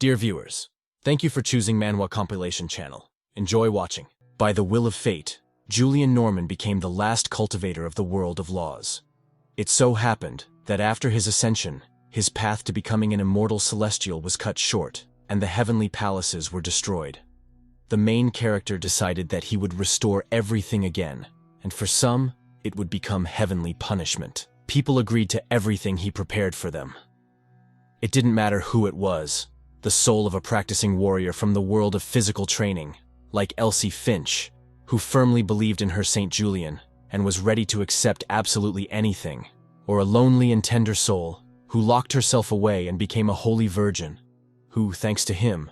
Dear viewers, thank you for choosing Manhwa compilation channel. Enjoy watching. By the will of fate, Julian Norman became the last cultivator of the world of laws. It so happened that after his ascension, his path to becoming an immortal celestial was cut short, and the heavenly palaces were destroyed. The main character decided that he would restore everything again, and for some, it would become heavenly punishment. People agreed to everything he prepared for them. It didn't matter who it was, the soul of a practicing warrior from the world of physical training, like Elsie Finch, who firmly believed in her Saint Julian and was ready to accept absolutely anything, or a lonely and tender soul who locked herself away and became a holy virgin, who, thanks to him,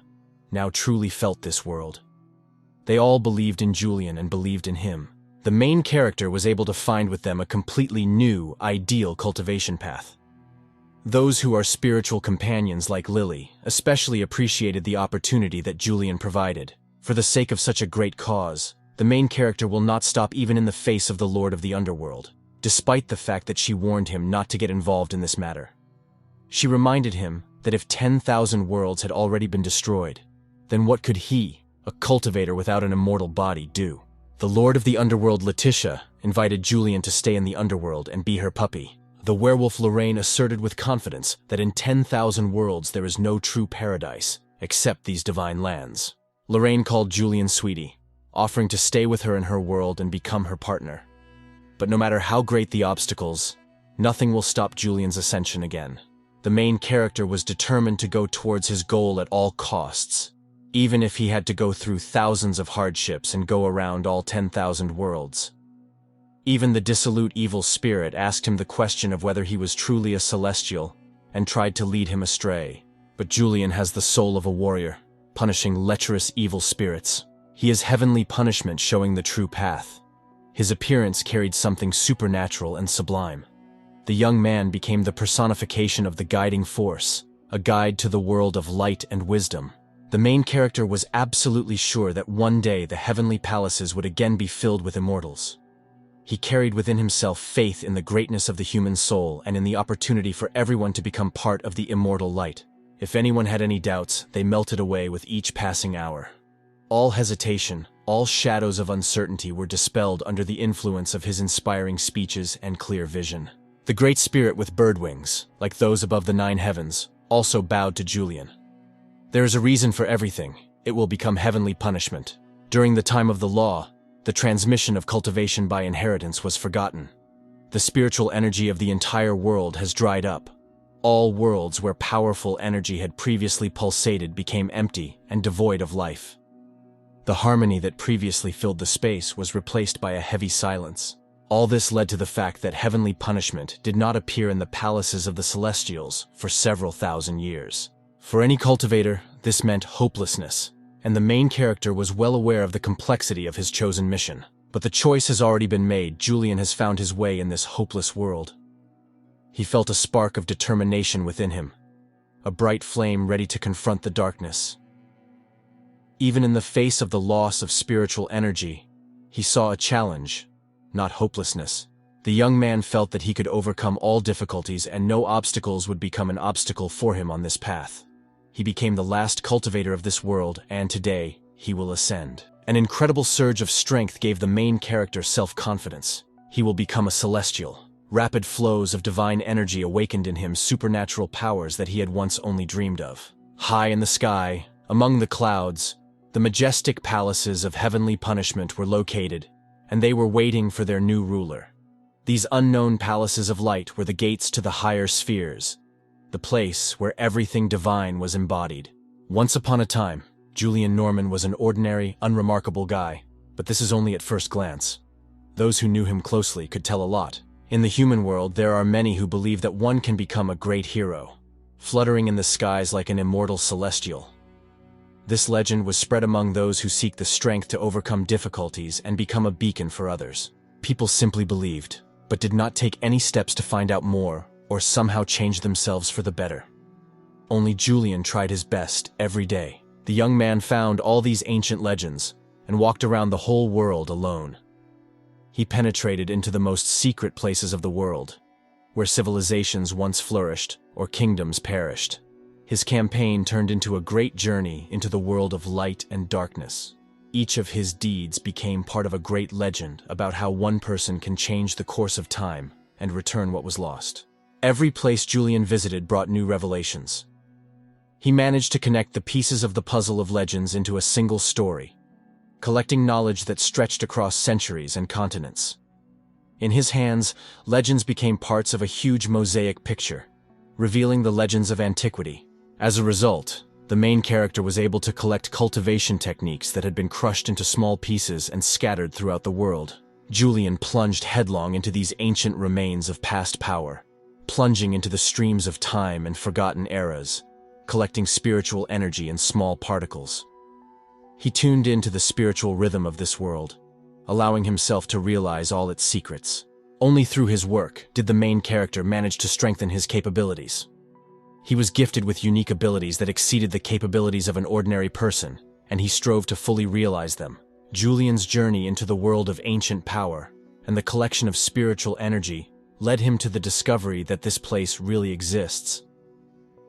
now truly felt this world. They all believed in Julian and believed in him. The main character was able to find with them a completely new, ideal cultivation path. Those who are spiritual companions like Lily especially appreciated the opportunity that Julian provided. For the sake of such a great cause, the main character will not stop even in the face of the Lord of the Underworld, despite the fact that she warned him not to get involved in this matter. She reminded him that if 10,000 worlds had already been destroyed, then what could he, a cultivator without an immortal body, do? The Lord of the Underworld, Letitia, invited Julian to stay in the Underworld and be her puppy. The werewolf Lorraine asserted with confidence that in 10,000 worlds there is no true paradise, except these divine lands. Lorraine called Julian sweetie, offering to stay with her in her world and become her partner. But no matter how great the obstacles, nothing will stop Julian's ascension again. The main character was determined to go towards his goal at all costs, even if he had to go through thousands of hardships and go around all 10,000 worlds. Even the dissolute evil spirit asked him the question of whether he was truly a celestial and tried to lead him astray. But Julian has the soul of a warrior, punishing lecherous evil spirits. He is heavenly punishment showing the true path. His appearance carried something supernatural and sublime. The young man became the personification of the guiding force, a guide to the world of light and wisdom. The main character was absolutely sure that one day the heavenly palaces would again be filled with immortals. He carried within himself faith in the greatness of the human soul and in the opportunity for everyone to become part of the immortal light. If anyone had any doubts, they melted away with each passing hour. All hesitation, all shadows of uncertainty were dispelled under the influence of his inspiring speeches and clear vision. The Great Spirit with bird wings, like those above the 9 heavens, also bowed to Julian. There is a reason for everything. It will become heavenly punishment. During the time of the law, the transmission of cultivation by inheritance was forgotten. The spiritual energy of the entire world has dried up. All worlds where powerful energy had previously pulsated became empty and devoid of life. The harmony that previously filled the space was replaced by a heavy silence. All this led to the fact that heavenly punishment did not appear in the palaces of the Celestials for several thousand years. For any cultivator, this meant hopelessness, and the main character was well aware of the complexity of his chosen mission. But the choice has already been made. Julian has found his way in this hopeless world. He felt a spark of determination within him, a bright flame ready to confront the darkness. Even in the face of the loss of spiritual energy, he saw a challenge, not hopelessness. The young man felt that he could overcome all difficulties and no obstacles would become an obstacle for him on this path. He became the last cultivator of this world, and today, he will ascend. An incredible surge of strength gave the main character self-confidence. He will become a celestial. Rapid flows of divine energy awakened in him supernatural powers that he had once only dreamed of. High in the sky, among the clouds, the majestic palaces of heavenly punishment were located, and they were waiting for their new ruler. These unknown palaces of light were the gates to the higher spheres, the place where everything divine was embodied. Once upon a time, Julian Norman was an ordinary, unremarkable guy, but this is only at first glance. Those who knew him closely could tell a lot. In the human world, there are many who believe that one can become a great hero, fluttering in the skies like an immortal celestial. This legend was spread among those who seek the strength to overcome difficulties and become a beacon for others. People simply believed, but did not take any steps to find out more or somehow change themselves for the better. Only Julian tried his best every day. The young man found all these ancient legends and walked around the whole world alone. He penetrated into the most secret places of the world, where civilizations once flourished or kingdoms perished. His campaign turned into a great journey into the world of light and darkness. Each of his deeds became part of a great legend about how one person can change the course of time and return what was lost. Every place Julian visited brought new revelations. He managed to connect the pieces of the puzzle of legends into a single story, collecting knowledge that stretched across centuries and continents. In his hands, legends became parts of a huge mosaic picture, revealing the legends of antiquity. As a result, the main character was able to collect cultivation techniques that had been crushed into small pieces and scattered throughout the world. Julian plunged headlong into these ancient remains of past power, plunging into the streams of time and forgotten eras, collecting spiritual energy in small particles. He tuned into the spiritual rhythm of this world, allowing himself to realize all its secrets. Only through his work did the main character manage to strengthen his capabilities. He was gifted with unique abilities that exceeded the capabilities of an ordinary person, and he strove to fully realize them. Julian's journey into the world of ancient power and the collection of spiritual energy led him to the discovery that this place really exists.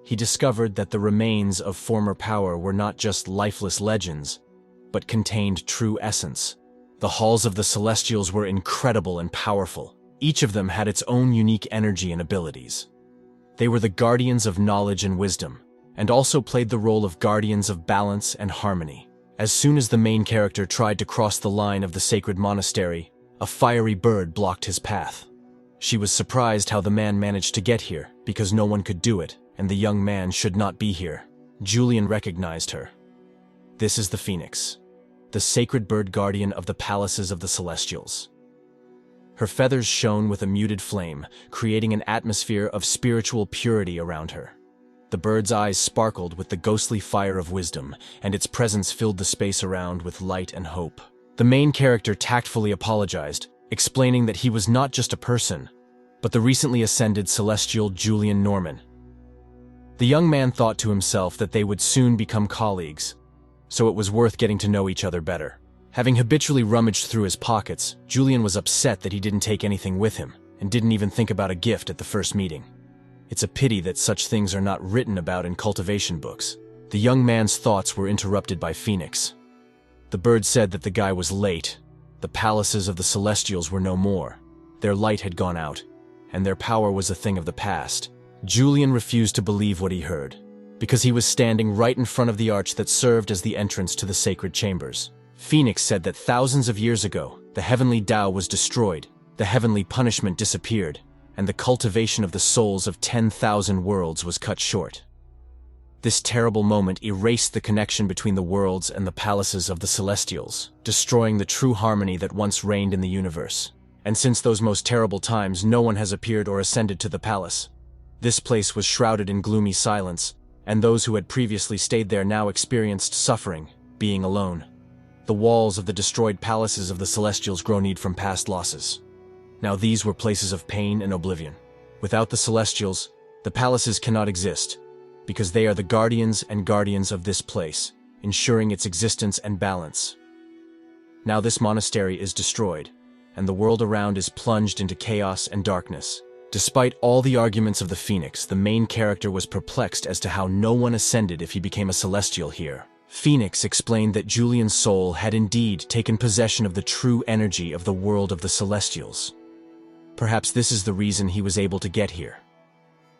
He discovered that the remains of former power were not just lifeless legends, but contained true essence. The halls of the Celestials were incredible and powerful. Each of them had its own unique energy and abilities. They were the guardians of knowledge and wisdom, and also played the role of guardians of balance and harmony. As soon as the main character tried to cross the line of the sacred monastery, a fiery bird blocked his path. She was surprised how the man managed to get here, because no one could do it, and the young man should not be here. Julian recognized her. This is the Phoenix, the sacred bird guardian of the palaces of the Celestials. Her feathers shone with a muted flame, creating an atmosphere of spiritual purity around her. The bird's eyes sparkled with the ghostly fire of wisdom, and its presence filled the space around with light and hope. The main character tactfully apologized, explaining that he was not just a person, but the recently ascended celestial Julian Norman. The young man thought to himself that they would soon become colleagues, so it was worth getting to know each other better. Having habitually rummaged through his pockets, Julian was upset that he didn't take anything with him, and didn't even think about a gift at the first meeting. It's a pity that such things are not written about in cultivation books. The young man's thoughts were interrupted by Phoenix. The bird said that the guy was late. The palaces of the Celestials were no more. Their light had gone out, and their power was a thing of the past. Julian refused to believe what he heard, because he was standing right in front of the arch that served as the entrance to the sacred chambers. Phoenix said that thousands of years ago, the heavenly Tao was destroyed, the heavenly punishment disappeared, and the cultivation of the souls of 10,000 worlds was cut short. This terrible moment erased the connection between the worlds and the palaces of the Celestials, destroying the true harmony that once reigned in the universe. And since those most terrible times, no one has appeared or ascended to the palace. This place was shrouded in gloomy silence, and those who had previously stayed there now experienced suffering, being alone. The walls of the destroyed palaces of the Celestials groaned from past losses. Now these were places of pain and oblivion. Without the Celestials, the palaces cannot exist, because they are the guardians and guardians of this place, ensuring its existence and balance. Now this monastery is destroyed, and the world around is plunged into chaos and darkness. Despite all the arguments of the Phoenix, the main character was perplexed as to how no one ascended if he became a Celestial here. Phoenix explained that Julian's soul had indeed taken possession of the true energy of the world of the Celestials. Perhaps this is the reason he was able to get here.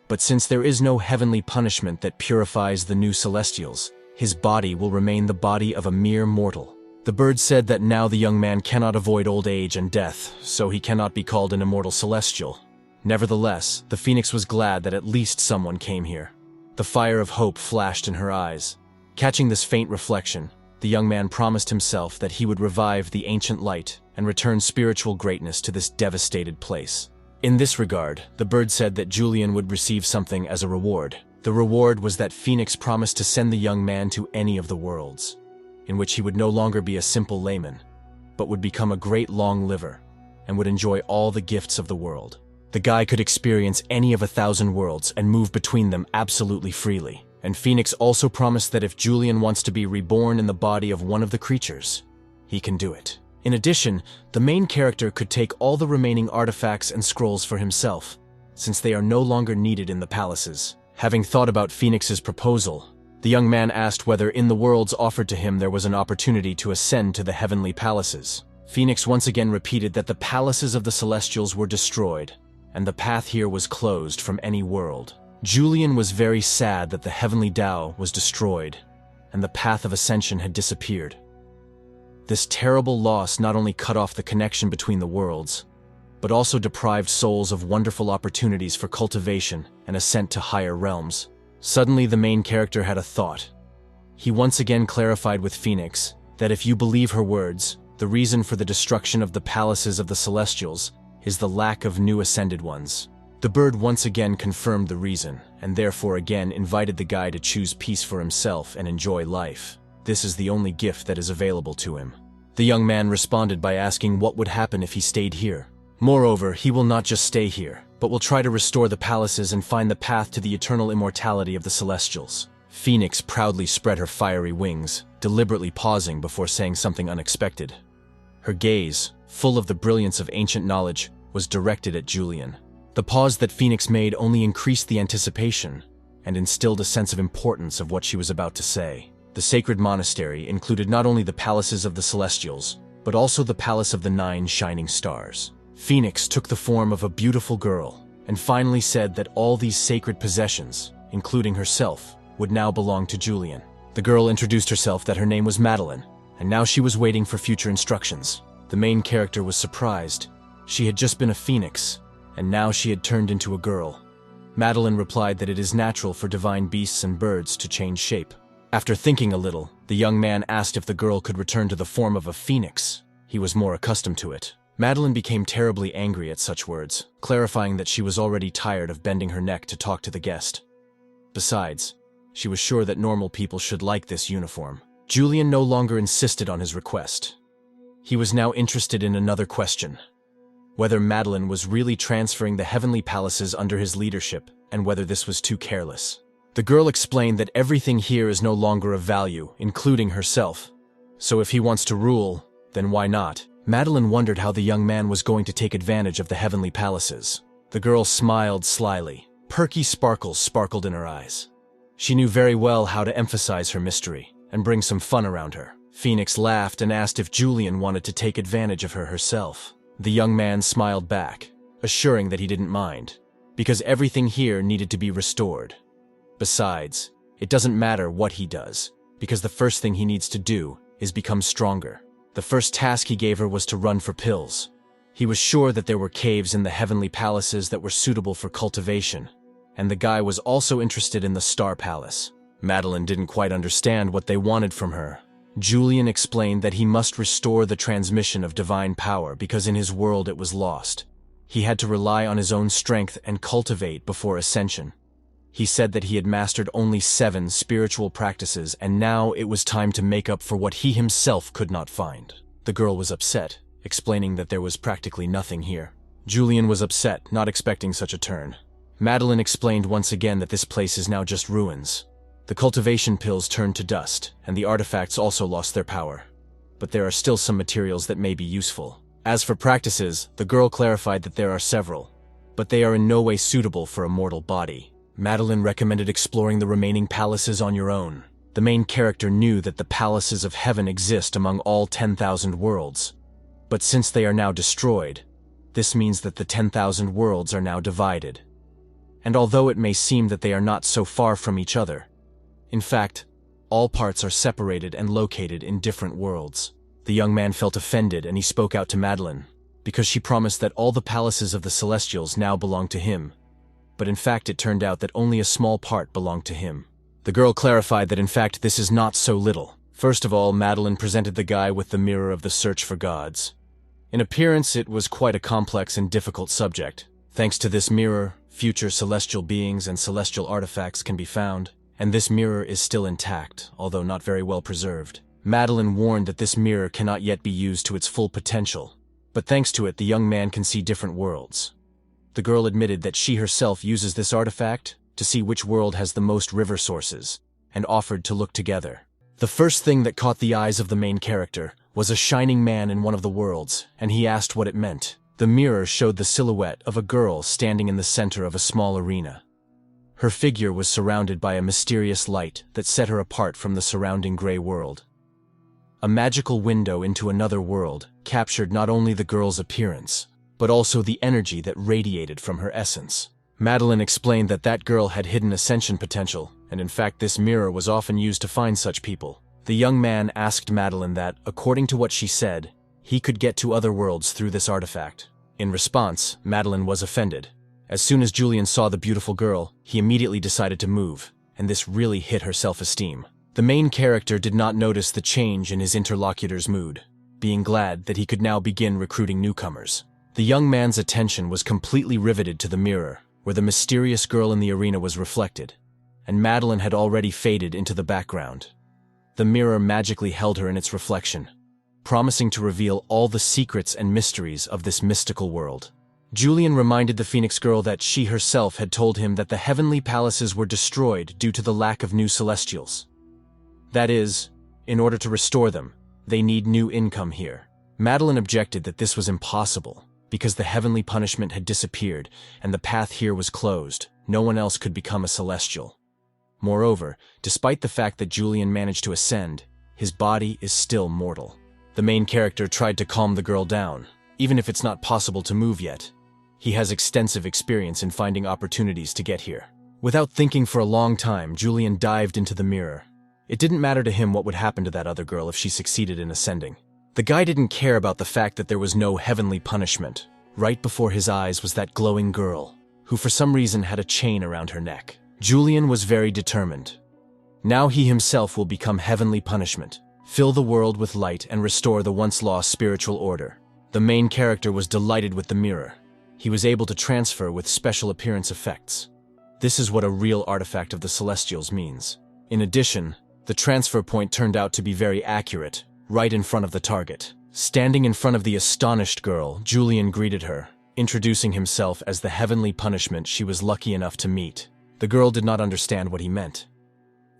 But since there is no heavenly punishment that purifies the new Celestials, his body will remain the body of a mere mortal. The bird said that now the young man cannot avoid old age and death, so he cannot be called an immortal Celestial. Nevertheless, the Phoenix was glad that at least someone came here. The fire of hope flashed in her eyes. Catching this faint reflection, the young man promised himself that he would revive the ancient light and return spiritual greatness to this devastated place. In this regard, the bird said that Julian would receive something as a reward. The reward was that Phoenix promised to send the young man to any of the worlds, in which he would no longer be a simple layman, but would become a great long liver, and would enjoy all the gifts of the world. The guy could experience any of 1,000 worlds and move between them absolutely freely. And Phoenix also promised that if Julian wants to be reborn in the body of one of the creatures, he can do it. In addition, the main character could take all the remaining artifacts and scrolls for himself, since they are no longer needed in the palaces. Having thought about Phoenix's proposal, the young man asked whether in the worlds offered to him there was an opportunity to ascend to the heavenly palaces. Phoenix once again repeated that the palaces of the Celestials were destroyed, and the path here was closed from any world. Julian was very sad that the heavenly Tao was destroyed, and the path of ascension had disappeared. This terrible loss not only cut off the connection between the worlds, but also deprived souls of wonderful opportunities for cultivation and ascent to higher realms. Suddenly, the main character had a thought. He once again clarified with Phoenix that if you believe her words, the reason for the destruction of the palaces of the Celestials is the lack of new ascended ones. The bird once again confirmed the reason, and therefore again invited the guy to choose peace for himself and enjoy life. This is the only gift that is available to him. The young man responded by asking what would happen if he stayed here. Moreover, he will not just stay here, but will try to restore the palaces and find the path to the eternal immortality of the Celestials. Phoenix proudly spread her fiery wings, deliberately pausing before saying something unexpected. Her gaze, full of the brilliance of ancient knowledge, was directed at Julian. The pause that Phoenix made only increased the anticipation and instilled a sense of importance of what she was about to say. The sacred monastery included not only the palaces of the Celestials, but also the palace of the 9 shining stars. Phoenix took the form of a beautiful girl and finally said that all these sacred possessions, including herself, would now belong to Julian. The girl introduced herself that her name was Meline, and now she was waiting for future instructions. The main character was surprised. She had just been a phoenix, and now she had turned into a girl. Meline replied that it is natural for divine beasts and birds to change shape. After thinking a little, the young man asked if the girl could return to the form of a phoenix. He was more accustomed to it. Meline became terribly angry at such words, clarifying that she was already tired of bending her neck to talk to the guest. Besides, she was sure that normal people should like this uniform. Julian no longer insisted on his request. He was now interested in another question: whether Meline was really transferring the heavenly palaces under his leadership, and whether this was too careless. The girl explained that everything here is no longer of value, including herself. So if he wants to rule, then why not? Meline wondered how the young man was going to take advantage of the heavenly palaces. The girl smiled slyly. Perky sparkles sparkled in her eyes. She knew very well how to emphasize her mystery and bring some fun around her. Phoenix laughed and asked if Julian wanted to take advantage of her herself. The young man smiled back, assuring that he didn't mind, because everything here needed to be restored. Besides, it doesn't matter what he does, because the first thing he needs to do is become stronger. The first task he gave her was to run for pills. He was sure that there were caves in the heavenly palaces that were suitable for cultivation, and the guy was also interested in the Star Palace. Meline didn't quite understand what they wanted from her. Julian explained that he must restore the transmission of divine power because in his world it was lost. He had to rely on his own strength and cultivate before ascension. He said that he had mastered only 7 spiritual practices, and now it was time to make up for what he himself could not find. The girl was upset, explaining that there was practically nothing here. Julian was upset, not expecting such a turn. Meline explained once again that this place is now just ruins. The cultivation pills turned to dust, and the artifacts also lost their power. But there are still some materials that may be useful. As for practices, the girl clarified that there are several, but they are in no way suitable for a mortal body. Meline recommended exploring the remaining palaces on your own. The main character knew that the palaces of heaven exist among all 10,000 worlds. But since they are now destroyed, this means that the 10,000 worlds are now divided. And although it may seem that they are not so far from each other, in fact, all parts are separated and located in different worlds. The young man felt offended and he spoke out to Meline, because she promised that all the palaces of the Celestials now belong to him. But in fact it turned out that only a small part belonged to him. The girl clarified that in fact this is not so little. First of all, Meline presented the guy with the mirror of the search for gods. In appearance it was quite a complex and difficult subject. Thanks to this mirror, future celestial beings and celestial artifacts can be found, and this mirror is still intact, although not very well preserved. Meline warned that this mirror cannot yet be used to its full potential, but thanks to it the young man can see different worlds. The girl admitted that she herself uses this artifact to see which world has the most river sources, and offered to look together. The first thing that caught the eyes of the main character was a shining man in one of the worlds, and he asked what it meant. The mirror showed the silhouette of a girl standing in the center of a small arena. Her figure was surrounded by a mysterious light that set her apart from the surrounding gray world. A magical window into another world captured not only the girl's appearance, but also the energy that radiated from her essence. Meline explained that that girl had hidden ascension potential, and in fact this mirror was often used to find such people. The young man asked Meline that, according to what she said, he could get to other worlds through this artifact. In response, Meline was offended. As soon as Julian saw the beautiful girl, he immediately decided to move, and this really hit her self-esteem. The main character did not notice the change in his interlocutor's mood, being glad that he could now begin recruiting newcomers. The young man's attention was completely riveted to the mirror, where the mysterious girl in the arena was reflected, and Meline had already faded into the background. The mirror magically held her in its reflection, promising to reveal all the secrets and mysteries of this mystical world. Julian reminded the Phoenix girl that she herself had told him that the heavenly palaces were destroyed due to the lack of new celestials. That is, in order to restore them, they need new income here. Meline objected that this was impossible, because the heavenly punishment had disappeared and the path here was closed. No one else could become a celestial. Moreover, despite the fact that Julian managed to ascend, his body is still mortal. The main character tried to calm the girl down, even if it's not possible to move yet. He has extensive experience in finding opportunities to get here. Without thinking for a long time, Julian dived into the mirror. It didn't matter to him what would happen to that other girl if she succeeded in ascending. The guy didn't care about the fact that there was no heavenly punishment. Right before his eyes was that glowing girl, who for some reason had a chain around her neck. Julian was very determined. Now he himself will become heavenly punishment, fill the world with light and restore the once lost spiritual order. The main character was delighted with the mirror. He was able to transfer with special appearance effects. This is what a real artifact of the Celestials means. In addition, the transfer point turned out to be very accurate, right in front of the target. Standing in front of the astonished girl, Julian greeted her, introducing himself as the heavenly punishment she was lucky enough to meet. The girl did not understand what he meant.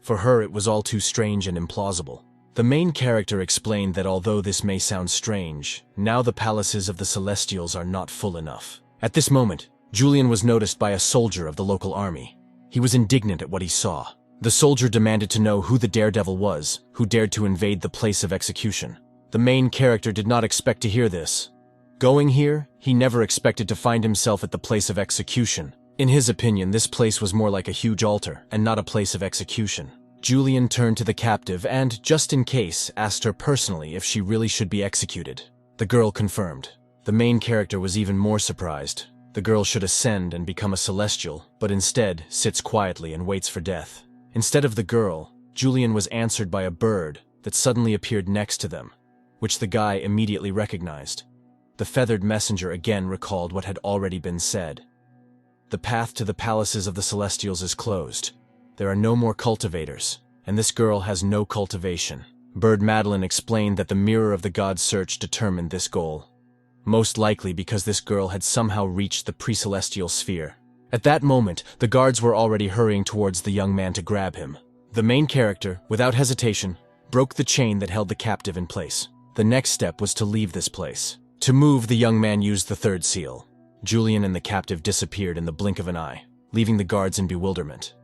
For her, it was all too strange and implausible. The main character explained that although this may sound strange, now the palaces of the Celestials are not full enough. At this moment, Julian was noticed by a soldier of the local army. He was indignant at what he saw. The soldier demanded to know who the daredevil was, who dared to invade the place of execution. The main character did not expect to hear this. Going here, he never expected to find himself at the place of execution. In his opinion, this place was more like a huge altar, and not a place of execution. Julian turned to the captive and, just in case, asked her personally if she really should be executed. The girl confirmed. The main character was even more surprised. The girl should ascend and become a celestial, but instead sits quietly and waits for death. Instead of the girl, Julian was answered by a bird that suddenly appeared next to them, which the guy immediately recognized. The feathered messenger again recalled what had already been said. The path to the palaces of the Celestials is closed. There are no more cultivators, and this girl has no cultivation. Bird Meline explained that the mirror of the god's search determined this goal. Most likely because this girl had somehow reached the pre-celestial sphere. At that moment, the guards were already hurrying towards the young man to grab him. The main character, without hesitation, broke the chain that held the captive in place. The next step was to leave this place. To move, the young man used the third seal. Julian and the captive disappeared in the blink of an eye, leaving the guards in bewilderment.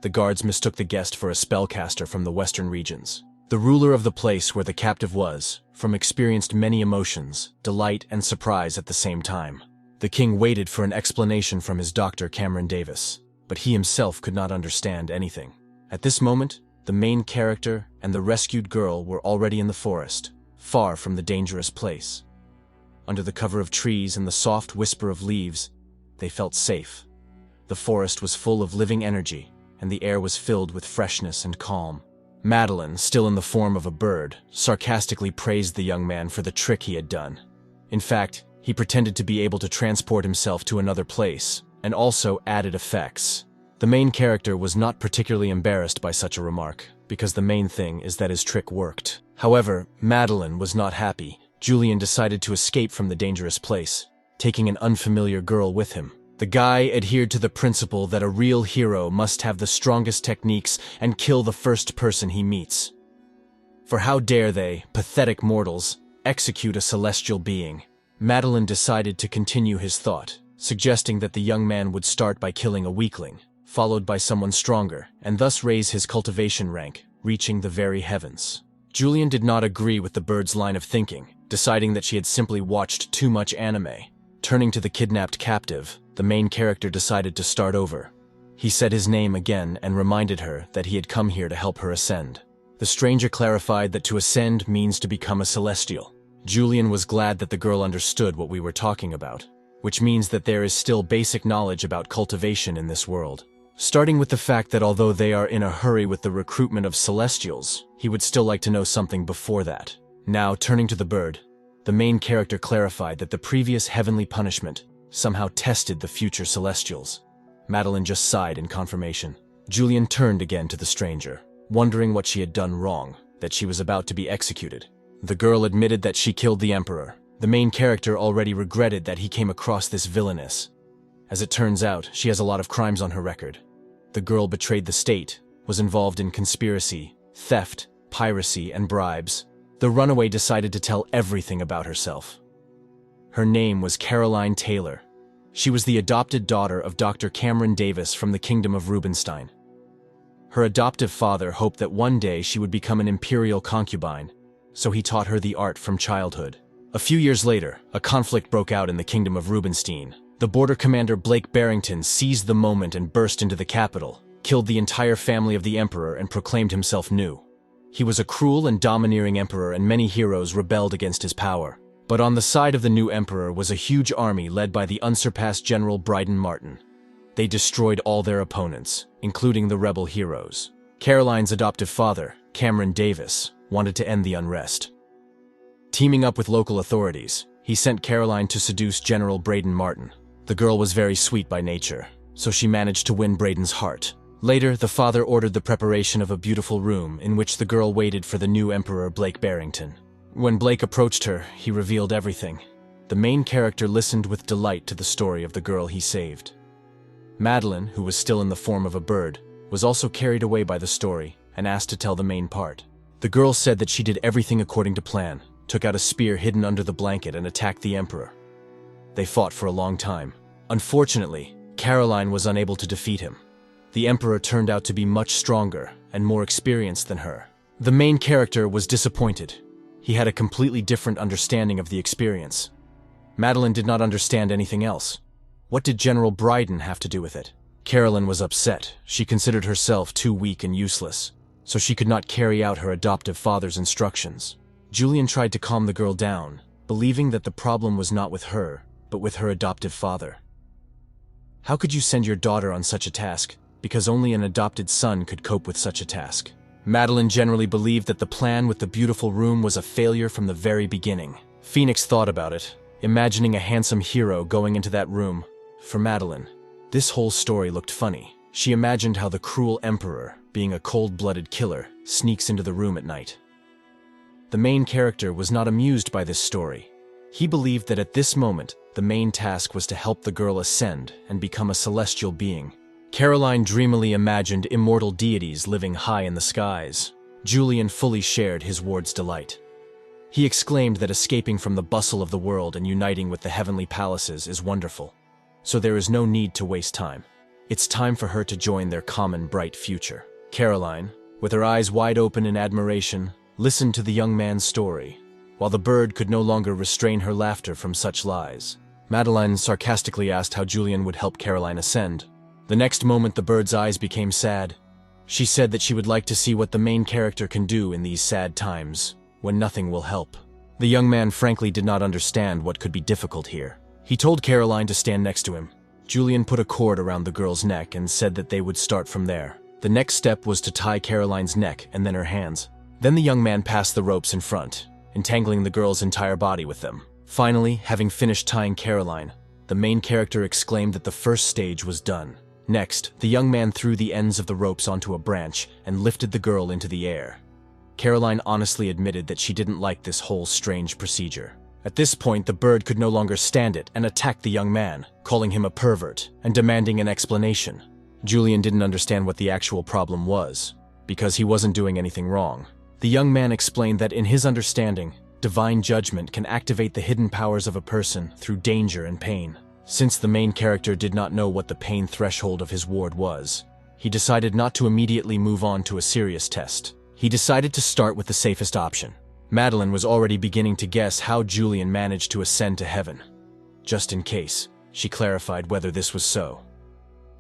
The guards mistook the guest for a spellcaster from the western regions. The ruler of the place where the captive was, experienced many emotions, delight and surprise at the same time. The king waited for an explanation from his doctor Cameron Davis, but he himself could not understand anything. At this moment, the main character and the rescued girl were already in the forest, far from the dangerous place. Under the cover of trees and the soft whisper of leaves, they felt safe. The forest was full of living energy, and the air was filled with freshness and calm. Meline, still in the form of a bird, sarcastically praised the young man for the trick he had done. In fact, he pretended to be able to transport himself to another place, and also added effects. The main character was not particularly embarrassed by such a remark, because the main thing is that his trick worked. However, Meline was not happy. Julian decided to escape from the dangerous place, taking an unfamiliar girl with him. The guy adhered to the principle that a real hero must have the strongest techniques and kill the first person he meets. For how dare they, pathetic mortals, execute a celestial being? Meline decided to continue his thought, suggesting that the young man would start by killing a weakling, followed by someone stronger, and thus raise his cultivation rank, reaching the very heavens. Julian did not agree with the bird's line of thinking, deciding that she had simply watched too much anime. Turning to the kidnapped captive, the main character decided to start over. He said his name again and reminded her that he had come here to help her ascend. The stranger clarified that to ascend means to become a celestial. Julian was glad that the girl understood what we were talking about, which means that there is still basic knowledge about cultivation in this world. Starting with the fact that although they are in a hurry with the recruitment of celestials, he would still like to know something before that. Now, turning to the bird, the main character clarified that the previous heavenly punishment somehow tested the future celestials. Meline just sighed in confirmation. Julian turned again to the stranger, wondering what she had done wrong, that she was about to be executed. The girl admitted that she killed the emperor. The main character already regretted that he came across this villainess. As it turns out, she has a lot of crimes on her record. The girl betrayed the state, was involved in conspiracy, theft, piracy, and bribes. The runaway decided to tell everything about herself. Her name was Caroline Taylor. She was the adopted daughter of Dr. Cameron Davis from the Kingdom of Rubenstein. Her adoptive father hoped that one day she would become an imperial concubine, so he taught her the art from childhood. A few years later, a conflict broke out in the Kingdom of Rubenstein. The border commander Blake Barrington seized the moment and burst into the capital, killed the entire family of the emperor, and proclaimed himself new. He was a cruel and domineering emperor, and many heroes rebelled against his power. But on the side of the new emperor was a huge army led by the unsurpassed General Bryden Martin. They destroyed all their opponents, including the rebel heroes. Caroline's adoptive father, Cameron Davis, wanted to end the unrest. Teaming up with local authorities, he sent Caroline to seduce General Bryden Martin. The girl was very sweet by nature, so she managed to win Braden's heart. Later, the father ordered the preparation of a beautiful room in which the girl waited for the new emperor Blake Barrington. When Blake approached her, he revealed everything. The main character listened with delight to the story of the girl he saved. Meline, who was still in the form of a bird, was also carried away by the story and asked to tell the main part. The girl said that she did everything according to plan, took out a spear hidden under the blanket and attacked the emperor. They fought for a long time. Unfortunately, Caroline was unable to defeat him. The emperor turned out to be much stronger and more experienced than her. The main character was disappointed. He had a completely different understanding of the experience. Meline did not understand anything else. What did General Bryden have to do with it? Caroline was upset. She considered herself too weak and useless, so she could not carry out her adoptive father's instructions. Julian tried to calm the girl down, believing that the problem was not with her, but with her adoptive father. How could you send your daughter on such a task, because only an adopted son could cope with such a task? Meline generally believed that the plan with the beautiful room was a failure from the very beginning. Phoenix thought about it, imagining a handsome hero going into that room. For Meline, this whole story looked funny. She imagined how the cruel emperor, being a cold-blooded killer, sneaks into the room at night. The main character was not amused by this story. He believed that at this moment, the main task was to help the girl ascend and become a celestial being. Caroline dreamily imagined immortal deities living high in the skies. Julian fully shared his ward's delight. He exclaimed that escaping from the bustle of the world and uniting with the heavenly palaces is wonderful. So there is no need to waste time. It's time for her to join their common bright future. Caroline, with her eyes wide open in admiration, listened to the young man's story, while the bird could no longer restrain her laughter from such lies. Meline sarcastically asked how Julian would help Caroline ascend. The next moment the bird's eyes became sad. She said that she would like to see what the main character can do in these sad times, when nothing will help. The young man frankly did not understand what could be difficult here. He told Caroline to stand next to him. Julian put a cord around the girl's neck and said that they would start from there. The next step was to tie Caroline's neck and then her hands. Then the young man passed the ropes in front, entangling the girl's entire body with them. Finally, having finished tying Caroline, the main character exclaimed that the first stage was done. Next, the young man threw the ends of the ropes onto a branch and lifted the girl into the air. Caroline honestly admitted that she didn't like this whole strange procedure. At this point, the bird could no longer stand it and attacked the young man, calling him a pervert and demanding an explanation. Julian didn't understand what the actual problem was, because he wasn't doing anything wrong. The young man explained that in his understanding, divine judgment can activate the hidden powers of a person through danger and pain. Since the main character did not know what the pain threshold of his ward was, he decided not to immediately move on to a serious test. He decided to start with the safest option. Meline was already beginning to guess how Julian managed to ascend to heaven. Just in case, she clarified whether this was so.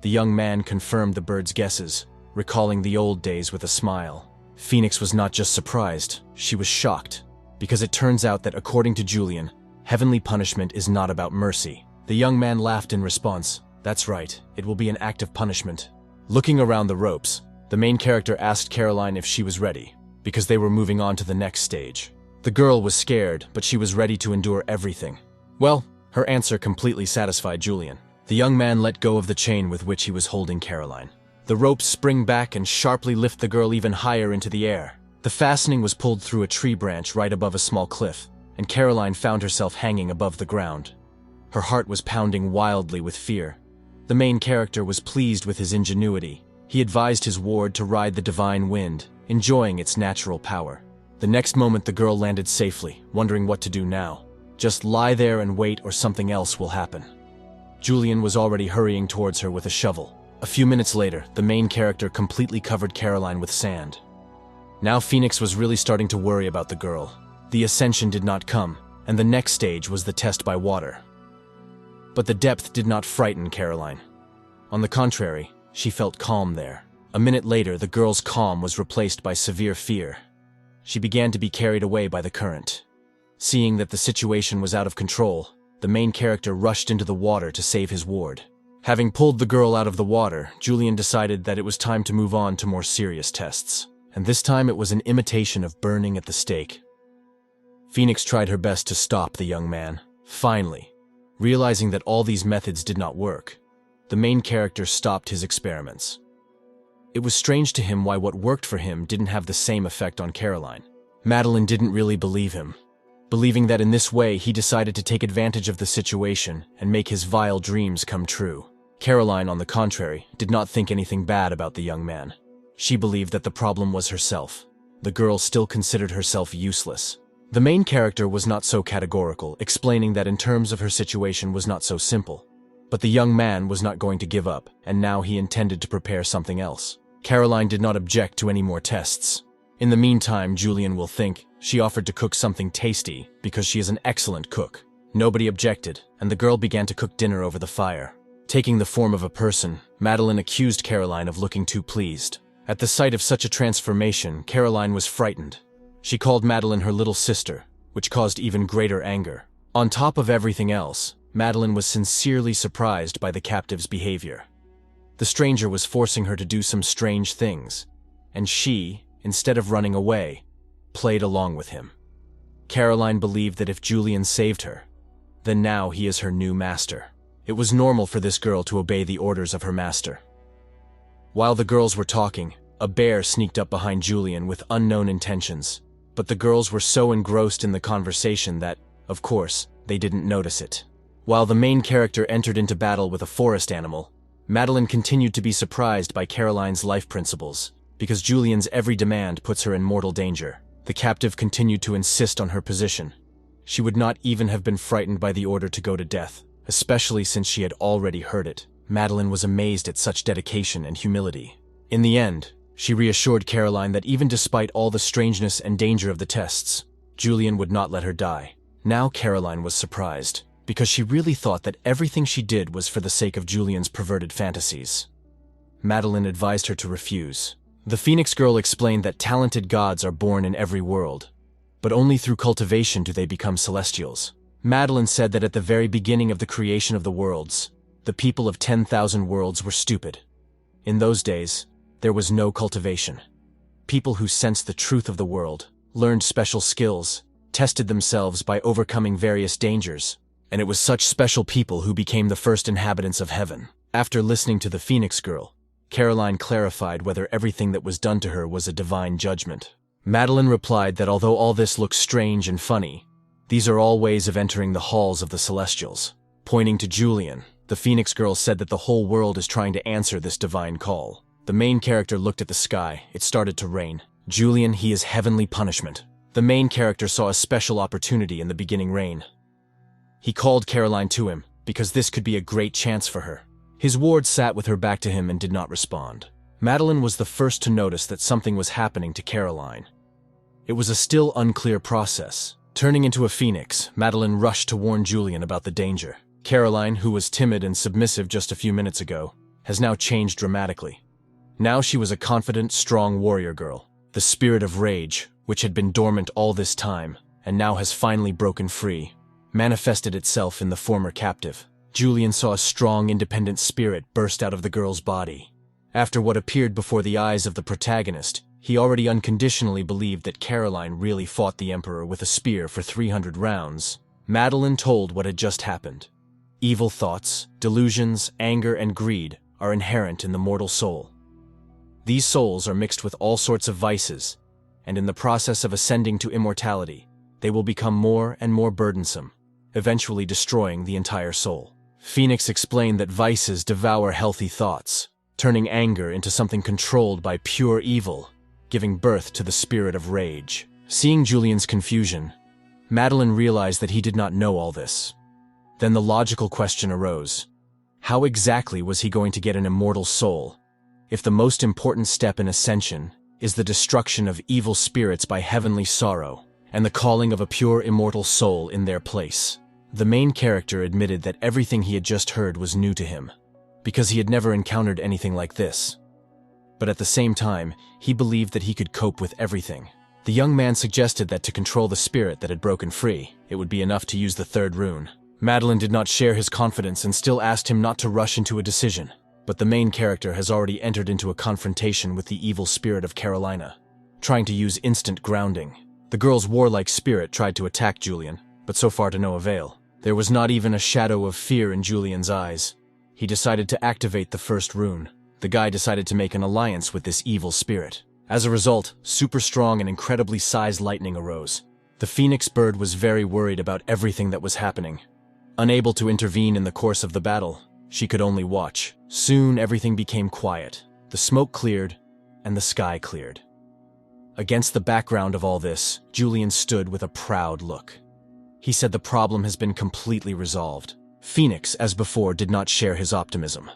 The young man confirmed the bird's guesses, recalling the old days with a smile. Phoenix was not just surprised, she was shocked, because it turns out that according to Julian, heavenly punishment is not about mercy. The young man laughed in response. That's right, it will be an act of punishment. Looking around the ropes, the main character asked Caroline if she was ready, because they were moving on to the next stage. The girl was scared, but she was ready to endure everything. Well, her answer completely satisfied Julian. The young man let go of the chain with which he was holding Caroline. The ropes spring back and sharply lift the girl even higher into the air. The fastening was pulled through a tree branch right above a small cliff, and Caroline found herself hanging above the ground. Her heart was pounding wildly with fear. The main character was pleased with his ingenuity. He advised his ward to ride the divine wind, enjoying its natural power. The next moment the girl landed safely, wondering what to do now. Just lie there and wait, or something else will happen. Julian was already hurrying towards her with a shovel. A few minutes later, the main character completely covered Caroline with sand. Now Phoenix was really starting to worry about the girl. The Ascension did not come, and the next stage was the test by water. But the depth did not frighten Caroline. On the contrary, she felt calm there. A minute later, the girl's calm was replaced by severe fear. She began to be carried away by the current. Seeing that the situation was out of control, the main character rushed into the water to save his ward. Having pulled the girl out of the water, Julian decided that it was time to move on to more serious tests. And this time it was an imitation of burning at the stake. Phoenix tried her best to stop the young man. Finally, realizing that all these methods did not work, the main character stopped his experiments. It was strange to him why what worked for him didn't have the same effect on Caroline. Meline didn't really believe him. Believing that in this way he decided to take advantage of the situation and make his vile dreams come true. Caroline, on the contrary, did not think anything bad about the young man. She believed that the problem was herself. The girl still considered herself useless. The main character was not so categorical, explaining that in terms of her situation was not so simple. But the young man was not going to give up, and now he intended to prepare something else. Caroline did not object to any more tests. In the meantime, Julian will think, she offered to cook something tasty because she is an excellent cook. Nobody objected, and the girl began to cook dinner over the fire. Taking the form of a person, Meline accused Caroline of looking too pleased. At the sight of such a transformation, Caroline was frightened. She called Meline her little sister, which caused even greater anger. On top of everything else, Meline was sincerely surprised by the captive's behavior. The stranger was forcing her to do some strange things, and she, instead of running away, played along with him. Caroline believed that if Julian saved her, then now he is her new master. It was normal for this girl to obey the orders of her master. While the girls were talking, a bear sneaked up behind Julian with unknown intentions, but the girls were so engrossed in the conversation that, of course, they didn't notice it. While the main character entered into battle with a forest animal, Meline continued to be surprised by Caroline's life principles, because Julian's every demand puts her in mortal danger. The captive continued to insist on her position. She would not even have been frightened by the order to go to death, especially since she had already heard it. Meline was amazed at such dedication and humility. In the end, she reassured Caroline that even despite all the strangeness and danger of the tests, Julian would not let her die. Now Caroline was surprised, because she really thought that everything she did was for the sake of Julian's perverted fantasies. Meline advised her to refuse. The Phoenix girl explained that talented gods are born in every world, but only through cultivation do they become celestials. Meline said that at the very beginning of the creation of the worlds, the people of 10,000 worlds were stupid. In those days, there was no cultivation. People who sensed the truth of the world, learned special skills, tested themselves by overcoming various dangers, and it was such special people who became the first inhabitants of heaven. After listening to the Phoenix girl, Caroline clarified whether everything that was done to her was a divine judgment. Meline replied that although all this looks strange and funny, these are all ways of entering the halls of the Celestials. Pointing to Julian, the Phoenix girl said that the whole world is trying to answer this divine call. The main character looked at the sky. It started to rain. Julian, he is heavenly punishment. The main character saw a special opportunity in the beginning rain. He called Caroline to him. because this could be a great chance for her. His ward sat with her back to him and did not respond. Madeline was the first to notice that something was happening to Caroline. It was a still unclear process. Turning into a phoenix, Madeline rushed to warn Julian about the danger. Caroline, who was timid and submissive just a few minutes ago, has now changed dramatically. Now she was a confident, strong warrior girl. The spirit of rage, which had been dormant all this time, and now has finally broken free, manifested itself in the former captive. Julian saw a strong, independent spirit burst out of the girl's body. After what appeared before the eyes of the protagonist, he already unconditionally believed that Caroline really fought the Emperor with a spear for 300 rounds. Madeline told what had just happened. Evil thoughts, delusions, anger, and greed are inherent in the mortal soul. These souls are mixed with all sorts of vices, and in the process of ascending to immortality, they will become more and more burdensome, eventually destroying the entire soul. Phoenix explained that vices devour healthy thoughts, turning anger into something controlled by pure evil, giving birth to the spirit of rage. Seeing Julian's confusion, Madeline realized that he did not know all this. Then the logical question arose. How exactly was he going to get an immortal soul, if the most important step in Ascension is the destruction of evil spirits by heavenly sorrow, and the calling of a pure immortal soul in their place? The main character admitted that everything he had just heard was new to him, because he had never encountered anything like this. But at the same time, he believed that he could cope with everything. The young man suggested that to control the spirit that had broken free, it would be enough to use the third rune. Madeline did not share his confidence and still asked him not to rush into a decision. But the main character has already entered into a confrontation with the evil spirit of Carolina, trying to use instant grounding. The girl's warlike spirit tried to attack Julian, but so far to no avail. There was not even a shadow of fear in Julian's eyes. He decided to activate the first rune. The guy decided to make an alliance with this evil spirit. As a result, super strong and incredibly sized lightning arose. The phoenix bird was very worried about everything that was happening. Unable to intervene in the course of the battle, she could only watch. Soon everything became quiet. The smoke cleared, and the sky cleared. Against the background of all this, Julian stood with a proud look. He said the problem has been completely resolved. Phoenix, as before, did not share his optimism.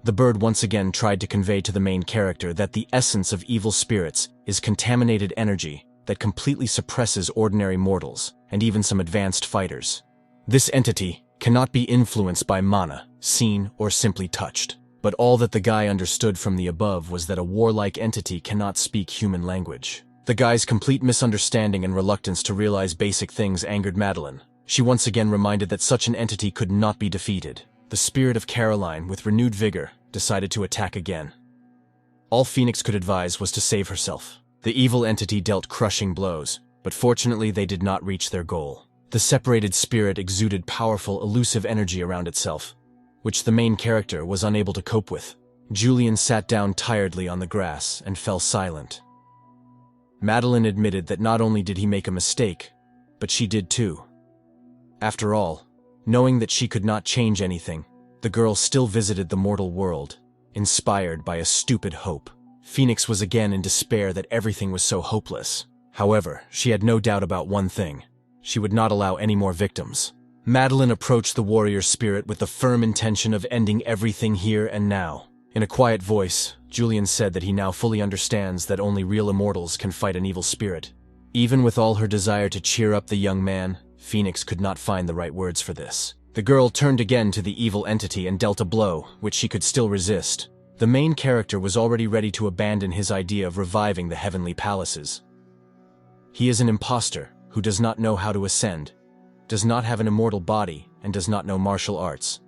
The bird once again tried to convey to the main character that the essence of evil spirits is contaminated energy that completely suppresses ordinary mortals, and even some advanced fighters. This entity cannot be influenced by mana, seen, or simply touched. But all that the guy understood from the above was that a warlike entity cannot speak human language. The guy's complete misunderstanding and reluctance to realize basic things angered Madeline. She once again reminded that such an entity could not be defeated. The spirit of Caroline, with renewed vigor, decided to attack again. All Phoenix could advise was to save herself. The evil entity dealt crushing blows, but fortunately they did not reach their goal. The separated spirit exuded powerful, elusive energy around itself, which the main character was unable to cope with. Julian sat down tiredly on the grass and fell silent. Madeline admitted that not only did he make a mistake, but she did too. After all, knowing that she could not change anything, the girl still visited the mortal world, inspired by a stupid hope. Phoenix was again in despair that everything was so hopeless. However, she had no doubt about one thing. She would not allow any more victims. Madeline approached the warrior spirit with the firm intention of ending everything here and now. In a quiet voice, Julian said that he now fully understands that only real immortals can fight an evil spirit. Even with all her desire to cheer up the young man, Phoenix could not find the right words for this. The girl turned again to the evil entity and dealt a blow, which she could still resist. The main character was already ready to abandon his idea of reviving the heavenly palaces. He is an imposter who does not know how to ascend, does not have an immortal body, and does not know martial arts.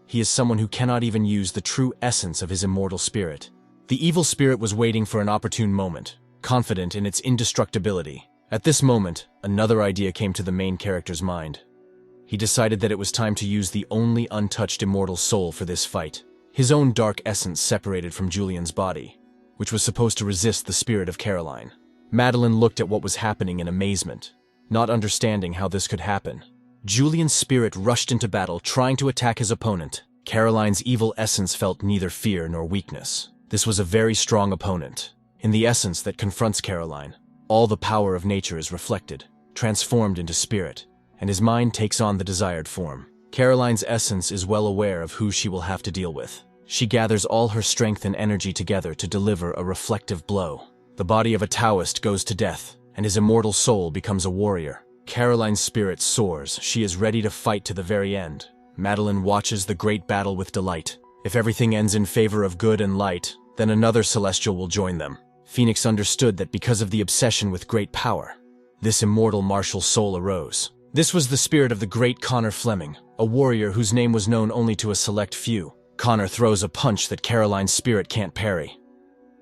He is someone who cannot even use the true essence of his immortal spirit. The evil spirit was waiting for an opportune moment, confident in its indestructibility. At this moment, another idea came to the main character's mind. He decided that it was time to use the only untouched immortal soul for this fight. His own dark essence separated from Julian's body, which was supposed to resist the spirit of Caroline. Madeline looked at what was happening in amazement, not understanding how this could happen. Julian's spirit rushed into battle, trying to attack his opponent. Caroline's evil essence felt neither fear nor weakness. This was a very strong opponent. In the essence that confronts Caroline, all the power of nature is reflected, transformed into spirit, and his mind takes on the desired form. Caroline's essence is well aware of who she will have to deal with. She gathers all her strength and energy together to deliver a reflective blow. The body of a Taoist goes to death, and his immortal soul becomes a warrior. Caroline's spirit soars. She is ready to fight to the very end. Madeline watches the great battle with delight. If everything ends in favor of good and light, then another celestial will join them. Phoenix understood that because of the obsession with great power, this immortal martial soul arose. This was the spirit of the great Connor Fleming, a warrior whose name was known only to a select few. Connor throws a punch that Caroline's spirit can't parry.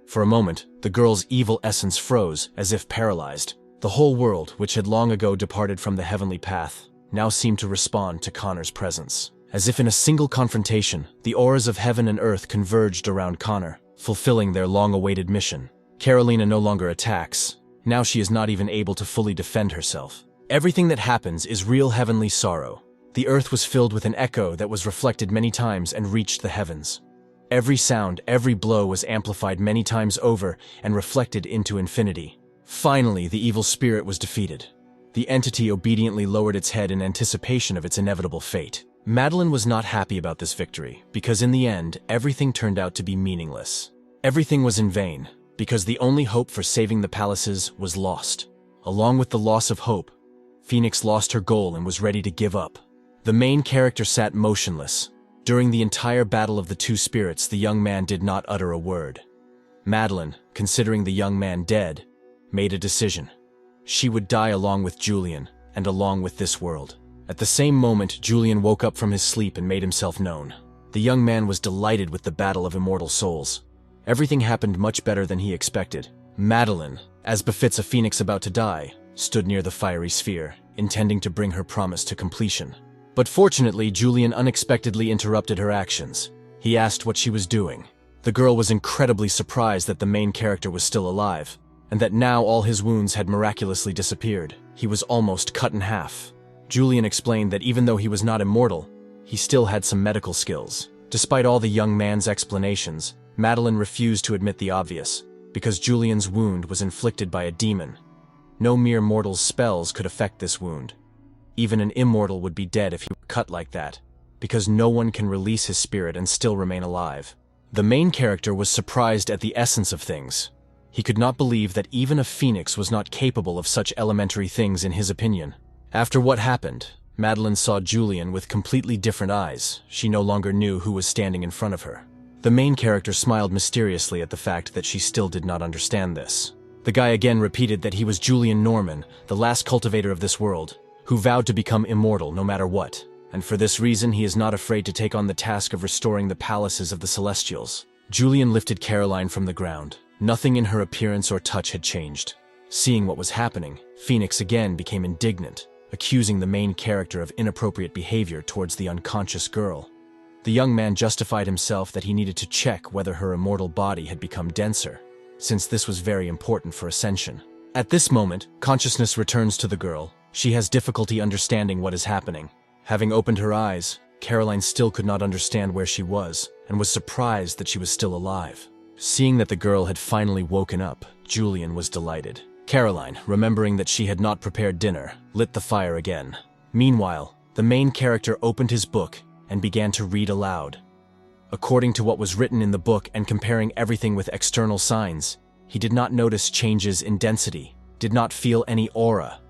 For a moment, the girl's evil essence froze, as if paralyzed. The whole world, which had long ago departed from the heavenly path, now seemed to respond to Connor's presence. As if in a single confrontation, the auras of heaven and earth converged around Connor, fulfilling their long-awaited mission. Carolina no longer attacks. Now she is not even able to fully defend herself. Everything that happens is real heavenly sorrow. The earth was filled with an echo that was reflected many times and reached the heavens. Every sound, every blow was amplified many times over and reflected into infinity. Finally, the evil spirit was defeated. The entity obediently lowered its head in anticipation of its inevitable fate. Madeline was not happy about this victory, because in the end, everything turned out to be meaningless. Everything was in vain, because the only hope for saving the palaces was lost. Along with the loss of hope, Phoenix lost her goal and was ready to give up. The main character sat motionless. During the entire battle of the two spirits, the young man did not utter a word. Madeline, considering the young man dead, made a decision. She would die along with Julian, and along with this world. At the same moment, Julian woke up from his sleep and made himself known. The young man was delighted with the battle of immortal souls. Everything happened much better than he expected. Madeline, as befits a phoenix about to die, stood near the fiery sphere, intending to bring her promise to completion. But fortunately, Julian unexpectedly interrupted her actions. He asked what she was doing. The girl was incredibly surprised that the main character was still alive, and that now all his wounds had miraculously disappeared. He was almost cut in half. Julian explained that even though he was not immortal, he still had some medical skills. Despite all the young man's explanations, Madeline refused to admit the obvious, because Julian's wound was inflicted by a demon. No mere mortal's spells could affect this wound. Even an immortal would be dead if he were cut like that, because no one can release his spirit and still remain alive. The main character was surprised at the essence of things. He could not believe that even a phoenix was not capable of such elementary things in his opinion. After what happened, Madeline saw Julian with completely different eyes. She no longer knew who was standing in front of her. The main character smiled mysteriously at the fact that she still did not understand this. The guy again repeated that he was Julian Norman, the last cultivator of this world, who vowed to become immortal no matter what, and for this reason he is not afraid to take on the task of restoring the palaces of the Celestials. Julian lifted Caroline from the ground. Nothing in her appearance or touch had changed. Seeing what was happening, Phoenix again became indignant, accusing the main character of inappropriate behavior towards the unconscious girl. The young man justified himself that he needed to check whether her immortal body had become denser, since this was very important for Ascension. At this moment, consciousness returns to the girl. She has difficulty understanding what is happening. Having opened her eyes, Caroline still could not understand where she was, and was surprised that she was still alive. Seeing that the girl had finally woken up, Julian was delighted. Caroline, remembering that she had not prepared dinner, lit the fire again. Meanwhile, the main character opened his book and began to read aloud. According to what was written in the book and comparing everything with external signs, he did not notice changes in density, did not feel any aura.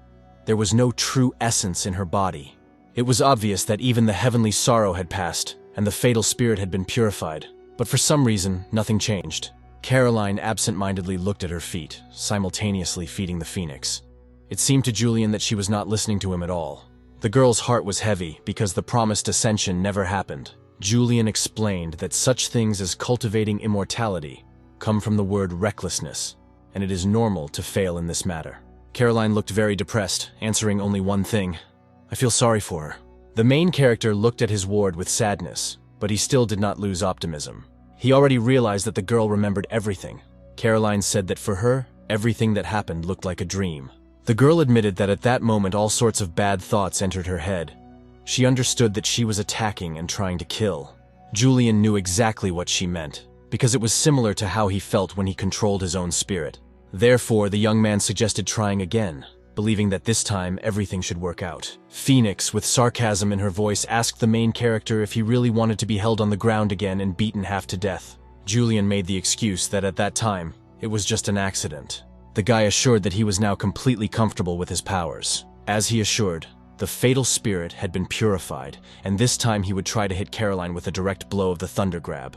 There was no true essence in her body. It was obvious that even the heavenly sorrow had passed, and the fatal spirit had been purified, but for some reason, nothing changed. Caroline absent-mindedly looked at her feet, simultaneously feeding the phoenix. It seemed to Julian that she was not listening to him at all. The girl's heart was heavy because the promised ascension never happened. Julian explained that such things as cultivating immortality come from the word recklessness, and it is normal to fail in this matter. Caroline looked very depressed, answering only one thing: "I feel sorry for her." The main character looked at his ward with sadness, but he still did not lose optimism. He already realized that the girl remembered everything. Caroline said that for her, everything that happened looked like a dream. The girl admitted that at that moment all sorts of bad thoughts entered her head. She understood that she was attacking and trying to kill. Julian knew exactly what she meant, because it was similar to how he felt when he controlled his own spirit. Therefore, the young man suggested trying again. believing that this time everything should work out. Phoenix, with sarcasm in her voice, asked the main character if he really wanted to be held on the ground again and beaten half to death. Julian made the excuse that at that time, it was just an accident. The guy assured that he was now completely comfortable with his powers. As he assured, the fatal spirit had been purified, and this time he would try to hit Caroline with a direct blow of the thunder grab.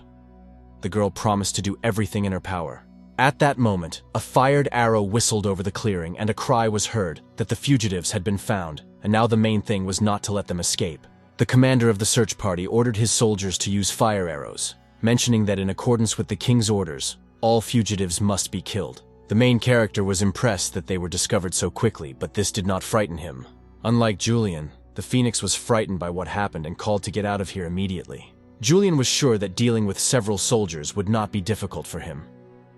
The girl promised to do everything in her power. At that moment, a fired arrow whistled over the clearing and a cry was heard that the fugitives had been found, and now the main thing was not to let them escape. The commander of the search party ordered his soldiers to use fire arrows, mentioning that in accordance with the king's orders, all fugitives must be killed. The main character was impressed that they were discovered so quickly, but this did not frighten him. Unlike Julian, the Phoenix was frightened by what happened and called to get out of here immediately. Julian was sure that dealing with several soldiers would not be difficult for him.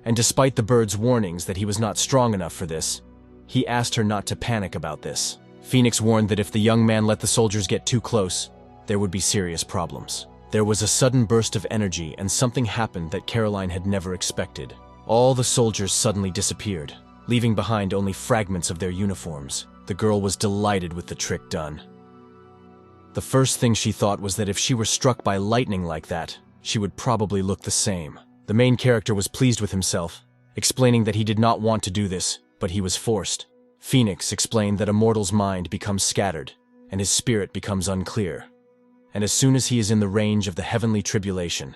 And despite the bird's warnings that he was not strong enough for this, he asked her not to panic about this. Phoenix warned that if the young man let the soldiers get too close, there would be serious problems. There was a sudden burst of energy and something happened that Caroline had never expected. All the soldiers suddenly disappeared, leaving behind only fragments of their uniforms. The girl was delighted with the trick done. The first thing she thought was that if she were struck by lightning like that, she would probably look the same. The main character was pleased with himself, explaining that he did not want to do this, but he was forced. Phoenix explained that a mortal's mind becomes scattered, and his spirit becomes unclear. And as soon as he is in the range of the heavenly tribulation,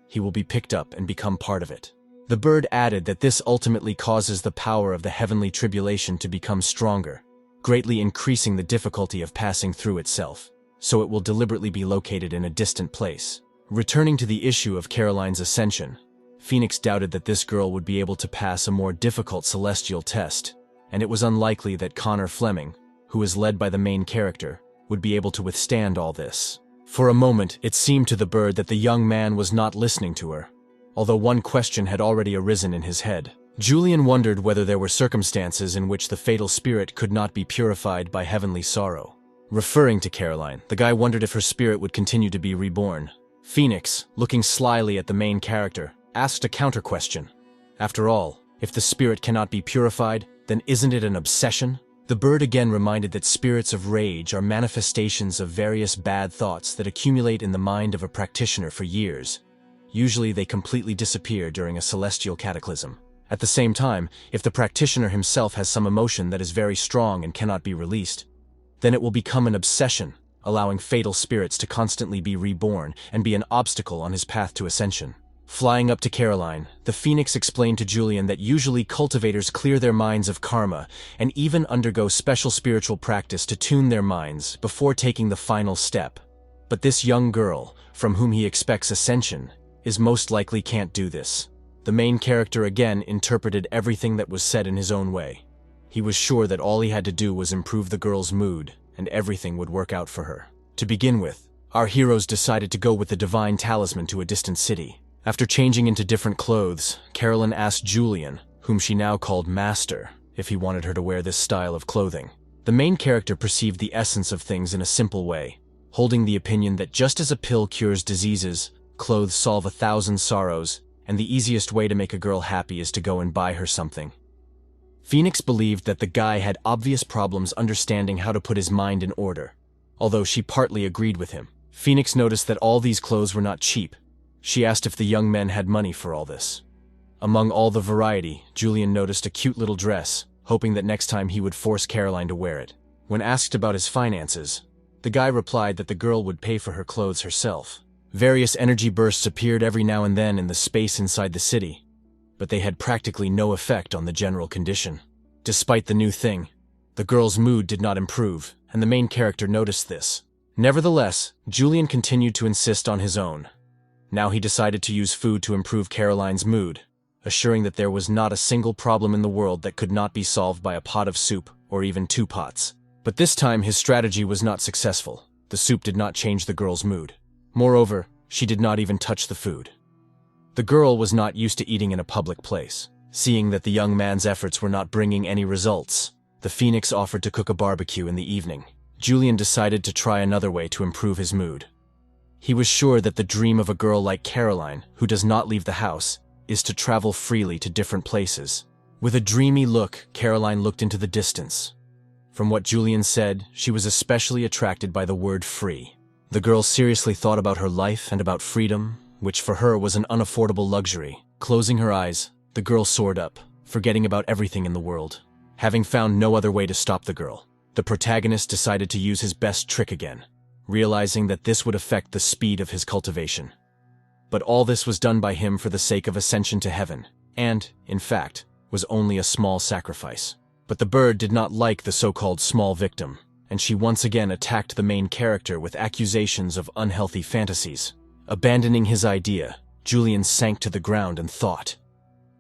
he will be picked up and become part of it. The bird added that this ultimately causes the power of the heavenly tribulation to become stronger, greatly increasing the difficulty of passing through itself, so it will deliberately be located in a distant place. Returning to the issue of Caroline's ascension, Phoenix doubted that this girl would be able to pass a more difficult celestial test, and it was unlikely that Connor Fleming, who is led by the main character, would be able to withstand all this. For a moment, it seemed to the bird that the young man was not listening to her, although one question had already arisen in his head. Julian wondered whether there were circumstances in which the fatal spirit could not be purified by heavenly sorrow. Referring to Caroline, the guy wondered if her spirit would continue to be reborn. Phoenix, looking slyly at the main character, asked a counter-question. After all, if the spirit cannot be purified, then isn't it an obsession? The bird again reminded that spirits of rage are manifestations of various bad thoughts that accumulate in the mind of a practitioner for years. Usually they completely disappear during a celestial cataclysm. At the same time, if the practitioner himself has some emotion that is very strong and cannot be released, then it will become an obsession, allowing fatal spirits to constantly be reborn and be an obstacle on his path to ascension. Flying up to Caroline, the Phoenix explained to Julian that usually cultivators clear their minds of karma and even undergo special spiritual practice to tune their minds before taking the final step. But this young girl, from whom he expects ascension, is most likely can't do this. The main character again interpreted everything that was said in his own way. He was sure that all he had to do was improve the girl's mood, and everything would work out for her. To begin with, our heroes decided to go with the divine talisman to a distant city. After changing into different clothes, Caroline asked Julian, whom she now called Master, if he wanted her to wear this style of clothing. The main character perceived the essence of things in a simple way, holding the opinion that just as a pill cures diseases, clothes solve 1,000 sorrows, and the easiest way to make a girl happy is to go and buy her something. Phoenix believed that the guy had obvious problems understanding how to put his mind in order, although she partly agreed with him. Phoenix noticed that all these clothes were not cheap. She asked if the young men had money for all this. Among all the variety, Julian noticed a cute little dress, hoping that next time he would force Caroline to wear it. When asked about his finances, the guy replied that the girl would pay for her clothes herself. Various energy bursts appeared every now and then in the space inside the city, but they had practically no effect on the general condition. Despite the new thing, the girl's mood did not improve, and the main character noticed this. Nevertheless, Julian continued to insist on his own. Now he decided to use food to improve Caroline's mood, assuring that there was not a single problem in the world that could not be solved by a pot of soup or even 2 pots. But this time his strategy was not successful. The soup did not change the girl's mood. Moreover, she did not even touch the food. The girl was not used to eating in a public place. Seeing that the young man's efforts were not bringing any results, the Phoenix offered to cook a barbecue in the evening. Julian decided to try another way to improve his mood. He was sure that the dream of a girl like Caroline, who does not leave the house, is to travel freely to different places. With a dreamy look, Caroline looked into the distance. From what Julian said, she was especially attracted by the word free. The girl seriously thought about her life and about freedom, which for her was an unaffordable luxury. Closing her eyes, the girl soared up, forgetting about everything in the world. Having found no other way to stop the girl, the protagonist decided to use his best trick again, realizing that this would affect the speed of his cultivation. But all this was done by him for the sake of ascension to heaven, and, in fact, was only a small sacrifice. But the bird did not like the so-called small victim, and she once again attacked the main character with accusations of unhealthy fantasies. Abandoning his idea, Julian sank to the ground and thought.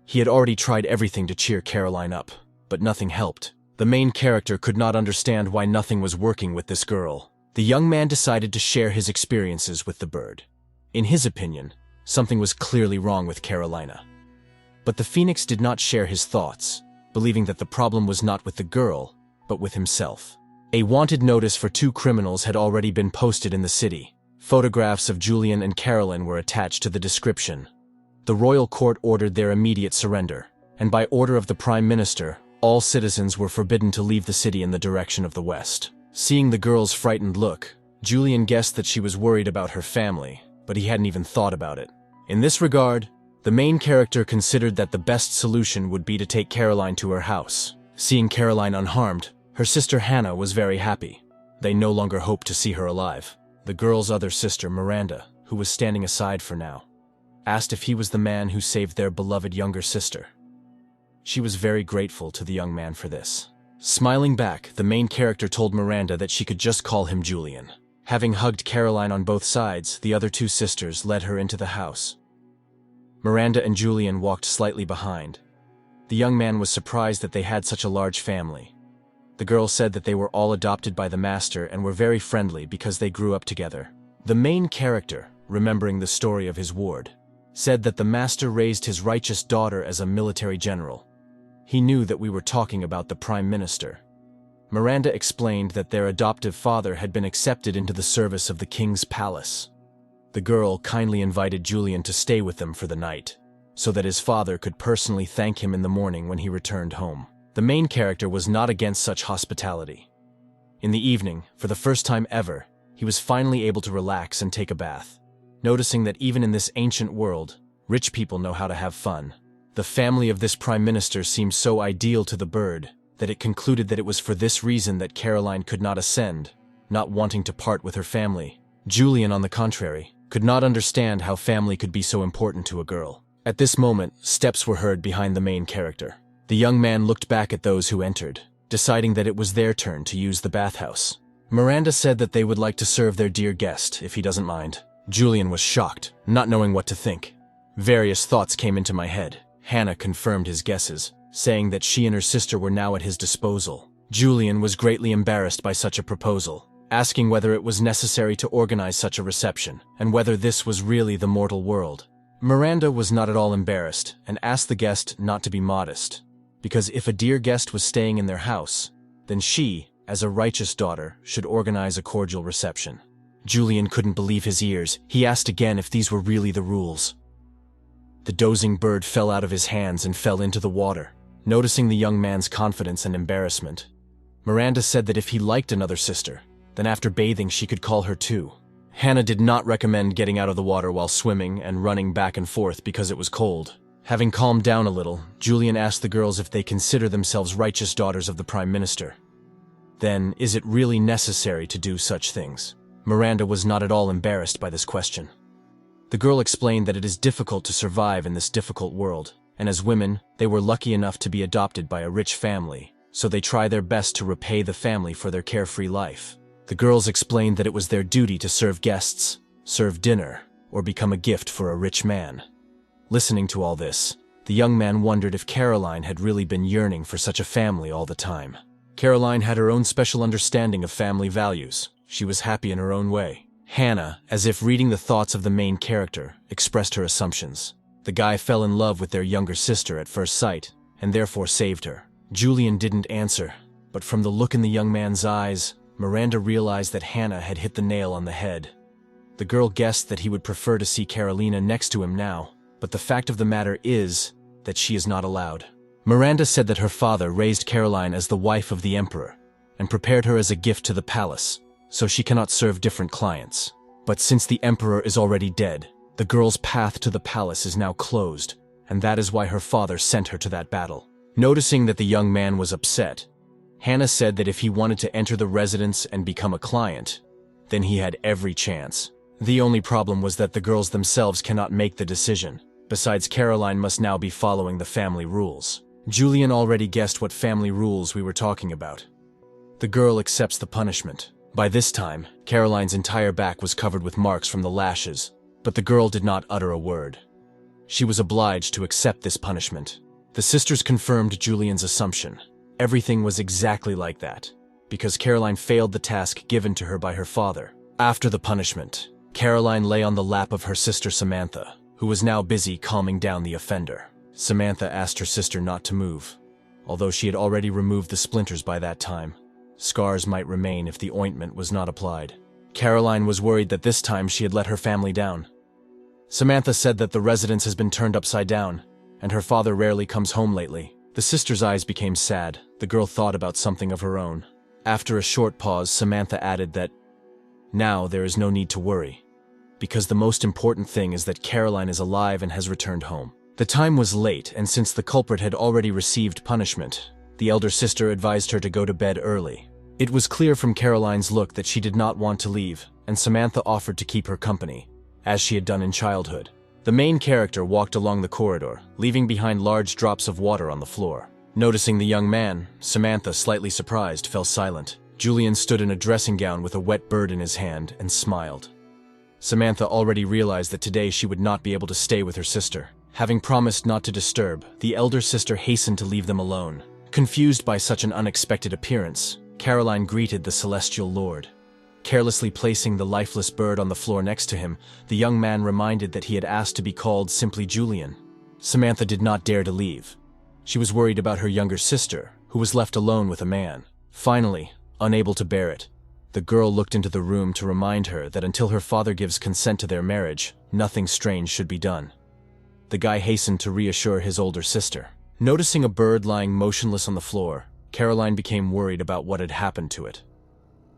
He had already tried everything to cheer Caroline up, but nothing helped. The main character could not understand why nothing was working with this girl. The young man decided to share his experiences with the bird. In his opinion, something was clearly wrong with Carolina. But the phoenix did not share his thoughts, believing that the problem was not with the girl, but with himself. A wanted notice for 2 criminals had already been posted in the city. Photographs of Julian and Caroline were attached to the description. The royal court ordered their immediate surrender, and by order of the Prime Minister, all citizens were forbidden to leave the city in the direction of the west. Seeing the girl's frightened look, Julian guessed that she was worried about her family, but he hadn't even thought about it. In this regard, the main character considered that the best solution would be to take Caroline to her house. Seeing Caroline unharmed, her sister Hannah was very happy. They no longer hoped to see her alive. The girl's other sister, Miranda, who was standing aside for now, asked if he was the man who saved their beloved younger sister. She was very grateful to the young man for this. Smiling back, the main character told Miranda that she could just call him Julian. Having hugged Caroline on both sides, the other 2 sisters led her into the house. Miranda and Julian walked slightly behind. The young man was surprised that they had such a large family. The girl said that they were all adopted by the master and were very friendly because they grew up together. The main character, remembering the story of his ward, said that the master raised his righteous daughter as a military general. He knew that we were talking about the Prime Minister. Miranda explained that their adoptive father had been accepted into the service of the king's palace. The girl kindly invited Julian to stay with them for the night, so that his father could personally thank him in the morning when he returned home. The main character was not against such hospitality. In the evening, for the first time ever, he was finally able to relax and take a bath, noticing that even in this ancient world, rich people know how to have fun. The family of this prime minister seemed so ideal to the bird that it concluded that it was for this reason that Caroline could not ascend, not wanting to part with her family. Julian, on the contrary, could not understand how family could be so important to a girl. At this moment, steps were heard behind the main character. The young man looked back at those who entered, deciding that it was their turn to use the bathhouse. Miranda said that they would like to serve their dear guest, if he doesn't mind. Julian was shocked, not knowing what to think. Various thoughts came into my head. Hannah confirmed his guesses, saying that she and her sister were now at his disposal. Julian was greatly embarrassed by such a proposal, asking whether it was necessary to organize such a reception, and whether this was really the mortal world. Miranda was not at all embarrassed, and asked the guest not to be modest, because if a dear guest was staying in their house, then she, as a righteous daughter, should organize a cordial reception. Julian couldn't believe his ears. He asked again if these were really the rules. The dozing bird fell out of his hands and fell into the water. Noticing the young man's confidence and embarrassment, Miranda said that if he liked another sister, then after bathing she could call her too. Hannah did not recommend getting out of the water while swimming and running back and forth because it was cold. Having calmed down a little, Julian asked the girls if they consider themselves righteous daughters of the Prime Minister. Then, is it really necessary to do such things? Miranda was not at all embarrassed by this question. The girl explained that it is difficult to survive in this difficult world, and as women, they were lucky enough to be adopted by a rich family, so they try their best to repay the family for their carefree life. The girls explained that it was their duty to serve guests, serve dinner, or become a gift for a rich man. Listening to all this, the young man wondered if Caroline had really been yearning for such a family all the time. Caroline had her own special understanding of family values. She was happy in her own way. Hannah, as if reading the thoughts of the main character, expressed her assumptions. The guy fell in love with their younger sister at first sight, and therefore saved her. Julian didn't answer, but from the look in the young man's eyes, Miranda realized that Hannah had hit the nail on the head. The girl guessed that he would prefer to see Carolina next to him now, but the fact of the matter is that she is not allowed. Miranda said that her father raised Caroline as the wife of the emperor, and and prepared her as a gift to the palace, so she cannot serve different clients. But since the emperor is already dead, the girl's path to the palace is now closed, and that is why her father sent her to that battle. Noticing that the young man was upset, Hannah said that if he wanted to enter the residence and become a client, then he had every chance. The only problem was that the girls themselves cannot make the decision. Besides, Caroline must now be following the family rules. Julian already guessed what family rules we were talking about. The girl accepts the punishment. By this time, Caroline's entire back was covered with marks from the lashes, but the girl did not utter a word. She was obliged to accept this punishment. The sisters confirmed Julian's assumption. Everything was exactly like that, because Caroline failed the task given to her by her father. After the punishment, Caroline lay on the lap of her sister Samantha, who was now busy calming down the offender. Samantha asked her sister not to move. Although she had already removed the splinters by that time, scars might remain if the ointment was not applied. Caroline was worried that this time she had let her family down. Samantha said that the residence has been turned upside down, and her father rarely comes home lately. The sister's eyes became sad. The girl thought about something of her own. After a short pause, Samantha added that now there is no need to worry, because the most important thing is that Caroline is alive and has returned home. The time was late, and since the culprit had already received punishment, the elder sister advised her to go to bed early. It was clear from Caroline's look that she did not want to leave, and Samantha offered to keep her company, as she had done in childhood. The main character walked along the corridor, leaving behind large drops of water on the floor. Noticing the young man, Samantha, slightly surprised, fell silent. Julian stood in a dressing gown with a wet bird in his hand and smiled. Samantha already realized that today she would not be able to stay with her sister. Having promised not to disturb, the elder sister hastened to leave them alone. Confused by such an unexpected appearance, Caroline greeted the celestial lord. Carelessly placing the lifeless bird on the floor next to him, the young man reminded that he had asked to be called simply Julian. Samantha did not dare to leave. She was worried about her younger sister, who was left alone with a man. Finally, unable to bear it, the girl looked into the room to remind her that until her father gives consent to their marriage, nothing strange should be done. The guy hastened to reassure his older sister. Noticing a bird lying motionless on the floor, Caroline became worried about what had happened to it.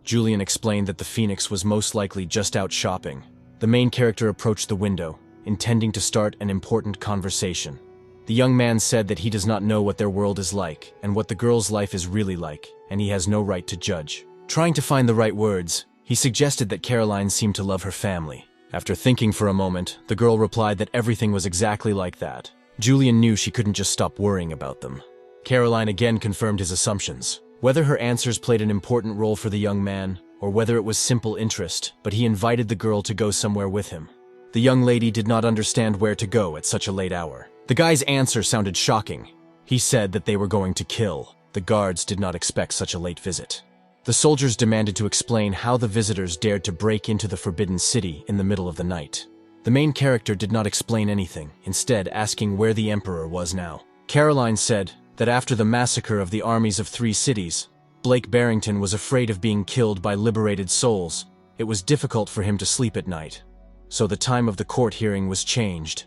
Julian explained that the phoenix was most likely just out shopping. The main character approached the window, intending to start an important conversation. The young man said that he does not know what their world is like and what the girl's life is really like, and he has no right to judge. Trying to find the right words, he suggested that Caroline seemed to love her family. After thinking for a moment, the girl replied that everything was exactly like that. Julian knew she couldn't just stop worrying about them. Caroline again confirmed his assumptions. Whether her answers played an important role for the young man, or whether it was simple interest, but he invited the girl to go somewhere with him. The young lady did not understand where to go at such a late hour. The guy's answer sounded shocking. He said that they were going to kill. The guards did not expect such a late visit. The soldiers demanded to explain how the visitors dared to break into the Forbidden City in the middle of the night. The main character did not explain anything, instead asking where the emperor was now. Caroline said that after the massacre of the armies of 3 cities, Blake Barrington was afraid of being killed by liberated souls. It was difficult for him to sleep at night, so the time of the court hearing was changed.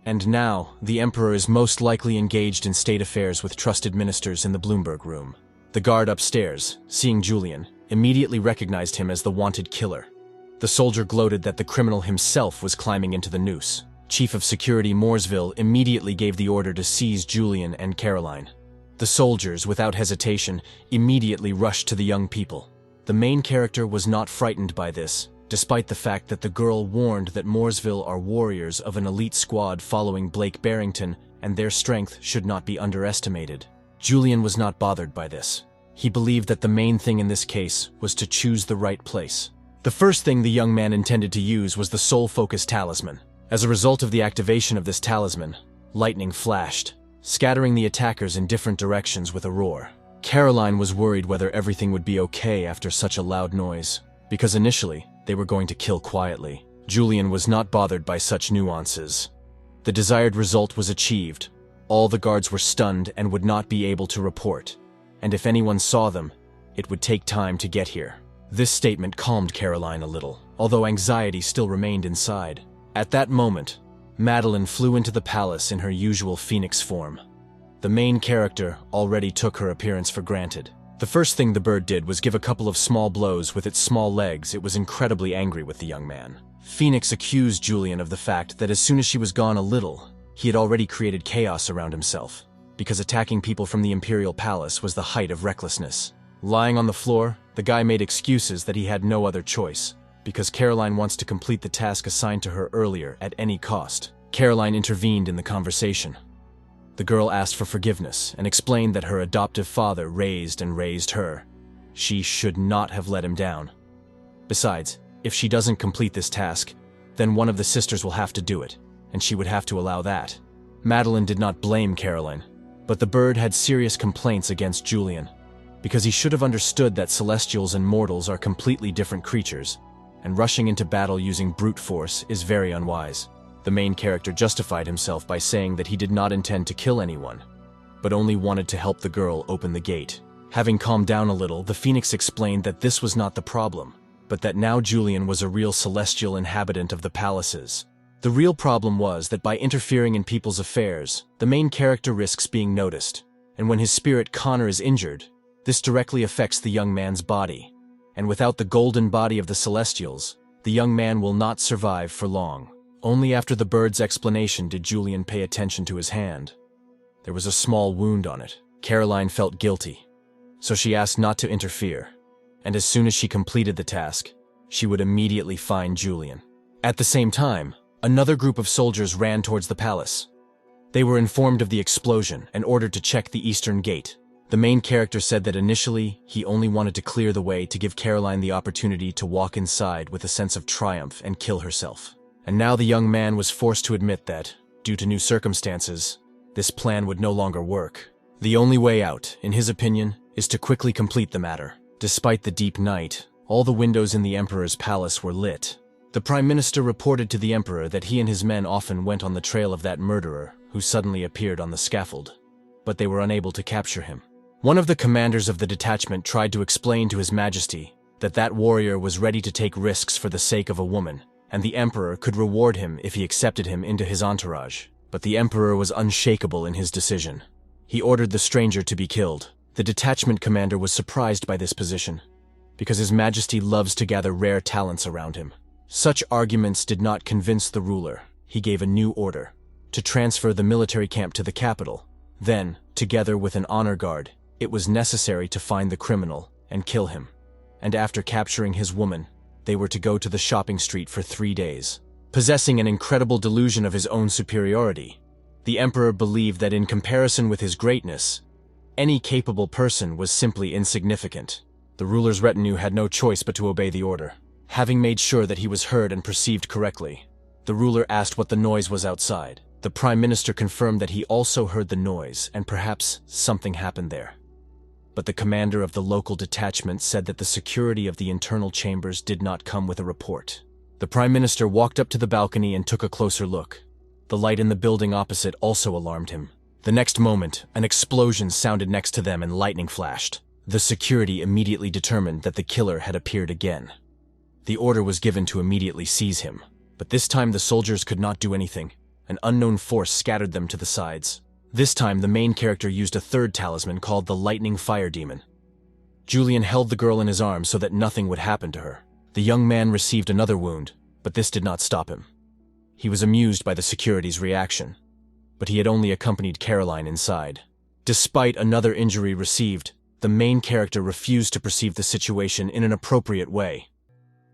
And now, the emperor is most likely engaged in state affairs with trusted ministers in the Bloomberg room. The guard upstairs, seeing Julian, immediately recognized him as the wanted killer. The soldier gloated that the criminal himself was climbing into the noose. Chief of Security Mooresville immediately gave the order to seize Julian and Caroline. The soldiers, without hesitation, immediately rushed to the young people. The main character was not frightened by this, despite the fact that the girl warned that Mooresville are warriors of an elite squad following Blake Barrington, and their strength should not be underestimated. Julian was not bothered by this. He believed that the main thing in this case was to choose the right place. The first thing the young man intended to use was the soul-focused talisman. As a result of the activation of this talisman, lightning flashed, scattering the attackers in different directions with a roar. Caroline was worried whether everything would be okay after such a loud noise, because initially, they were going to kill quietly. Julian was not bothered by such nuances. The desired result was achieved. All the guards were stunned and would not be able to report, and if anyone saw them, it would take time to get here. This statement calmed Caroline a little, although anxiety still remained inside. At that moment, Madeline flew into the palace in her usual phoenix form. The main character already took her appearance for granted. The first thing the bird did was give a couple of small blows with its small legs. It was incredibly angry with the young man. Phoenix accused Julian of the fact that as soon as she was gone a little, he had already created chaos around himself, because attacking people from the Imperial Palace was the height of recklessness. Lying on the floor, the guy made excuses that he had no other choice, because Caroline wants to complete the task assigned to her earlier at any cost. Caroline intervened in the conversation. The girl asked for forgiveness and explained that her adoptive father raised her. She should not have let him down. Besides, if she doesn't complete this task, then one of the sisters will have to do it, and she would have to allow that. Madeline did not blame Caroline, but the bird had serious complaints against Julian, because he should have understood that Celestials and mortals are completely different creatures, and rushing into battle using brute force is very unwise. The main character justified himself by saying that he did not intend to kill anyone, but only wanted to help the girl open the gate. Having calmed down a little, the Phoenix explained that this was not the problem, but that now Julian was a real celestial inhabitant of the palaces. The real problem was that by interfering in people's affairs, the main character risks being noticed, and when his spirit Connor is injured, this directly affects the young man's body, and without the golden body of the Celestials, the young man will not survive for long. Only after the bird's explanation did Julian pay attention to his hand. There was a small wound on it. Caroline felt guilty, so she asked not to interfere, and as soon as she completed the task, she would immediately find Julian. At the same time, another group of soldiers ran towards the palace. They were informed of the explosion and ordered to check the eastern gate. The main character said that initially, he only wanted to clear the way to give Caroline the opportunity to walk inside with a sense of triumph and kill herself. And now the young man was forced to admit that, due to new circumstances, this plan would no longer work. The only way out, in his opinion, is to quickly complete the matter. Despite the deep night, all the windows in the Emperor's palace were lit. The Prime Minister reported to the Emperor that he and his men often went on the trail of that murderer who suddenly appeared on the scaffold, but they were unable to capture him. One of the commanders of the detachment tried to explain to His Majesty that that warrior was ready to take risks for the sake of a woman, and the Emperor could reward him if he accepted him into his entourage. But the Emperor was unshakable in his decision. He ordered the stranger to be killed. The detachment commander was surprised by this position, because His Majesty loves to gather rare talents around him. Such arguments did not convince the ruler. He gave a new order, to transfer the military camp to the capital. Then, together with an honor guard, it was necessary to find the criminal and kill him. And after capturing his woman, they were to go to the shopping street for 3 days. Possessing an incredible delusion of his own superiority, the Emperor believed that in comparison with his greatness, any capable person was simply insignificant. The ruler's retinue had no choice but to obey the order. Having made sure that he was heard and perceived correctly, the ruler asked what the noise was outside. The Prime Minister confirmed that he also heard the noise and perhaps something happened there. But the commander of the local detachment said that the security of the internal chambers did not come with a report. The Prime Minister walked up to the balcony and took a closer look. The light in the building opposite also alarmed him. The next moment, an explosion sounded next to them and lightning flashed. The security immediately determined that the killer had appeared again. The order was given to immediately seize him, but this time the soldiers could not do anything. An unknown force scattered them to the sides. This time, the main character used a third talisman called the Lightning Fire Demon. Julian held the girl in his arms so that nothing would happen to her. The young man received another wound, but this did not stop him. He was amused by the security's reaction, but he had only accompanied Caroline inside. Despite another injury received, the main character refused to perceive the situation in an appropriate way.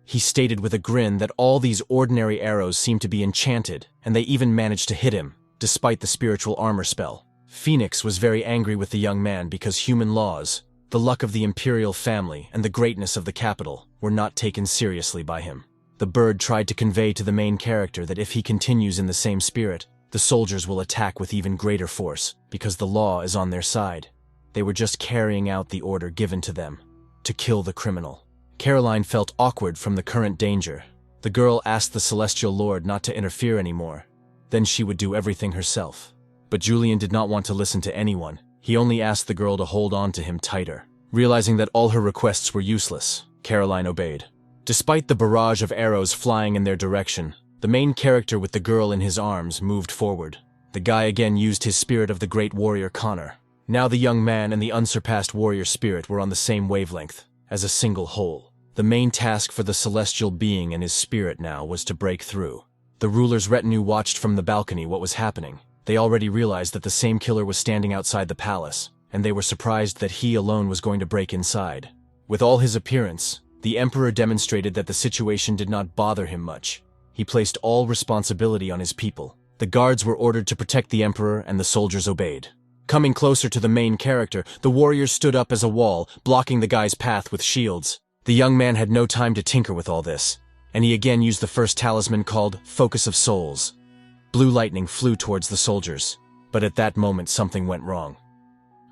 He stated with a grin that all these ordinary arrows seemed to be enchanted, and they even managed to hit him, despite the spiritual armor spell. Phoenix was very angry with the young man because human laws, the luck of the imperial family, and the greatness of the capital were not taken seriously by him. The bird tried to convey to the main character that if he continues in the same spirit, the soldiers will attack with even greater force, because the law is on their side. They were just carrying out the order given to them, to kill the criminal. Caroline felt awkward from the current danger. The girl asked the Celestial Lord not to interfere anymore. Then she would do everything herself. But Julian did not want to listen to anyone. He only asked the girl to hold on to him tighter. Realizing that all her requests were useless, Caroline obeyed. Despite the barrage of arrows flying in their direction, the main character with the girl in his arms moved forward. The guy again used his spirit of the great warrior Connor. Now the young man and the unsurpassed warrior spirit were on the same wavelength, as a single whole. The main task for the celestial being and his spirit now was to break through. The ruler's retinue watched from the balcony what was happening. They already realized that the same killer was standing outside the palace, and they were surprised that he alone was going to break inside. With all his appearance, the emperor demonstrated that the situation did not bother him much. He placed all responsibility on his people. The guards were ordered to protect the emperor, and the soldiers obeyed. Coming closer to the main character, the warriors stood up as a wall, blocking the guy's path with shields. The young man had no time to tinker with all this, and he again used the first talisman called Focus of Souls. Blue lightning flew towards the soldiers, but at that moment something went wrong.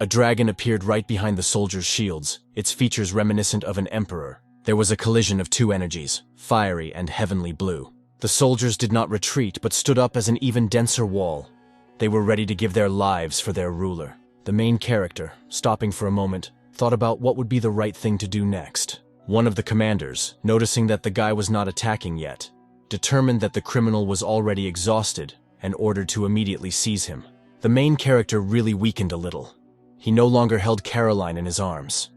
A dragon appeared right behind the soldiers' shields, its features reminiscent of an emperor. There was a collision of two energies, fiery and heavenly blue. The soldiers did not retreat, but stood up as an even denser wall. They were ready to give their lives for their ruler. The main character, stopping for a moment, thought about what would be the right thing to do next. One of the commanders, noticing that the guy was not attacking yet, determined that the criminal was already exhausted and ordered to immediately seize him. The main character really weakened a little. He no longer held Caroline in his arms.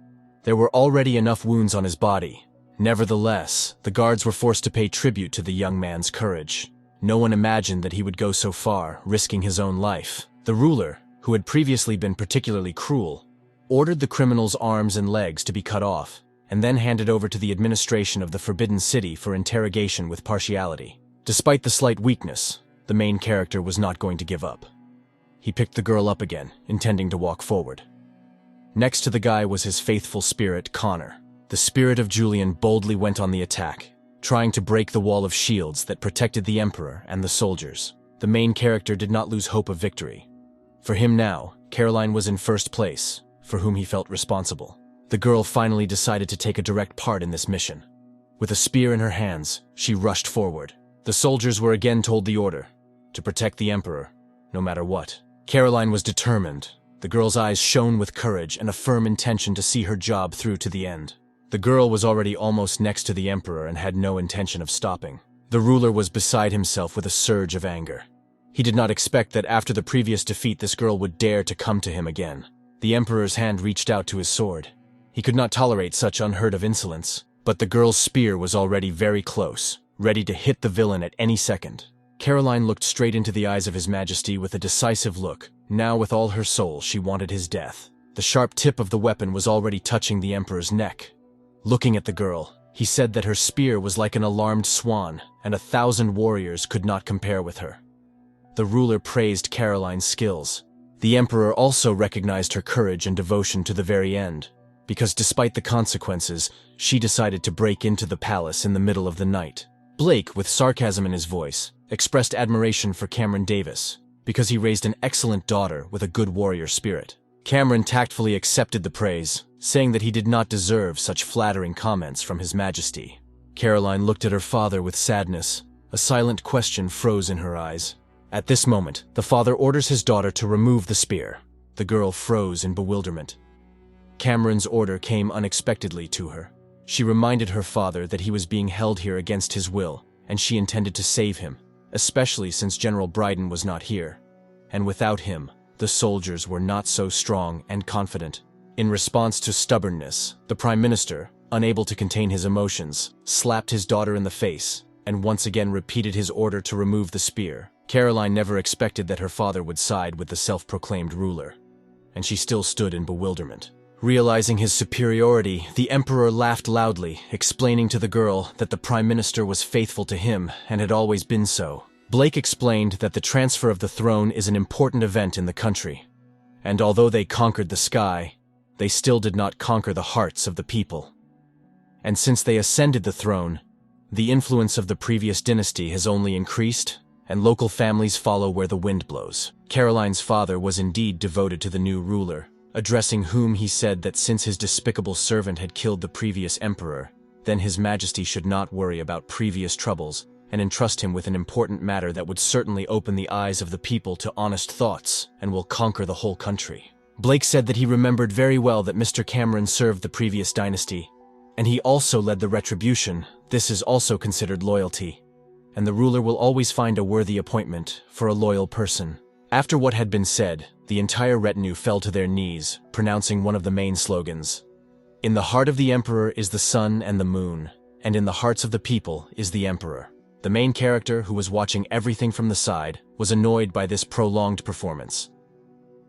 There were already enough wounds on his body. Nevertheless, the guards were forced to pay tribute to the young man's courage. No one imagined that he would go so far, risking his own life. The ruler, who had previously been particularly cruel, ordered the criminal's arms and legs to be cut off, and then handed over to the administration of the Forbidden City for interrogation with partiality. Despite the slight weakness, the main character was not going to give up. He picked the girl up again, intending to walk forward. Next to the guy was his faithful spirit, Connor. The spirit of Julian boldly went on the attack, trying to break the wall of shields that protected the emperor and the soldiers. The main character did not lose hope of victory. For him now, Caroline was in first place, for whom he felt responsible. The girl finally decided to take a direct part in this mission. With a spear in her hands, she rushed forward. The soldiers were again told the order, to protect the emperor, no matter what. Caroline was determined. The girl's eyes shone with courage and a firm intention to see her job through to the end. The girl was already almost next to the emperor and had no intention of stopping. The ruler was beside himself with a surge of anger. He did not expect that after the previous defeat this girl would dare to come to him again. The emperor's hand reached out to his sword. He could not tolerate such unheard of insolence, but the girl's spear was already very close, ready to hit the villain at any second. Caroline looked straight into the eyes of His Majesty with a decisive look. Now with all her soul she wanted his death. The sharp tip of the weapon was already touching the emperor's neck. Looking at the girl, he said that her spear was like an alarmed swan, and 1,000 warriors could not compare with her. The ruler praised Caroline's skills. The emperor also recognized her courage and devotion to the very end, because despite the consequences, she decided to break into the palace in the middle of the night. Blake, with sarcasm in his voice, expressed admiration for Cameron Davis, because he raised an excellent daughter with a good warrior spirit. Cameron tactfully accepted the praise, saying that he did not deserve such flattering comments from His Majesty. Caroline looked at her father with sadness. A silent question froze in her eyes. At this moment, the father orders his daughter to remove the spear. The girl froze in bewilderment. Cameron's order came unexpectedly to her. She reminded her father that he was being held here against his will, and she intended to save him, especially since General Bryden was not here. And without him, the soldiers were not so strong and confident. In response to stubbornness, the Prime Minister, unable to contain his emotions, slapped his daughter in the face, and once again repeated his order to remove the spear. Caroline never expected that her father would side with the self-proclaimed ruler, and she still stood in bewilderment. Realizing his superiority, the Emperor laughed loudly, explaining to the girl that the Prime Minister was faithful to him and had always been so. Blake explained that the transfer of the throne is an important event in the country, and although they conquered the sky, they still did not conquer the hearts of the people. And since they ascended the throne, the influence of the previous dynasty has only increased, and local families follow where the wind blows. Caroline's father was indeed devoted to the new ruler, addressing whom he said that since his despicable servant had killed the previous emperor, then His Majesty should not worry about previous troubles and entrust him with an important matter that would certainly open the eyes of the people to honest thoughts and will conquer the whole country. Blake said that he remembered very well that Mr. Cameron served the previous dynasty, and he also led the retribution. This is also considered loyalty, and the ruler will always find a worthy appointment for a loyal person. After what had been said, the entire retinue fell to their knees, pronouncing one of the main slogans. In the heart of the emperor is the sun and the moon, and in the hearts of the people is the emperor. The main character, who was watching everything from the side, was annoyed by this prolonged performance.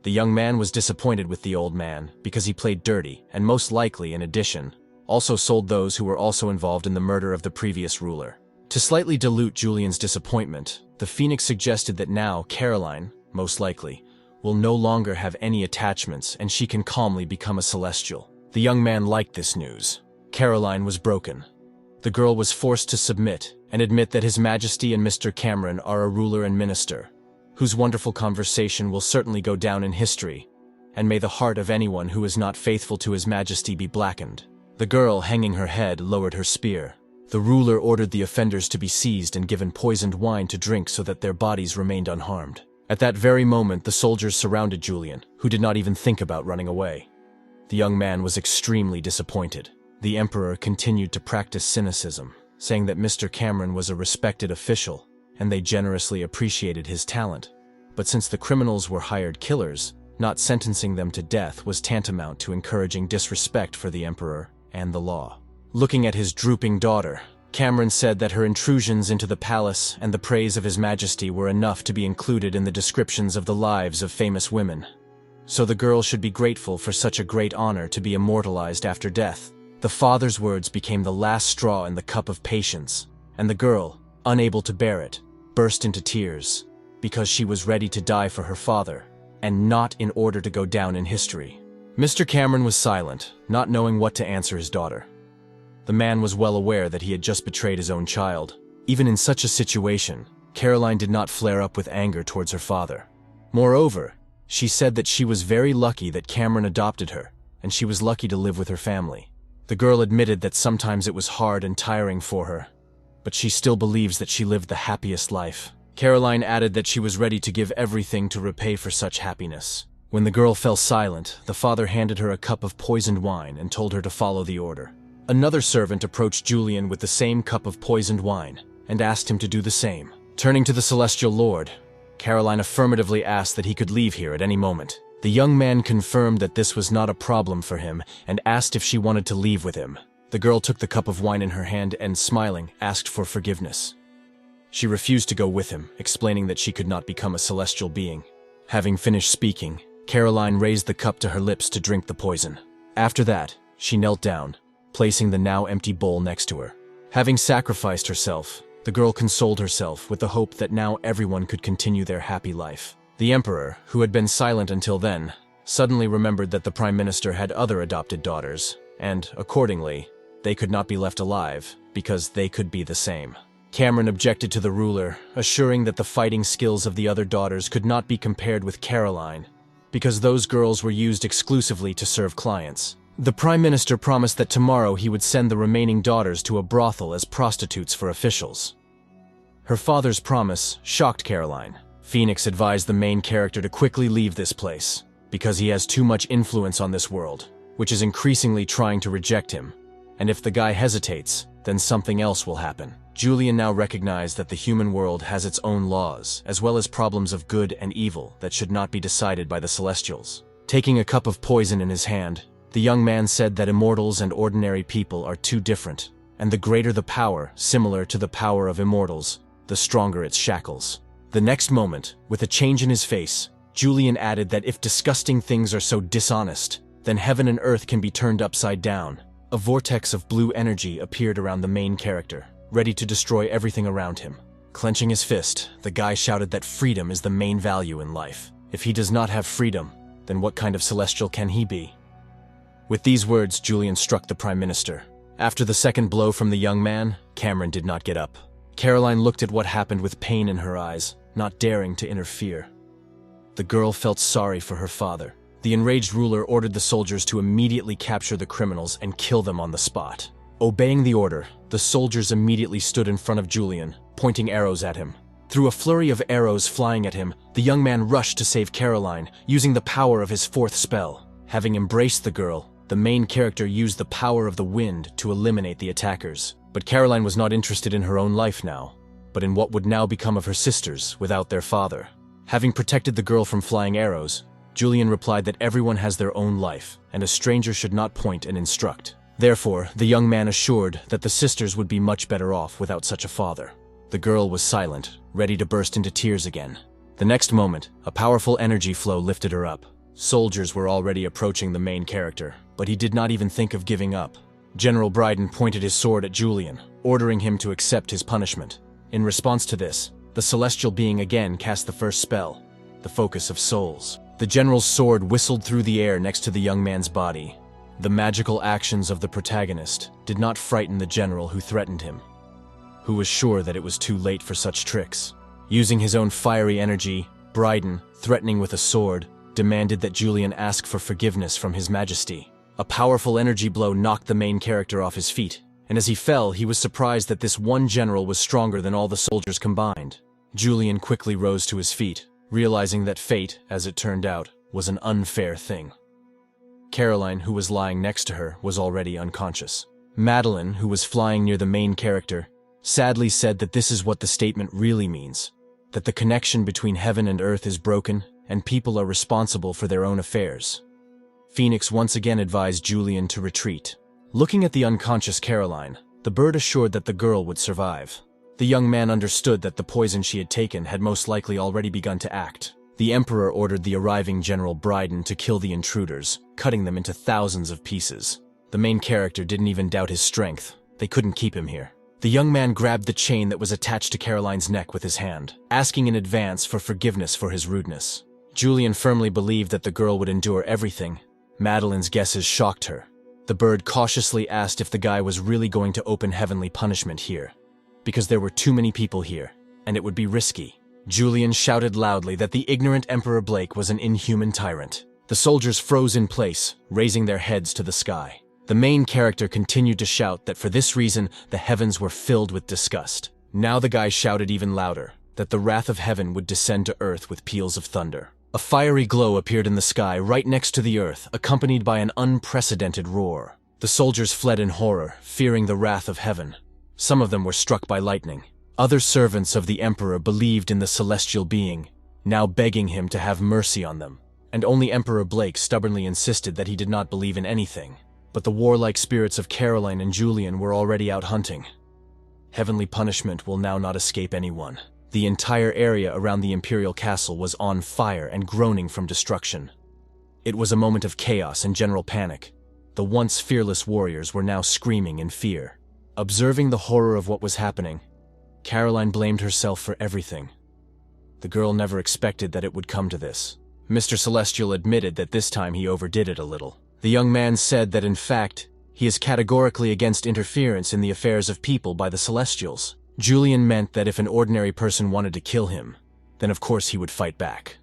The young man was disappointed with the old man because he played dirty and most likely, in addition, also sold those who were also involved in the murder of the previous ruler. To slightly dilute Julian's disappointment, the Phoenix suggested that now Caroline, most likely, will no longer have any attachments and she can calmly become a celestial. The young man liked this news. Caroline was broken. The girl was forced to submit and admit that His Majesty and Mr. Cameron are a ruler and minister, whose wonderful conversation will certainly go down in history, and may the heart of anyone who is not faithful to His Majesty be blackened. The girl, hanging her head, lowered her spear. The ruler ordered the offenders to be seized and given poisoned wine to drink so that their bodies remained unharmed. At that very moment, the soldiers surrounded Julian, who did not even think about running away. The young man was extremely disappointed. The emperor continued to practice cynicism, saying that Mr. Cameron was a respected official, and they generously appreciated his talent. But since the criminals were hired killers, not sentencing them to death was tantamount to encouraging disrespect for the emperor and the law. Looking at his drooping daughter, Cameron said that her intrusions into the palace and the praise of His Majesty were enough to be included in the descriptions of the lives of famous women. So the girl should be grateful for such a great honor to be immortalized after death. The father's words became the last straw in the cup of patience, and the girl, unable to bear it, burst into tears, because she was ready to die for her father, and not in order to go down in history. Mr. Cameron was silent, not knowing what to answer his daughter. The man was well aware that he had just betrayed his own child. Even in such a situation, Caroline did not flare up with anger towards her father. Moreover, she said that she was very lucky that Cameron adopted her, and she was lucky to live with her family. The girl admitted that sometimes it was hard and tiring for her, but she still believes that she lived the happiest life. Caroline added that she was ready to give everything to repay for such happiness. When the girl fell silent, the father handed her a cup of poisoned wine and told her to follow the order. Another servant approached Julian with the same cup of poisoned wine and asked him to do the same. Turning to the Celestial Lord, Caroline affirmatively asked that he could leave here at any moment. The young man confirmed that this was not a problem for him and asked if she wanted to leave with him. The girl took the cup of wine in her hand and, smiling, asked for forgiveness. She refused to go with him, explaining that she could not become a celestial being. Having finished speaking, Caroline raised the cup to her lips to drink the poison. After that, she knelt down, placing the now empty bowl next to her. Having sacrificed herself, the girl consoled herself with the hope that now everyone could continue their happy life. The emperor, who had been silent until then, suddenly remembered that the prime minister had other adopted daughters, and, accordingly, they could not be left alive, because they could be the same. Cameron objected to the ruler, assuring that the fighting skills of the other daughters could not be compared with Caroline, because those girls were used exclusively to serve clients. The prime minister promised that tomorrow he would send the remaining daughters to a brothel as prostitutes for officials. Her father's promise shocked Caroline. Phoenix advised the main character to quickly leave this place, because he has too much influence on this world, which is increasingly trying to reject him, and if the guy hesitates, then something else will happen. Julian now recognized that the human world has its own laws, as well as problems of good and evil that should not be decided by the Celestials. Taking a cup of poison in his hand, the young man said that immortals and ordinary people are too different, and the greater the power, similar to the power of immortals, the stronger its shackles. The next moment, with a change in his face, Julian added that if disgusting things are so dishonest, then heaven and earth can be turned upside down. A vortex of blue energy appeared around the main character, ready to destroy everything around him. Clenching his fist, the guy shouted that freedom is the main value in life. If he does not have freedom, then what kind of celestial can he be? With these words, Julian struck the prime minister. After the second blow from the young man, Cameron did not get up. Caroline looked at what happened with pain in her eyes, not daring to interfere. The girl felt sorry for her father. The enraged ruler ordered the soldiers to immediately capture the criminals and kill them on the spot. Obeying the order, the soldiers immediately stood in front of Julian, pointing arrows at him. Through a flurry of arrows flying at him, the young man rushed to save Caroline, using the power of his fourth spell. Having embraced the girl, the main character used the power of the wind to eliminate the attackers. But Caroline was not interested in her own life now, but in what would now become of her sisters without their father. Having protected the girl from flying arrows, Julian replied that everyone has their own life, and a stranger should not point and instruct. Therefore, the young man assured that the sisters would be much better off without such a father. The girl was silent, ready to burst into tears again. The next moment, a powerful energy flow lifted her up. Soldiers were already approaching the main character, but he did not even think of giving up. General Bryden pointed his sword at Julian, ordering him to accept his punishment. In response to this, the celestial being again cast the first spell, the focus of souls. The general's sword whistled through the air next to the young man's body. The magical actions of the protagonist did not frighten the general who threatened him, who was sure that it was too late for such tricks. Using his own fiery energy, Bryden, threatening with a sword, demanded that Julian ask for forgiveness from His Majesty. A powerful energy blow knocked the main character off his feet, and as he fell, he was surprised that this one general was stronger than all the soldiers combined. Julian quickly rose to his feet, realizing that fate, as it turned out, was an unfair thing. Caroline, who was lying next to her, was already unconscious. Meline, who was flying near the main character, sadly said that this is what the statement really means, that the connection between heaven and earth is broken, and people are responsible for their own affairs. Phoenix once again advised Julian to retreat. Looking at the unconscious Caroline, the bird assured that the girl would survive. The young man understood that the poison she had taken had most likely already begun to act. The Emperor ordered the arriving General Bryden to kill the intruders, cutting them into thousands of pieces. The main character didn't even doubt his strength. They couldn't keep him here. The young man grabbed the chain that was attached to Caroline's neck with his hand, asking in advance for forgiveness for his rudeness. Julian firmly believed that the girl would endure everything. Madeline's guesses shocked her. The bird cautiously asked if the guy was really going to open heavenly punishment here, because there were too many people here, and it would be risky. Julian shouted loudly that the ignorant Emperor Blake was an inhuman tyrant. The soldiers froze in place, raising their heads to the sky. The main character continued to shout that for this reason the heavens were filled with disgust. Now the guy shouted even louder, that the wrath of heaven would descend to earth with peals of thunder. A fiery glow appeared in the sky right next to the earth, accompanied by an unprecedented roar. The soldiers fled in horror, fearing the wrath of heaven. Some of them were struck by lightning. Other servants of the Emperor believed in the celestial being, now begging him to have mercy on them. And only Emperor Blake stubbornly insisted that he did not believe in anything. But the warlike spirits of Caroline and Julian were already out hunting. Heavenly punishment will now not escape anyone. The entire area around the Imperial Castle was on fire and groaning from destruction. It was a moment of chaos and general panic. The once fearless warriors were now screaming in fear. Observing the horror of what was happening, Caroline blamed herself for everything. The girl never expected that it would come to this. Mr. Celestial admitted that this time he overdid it a little. The young man said that in fact, he is categorically against interference in the affairs of people by the Celestials. Julian meant that if an ordinary person wanted to kill him, then of course he would fight back.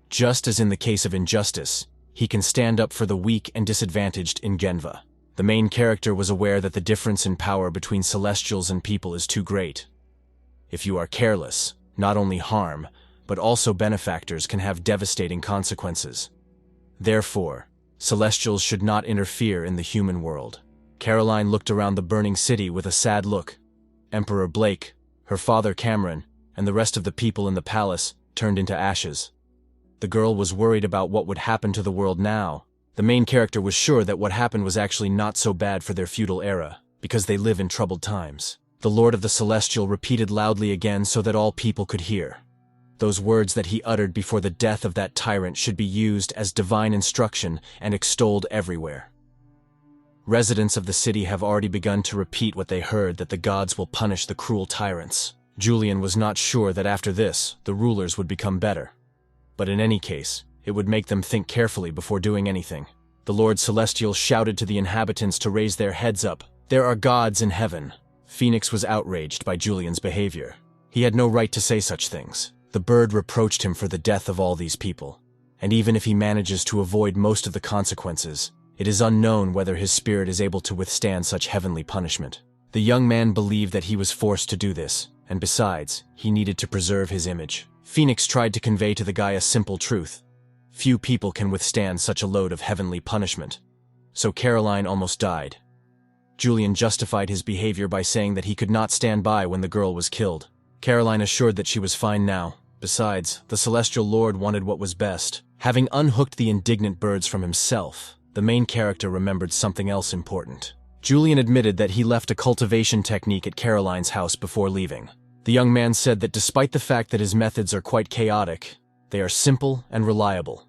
Just as in the case of injustice, he can stand up for the weak and disadvantaged in Genva. The main character was aware that the difference in power between Celestials and people is too great. If you are careless, not only harm, but also benefactors can have devastating consequences. Therefore, Celestials should not interfere in the human world. Caroline looked around the burning city with a sad look. Emperor Blake, her father Cameron, and the rest of the people in the palace turned into ashes. The girl was worried about what would happen to the world now. The main character was sure that what happened was actually not so bad for their feudal era, because they live in troubled times. The Lord of the Celestial repeated loudly again so that all people could hear. Those words that he uttered before the death of that tyrant should be used as divine instruction and extolled everywhere. Residents of the city have already begun to repeat what they heard, that the gods will punish the cruel tyrants. Julian was not sure that after this, the rulers would become better. But in any case, it would make them think carefully before doing anything. The Lord Celestial shouted to the inhabitants to raise their heads up. There are gods in heaven. Phoenix was outraged by Julian's behavior. He had no right to say such things. The bird reproached him for the death of all these people. And even if he manages to avoid most of the consequences, it is unknown whether his spirit is able to withstand such heavenly punishment. The young man believed that he was forced to do this, and besides, he needed to preserve his image. Phoenix tried to convey to the guy a simple truth. Few people can withstand such a load of heavenly punishment. So Caroline almost died. Julian justified his behavior by saying that he could not stand by when the girl was killed. Caroline assured that she was fine now, Besides, the Celestial Lord wanted what was best. Having unhooked the indignant birds from himself, the main character remembered something else important. Julian admitted that he left a cultivation technique at Caroline's house before leaving. The young man said that despite the fact that his methods are quite chaotic, they are simple and reliable.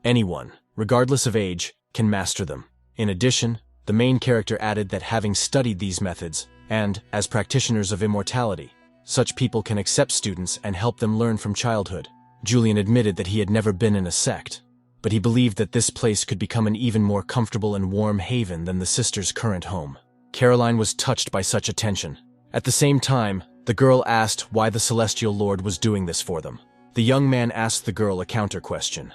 Anyone, regardless of age, can master them. In addition, the main character added that having studied these methods, and, as practitioners of immortality, such people can accept students and help them learn from childhood. Julian admitted that he had never been in a sect, but he believed that this place could become an even more comfortable and warm haven than the sisters' current home. Caroline was touched by such attention. At the same time, the girl asked why the Celestial Lord was doing this for them. The young man asked the girl a counter-question.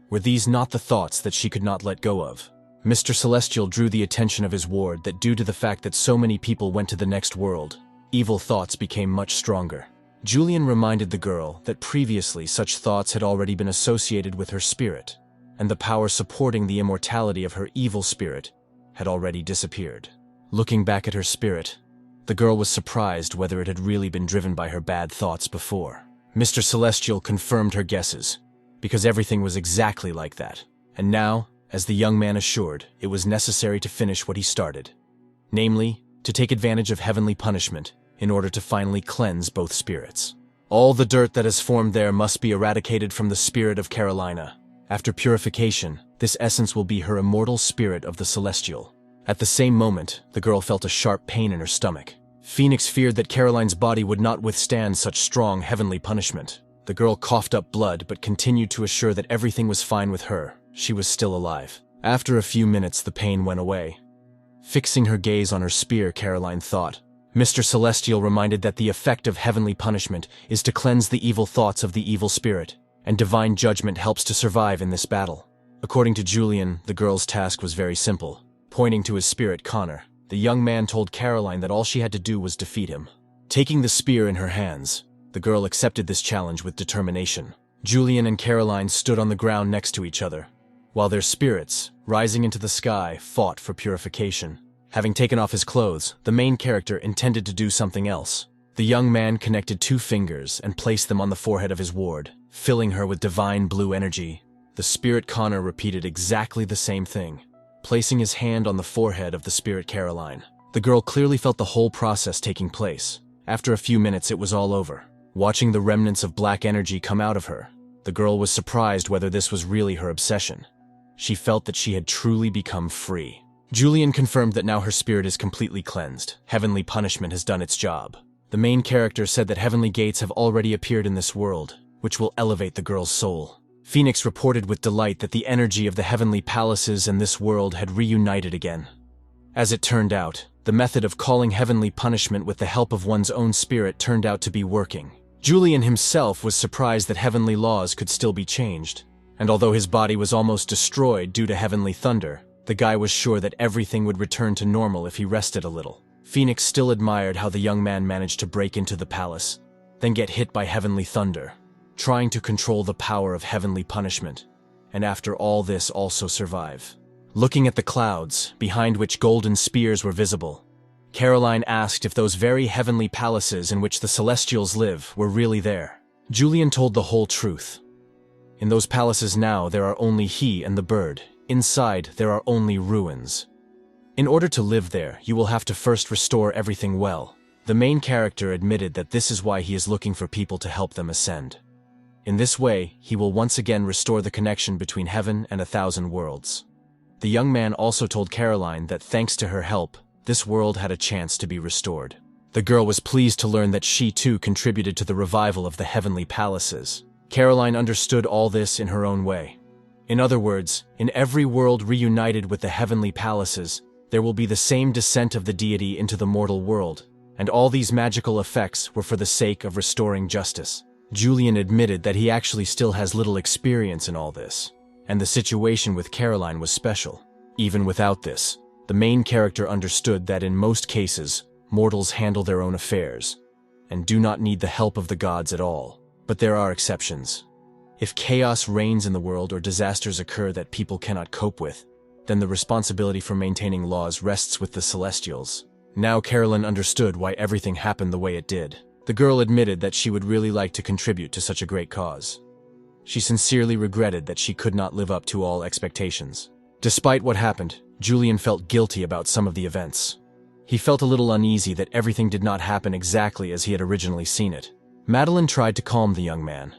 Were these not the thoughts that she could not let go of? Mr. Celestial drew the attention of his ward that due to the fact that so many people went to the next world, evil thoughts became much stronger. Julian reminded the girl that previously such thoughts had already been associated with her spirit, and the power supporting the immortality of her evil spirit had already disappeared. Looking back at her spirit, the girl was surprised whether it had really been driven by her bad thoughts before. Mr. Celestial confirmed her guesses, because everything was exactly like that. And now, as the young man assured, it was necessary to finish what he started. Namely, to take advantage of heavenly punishment in order to finally cleanse both spirits. All the dirt that has formed there must be eradicated from the spirit of Carolina. After purification, this essence will be her immortal spirit of the Celestial. At the same moment, the girl felt a sharp pain in her stomach. Phoenix feared that Caroline's body would not withstand such strong heavenly punishment. The girl coughed up blood but continued to assure that everything was fine with her. She was still alive. After a few minutes, the pain went away. Fixing her gaze on her spear, Caroline thought. Mr. Celestial reminded that the effect of heavenly punishment is to cleanse the evil thoughts of the evil spirit, and divine judgment helps to survive in this battle. According to Julian, the girl's task was very simple. Pointing to his spirit Connor, the young man told Caroline that all she had to do was defeat him. Taking the spear in her hands, the girl accepted this challenge with determination. Julian and Caroline stood on the ground next to each other, while their spirits, rising into the sky, fought for purification. Having taken off his clothes, the main character intended to do something else. The young man connected 2 fingers and placed them on the forehead of his ward, filling her with divine blue energy. The spirit Connor repeated exactly the same thing, placing his hand on the forehead of the spirit Caroline. The girl clearly felt the whole process taking place. After a few minutes, it was all over. Watching the remnants of black energy come out of her, the girl was surprised whether this was really her obsession. She felt that she had truly become free. Julian confirmed that now her spirit is completely cleansed. Heavenly punishment has done its job. The main character said that heavenly gates have already appeared in this world, which will elevate the girl's soul. Phoenix reported with delight that the energy of the heavenly palaces and this world had reunited again. As it turned out, the method of calling heavenly punishment with the help of one's own spirit turned out to be working. Julian himself was surprised that heavenly laws could still be changed, and although his body was almost destroyed due to heavenly thunder, the guy was sure that everything would return to normal if he rested a little. Phoenix still admired how the young man managed to break into the palace, then get hit by heavenly thunder, trying to control the power of heavenly punishment, and after all this also survive. Looking at the clouds, behind which golden spears were visible, Caroline asked if those very heavenly palaces in which the Celestials live were really there. Julian told the whole truth. In those palaces now there are only he and the bird. Inside there are only ruins. In order to live there, you will have to first restore everything well. The main character admitted that this is why he is looking for people to help them ascend. In this way, he will once again restore the connection between heaven and 1,000 worlds. The young man also told Caroline that thanks to her help, this world had a chance to be restored. The girl was pleased to learn that she too contributed to the revival of the heavenly palaces. Caroline understood all this in her own way. In other words, in every world reunited with the heavenly palaces, there will be the same descent of the deity into the mortal world, and all these magical effects were for the sake of restoring justice. Julian admitted that he actually still has little experience in all this, and the situation with Caroline was special. Even without this, the main character understood that in most cases, mortals handle their own affairs, and do not need the help of the gods at all. But there are exceptions. If chaos reigns in the world or disasters occur that people cannot cope with, then the responsibility for maintaining laws rests with the Celestials. Now Caroline understood why everything happened the way it did. The girl admitted that she would really like to contribute to such a great cause. She sincerely regretted that she could not live up to all expectations. Despite what happened, Julian felt guilty about some of the events. He felt a little uneasy that everything did not happen exactly as he had originally seen it. Meline tried to calm the young man.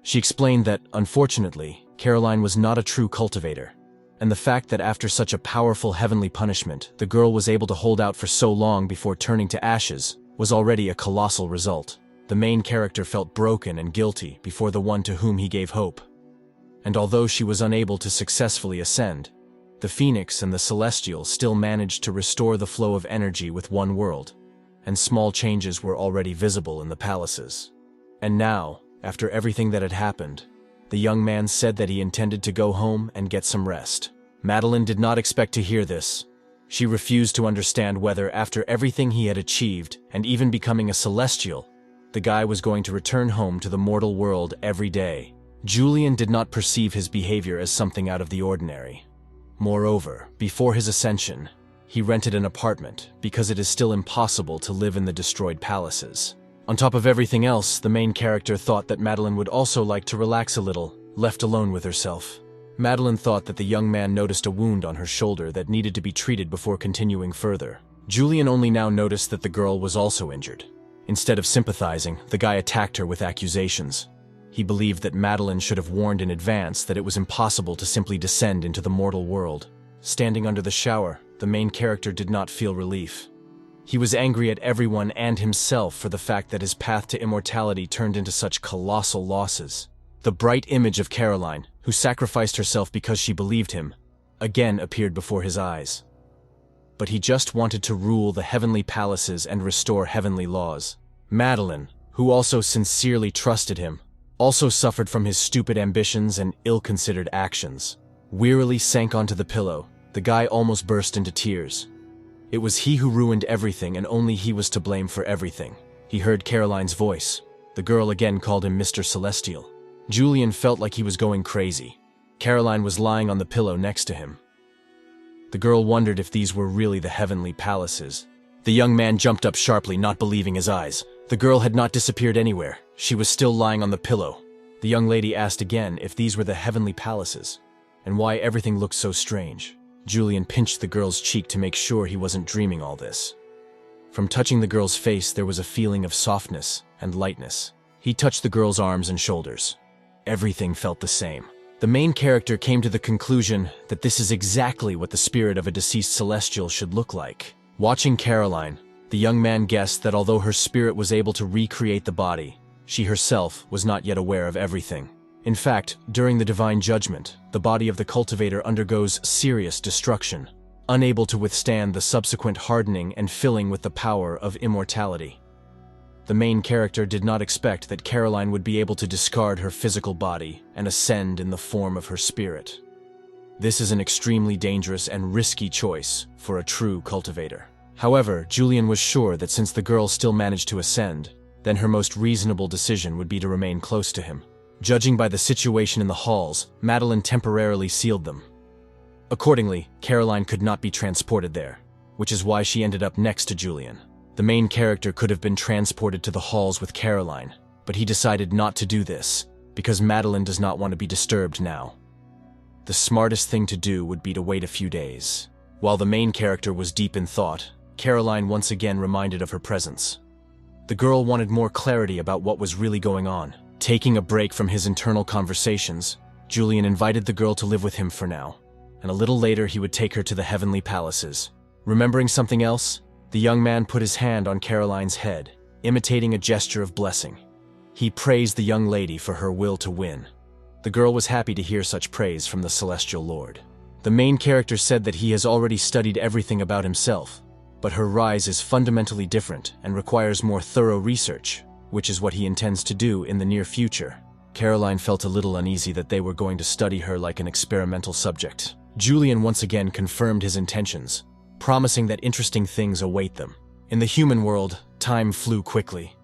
She explained that, unfortunately, Caroline was not a true cultivator, and the fact that after such a powerful heavenly punishment, the girl was able to hold out for so long before turning to ashes was already a colossal result. The main character felt broken and guilty before the one to whom he gave hope. And although she was unable to successfully ascend, the Phoenix and the Celestial still managed to restore the flow of energy with one world, and small changes were already visible in the palaces. And now, after everything that had happened, the young man said that he intended to go home and get some rest. Meline did not expect to hear this. She refused to understand whether, after everything he had achieved, and even becoming a Celestial, the guy was going to return home to the mortal world every day. Julian did not perceive his behavior as something out of the ordinary. Moreover, before his ascension, he rented an apartment because it is still impossible to live in the destroyed palaces. On top of everything else, the main character thought that Meline would also like to relax a little, left alone with herself. Meline thought that the young man noticed a wound on her shoulder that needed to be treated before continuing further. Julian only now noticed that the girl was also injured. Instead of sympathizing, the guy attacked her with accusations. He believed that Meline should have warned in advance that it was impossible to simply descend into the mortal world. Standing under the shower, the main character did not feel relief. He was angry at everyone and himself for the fact that his path to immortality turned into such colossal losses. The bright image of Caroline, who sacrificed herself because she believed him, again appeared before his eyes. But he just wanted to rule the heavenly palaces and restore heavenly laws. Meline, who also sincerely trusted him, also suffered from his stupid ambitions and ill-considered actions. Wearily sank onto the pillow, the guy almost burst into tears. It was he who ruined everything, and only he was to blame for everything. He heard Caroline's voice. The girl again called him Mr. Celestial. Julian felt like he was going crazy. Caroline was lying on the pillow next to him. The girl wondered if these were really the heavenly palaces. The young man jumped up sharply, not believing his eyes. The girl had not disappeared anywhere. She was still lying on the pillow. The young lady asked again if these were the heavenly palaces, and why everything looked so strange. Julian pinched the girl's cheek to make sure he wasn't dreaming all this. From touching the girl's face, there was a feeling of softness and lightness. He touched the girl's arms and shoulders. Everything felt the same. The main character came to the conclusion that this is exactly what the spirit of a deceased celestial should look like. Watching Caroline, the young man guessed that although her spirit was able to recreate the body, she herself was not yet aware of everything. In fact, during the divine judgment, the body of the cultivator undergoes serious destruction, unable to withstand the subsequent hardening and filling with the power of immortality. The main character did not expect that Caroline would be able to discard her physical body and ascend in the form of her spirit. This is an extremely dangerous and risky choice for a true cultivator. However, Julian was sure that since the girl still managed to ascend, then her most reasonable decision would be to remain close to him. Judging by the situation in the halls, Meline temporarily sealed them. Accordingly, Caroline could not be transported there, which is why she ended up next to Julian. The main character could have been transported to the halls with Caroline, but he decided not to do this, because Meline does not want to be disturbed now. The smartest thing to do would be to wait a few days. While the main character was deep in thought, Caroline once again reminded of her presence. The girl wanted more clarity about what was really going on. Taking a break from his internal conversations, Julian invited the girl to live with him for now, and a little later he would take her to the heavenly palaces. Remembering something else, the young man put his hand on Caroline's head, imitating a gesture of blessing. He praised the young lady for her will to win. The girl was happy to hear such praise from the Celestial Lord. The main character said that he has already studied everything about himself, but her rise is fundamentally different and requires more thorough research, which is what he intends to do in the near future. Caroline felt a little uneasy that they were going to study her like an experimental subject. Julian once again confirmed his intentions, promising that interesting things await them. In the human world, time flew quickly.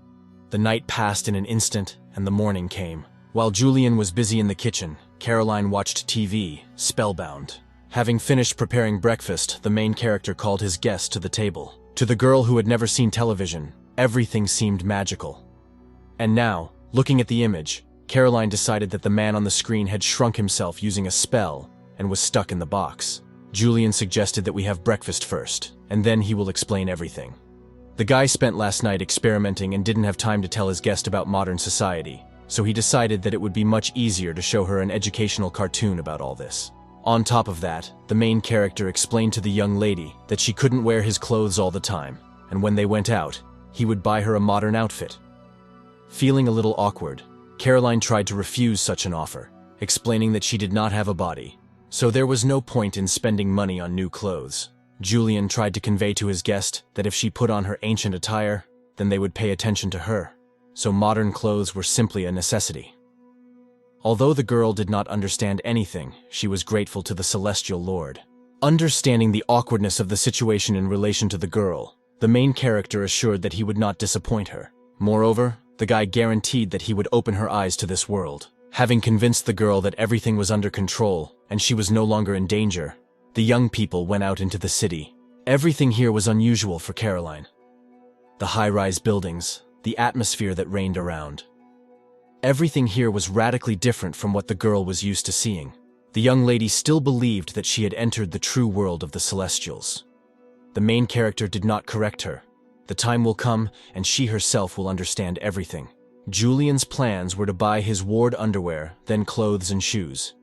The night passed in an instant, and the morning came. While Julian was busy in the kitchen, Caroline watched TV, spellbound. Having finished preparing breakfast, the main character called his guest to the table. To the girl who had never seen television, Everything seemed magical. And now, looking at the image, Caroline decided that the man on the screen had shrunk himself using a spell and was stuck in the box. Julian suggested that we have breakfast first, and then he will explain everything. The guy spent last night experimenting and didn't have time to tell his guest about modern society, so he decided that it would be much easier to show her an educational cartoon about all this. On top of that, the main character explained to the young lady that she couldn't wear his clothes all the time, and when they went out, he would buy her a modern outfit. Feeling a little awkward, Caroline tried to refuse such an offer, explaining that she did not have a body, so there was no point in spending money on new clothes. Julian tried to convey to his guest that if she put on her ancient attire, then they would pay attention to her, so modern clothes were simply a necessity. Although the girl did not understand anything, she was grateful to the Celestial Lord. Understanding the awkwardness of the situation in relation to the girl, the main character assured that he would not disappoint her. Moreover, the guy guaranteed that he would open her eyes to this world. Having convinced the girl that everything was under control and she was no longer in danger, the young people went out into the city. Everything here was unusual for Caroline. The high-rise buildings, the atmosphere that reigned around. Everything here was radically different from what the girl was used to seeing. The young lady still believed that she had entered the true world of the Celestials. The main character did not correct her. The time will come, and she herself will understand everything. Julian's plans were to buy his ward underwear, then clothes and shoes.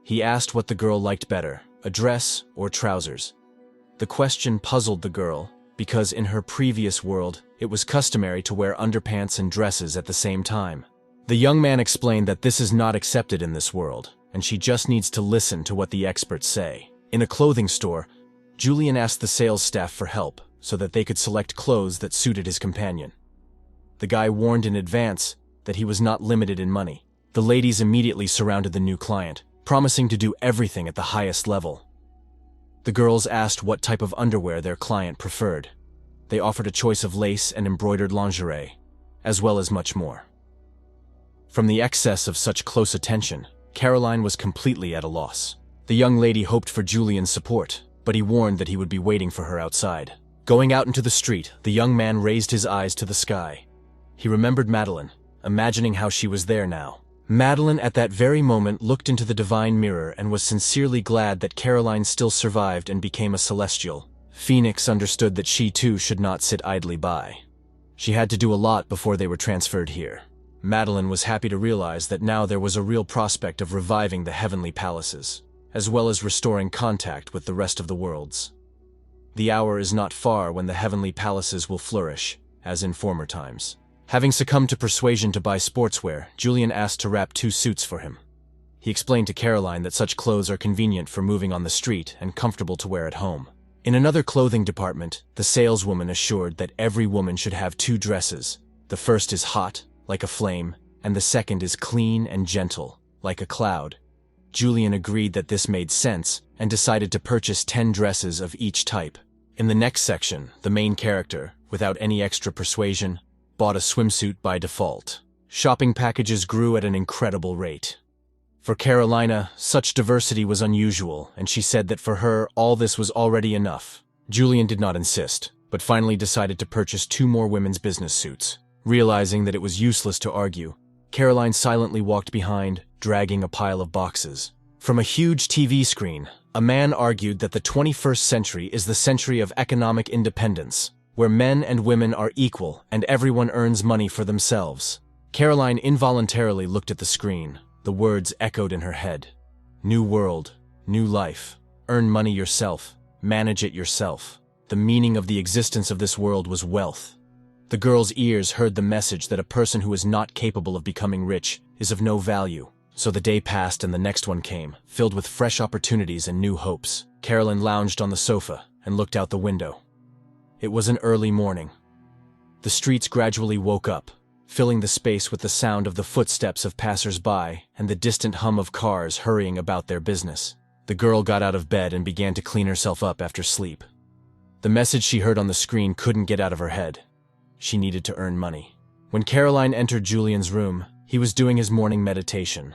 He asked what the girl liked better, a dress or trousers. The question puzzled the girl, because in her previous world, it was customary to wear underpants and dresses at the same time. The young man explained that this is not accepted in this world, and she just needs to listen to what the experts say. In a clothing store, Julian asked the sales staff for help so that they could select clothes that suited his companion. The guy warned in advance that he was not limited in money. The ladies immediately surrounded the new client, promising to do everything at the highest level. The girls asked what type of underwear their client preferred. They offered a choice of lace and embroidered lingerie, as well as much more. From the excess of such close attention, Caroline was completely at a loss. The young lady hoped for Julian's support, but he warned that he would be waiting for her outside. Going out into the street, the young man raised his eyes to the sky. He remembered Madeline, imagining how she was there now. Madeline at that very moment looked into the divine mirror and was sincerely glad that Caroline still survived and became a celestial. Phoenix understood that she too should not sit idly by. She had to do a lot before they were transferred here. Madeline was happy to realize that now there was a real prospect of reviving the heavenly palaces, as well as restoring contact with the rest of the worlds. The hour is not far when the heavenly palaces will flourish, as in former times. Having succumbed to persuasion to buy sportswear, Julian asked to wrap 2 suits for him. He explained to Caroline that such clothes are convenient for moving on the street and comfortable to wear at home. In another clothing department, the saleswoman assured that every woman should have 2 dresses. The first is hot, like a flame, and the second is clean and gentle, like a cloud. Julian agreed that this made sense and decided to purchase 10 dresses of each type. In the next section, the main character, without any extra persuasion, bought a swimsuit by default. Shopping packages grew at an incredible rate. For Carolina, such diversity was unusual, and she said that for her, all this was already enough. Julian did not insist, but finally decided to purchase 2 more women's business suits. Realizing that it was useless to argue, Caroline silently walked behind, dragging a pile of boxes. From a huge TV screen, a man argued that the 21st century is the century of economic independence, where men and women are equal and everyone earns money for themselves. Caroline involuntarily looked at the screen. The words echoed in her head. New world, new life, earn money yourself, manage it yourself. The meaning of the existence of this world was wealth. The girl's ears heard the message that a person who is not capable of becoming rich is of no value. So the day passed and the next one came, filled with fresh opportunities and new hopes. Caroline lounged on the sofa and looked out the window. It was an early morning. The streets gradually woke up, filling the space with the sound of the footsteps of passers-by and the distant hum of cars hurrying about their business. The girl got out of bed and began to clean herself up after sleep. The message she heard on the screen couldn't get out of her head. She needed to earn money. When Caroline entered Julian's room, he was doing his morning meditation.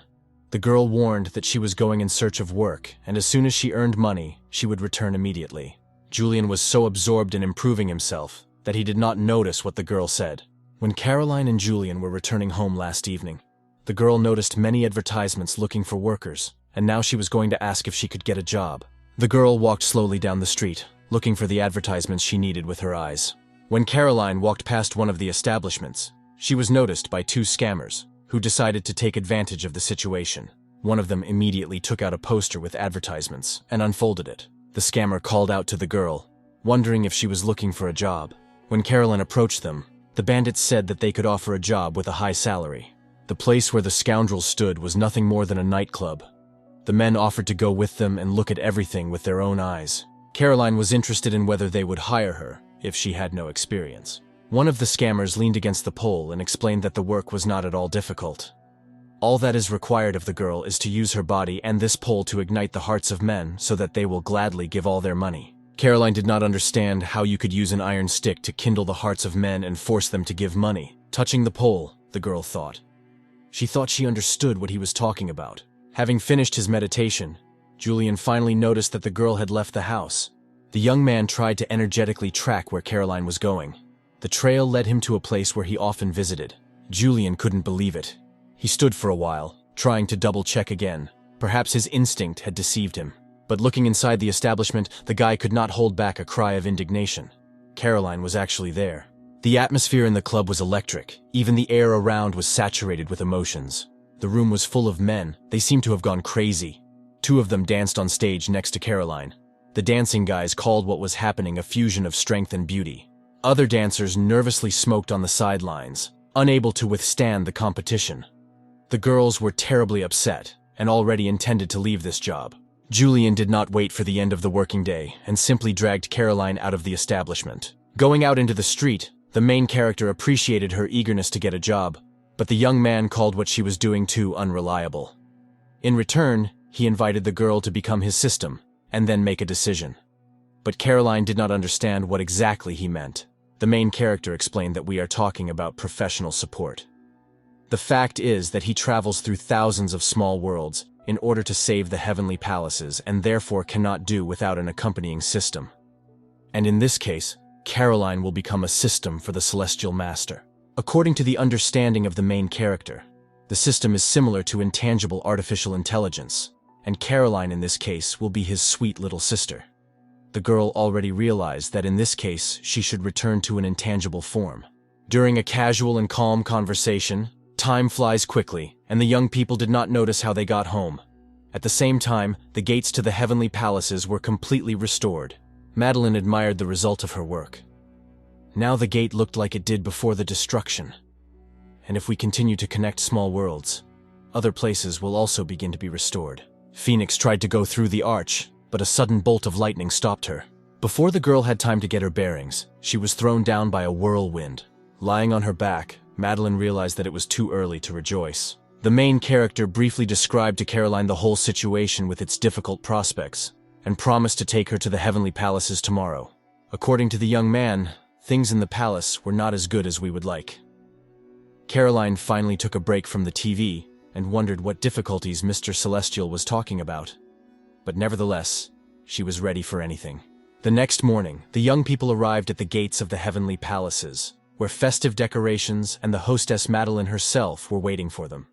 The girl warned that she was going in search of work, and as soon as she earned money, she would return immediately. Julian was so absorbed in improving himself that he did not notice what the girl said. When Caroline and Julian were returning home last evening, the girl noticed many advertisements looking for workers, and now she was going to ask if she could get a job. The girl walked slowly down the street, looking for the advertisements she needed with her eyes. When Caroline walked past one of the establishments, she was noticed by two scammers, who decided to take advantage of the situation. One of them immediately took out a poster with advertisements and unfolded it. The scammer called out to the girl, wondering if she was looking for a job. When Caroline approached them, the bandits said that they could offer a job with a high salary. The place where the scoundrels stood was nothing more than a nightclub. The men offered to go with them and look at everything with their own eyes. Caroline was interested in whether they would hire her if she had no experience. One of the scammers leaned against the pole and explained that the work was not at all difficult. All that is required of the girl is to use her body and this pole to ignite the hearts of men so that they will gladly give all their money. Caroline did not understand how you could use an iron stick to kindle the hearts of men and force them to give money. Touching the pole, the girl thought. She thought she understood what he was talking about. Having finished his meditation, Julian finally noticed that the girl had left the house. The young man tried to energetically track where Caroline was going. The trail led him to a place where he often visited. Julian couldn't believe it. He stood for a while, trying to double-check again. Perhaps his instinct had deceived him. But looking inside the establishment, the guy could not hold back a cry of indignation. Caroline was actually there. The atmosphere in the club was electric. Even the air around was saturated with emotions. The room was full of men. They seemed to have gone crazy. Two of them danced on stage next to Caroline. The dancing guys called what was happening a fusion of strength and beauty. Other dancers nervously smoked on the sidelines, unable to withstand the competition. The girls were terribly upset and already intended to leave this job. Julian did not wait for the end of the working day and simply dragged Caroline out of the establishment. Going out into the street, the main character appreciated her eagerness to get a job, but the young man called what she was doing too unreliable. In return, he invited the girl to become his system and then make a decision. But Caroline did not understand what exactly he meant. The main character explained that we are talking about professional support. The fact is that he travels through thousands of small worlds in order to save the heavenly palaces and therefore cannot do without an accompanying system. And in this case, Caroline will become a system for the Celestial Master. According to the understanding of the main character, the system is similar to intangible artificial intelligence, and Caroline in this case will be his sweet little sister. The girl already realized that in this case she should return to an intangible form. During a casual and calm conversation, time flies quickly, and the young people did not notice how they got home. At the same time, the gates to the heavenly palaces were completely restored. Madeline admired the result of her work. Now the gate looked like it did before the destruction. And if we continue to connect small worlds, other places will also begin to be restored. Phoenix tried to go through the arch, but a sudden bolt of lightning stopped her. Before the girl had time to get her bearings, she was thrown down by a whirlwind. Lying on her back, Madeline realized that it was too early to rejoice. The main character briefly described to Caroline the whole situation with its difficult prospects, and promised to take her to the heavenly palaces tomorrow. According to the young man, things in the palace were not as good as we would like. Caroline finally took a break from the TV and wondered what difficulties Mr. Celestial was talking about. But nevertheless, she was ready for anything. The next morning, the young people arrived at the gates of the heavenly palaces, where festive decorations and the hostess Madeline herself were waiting for them.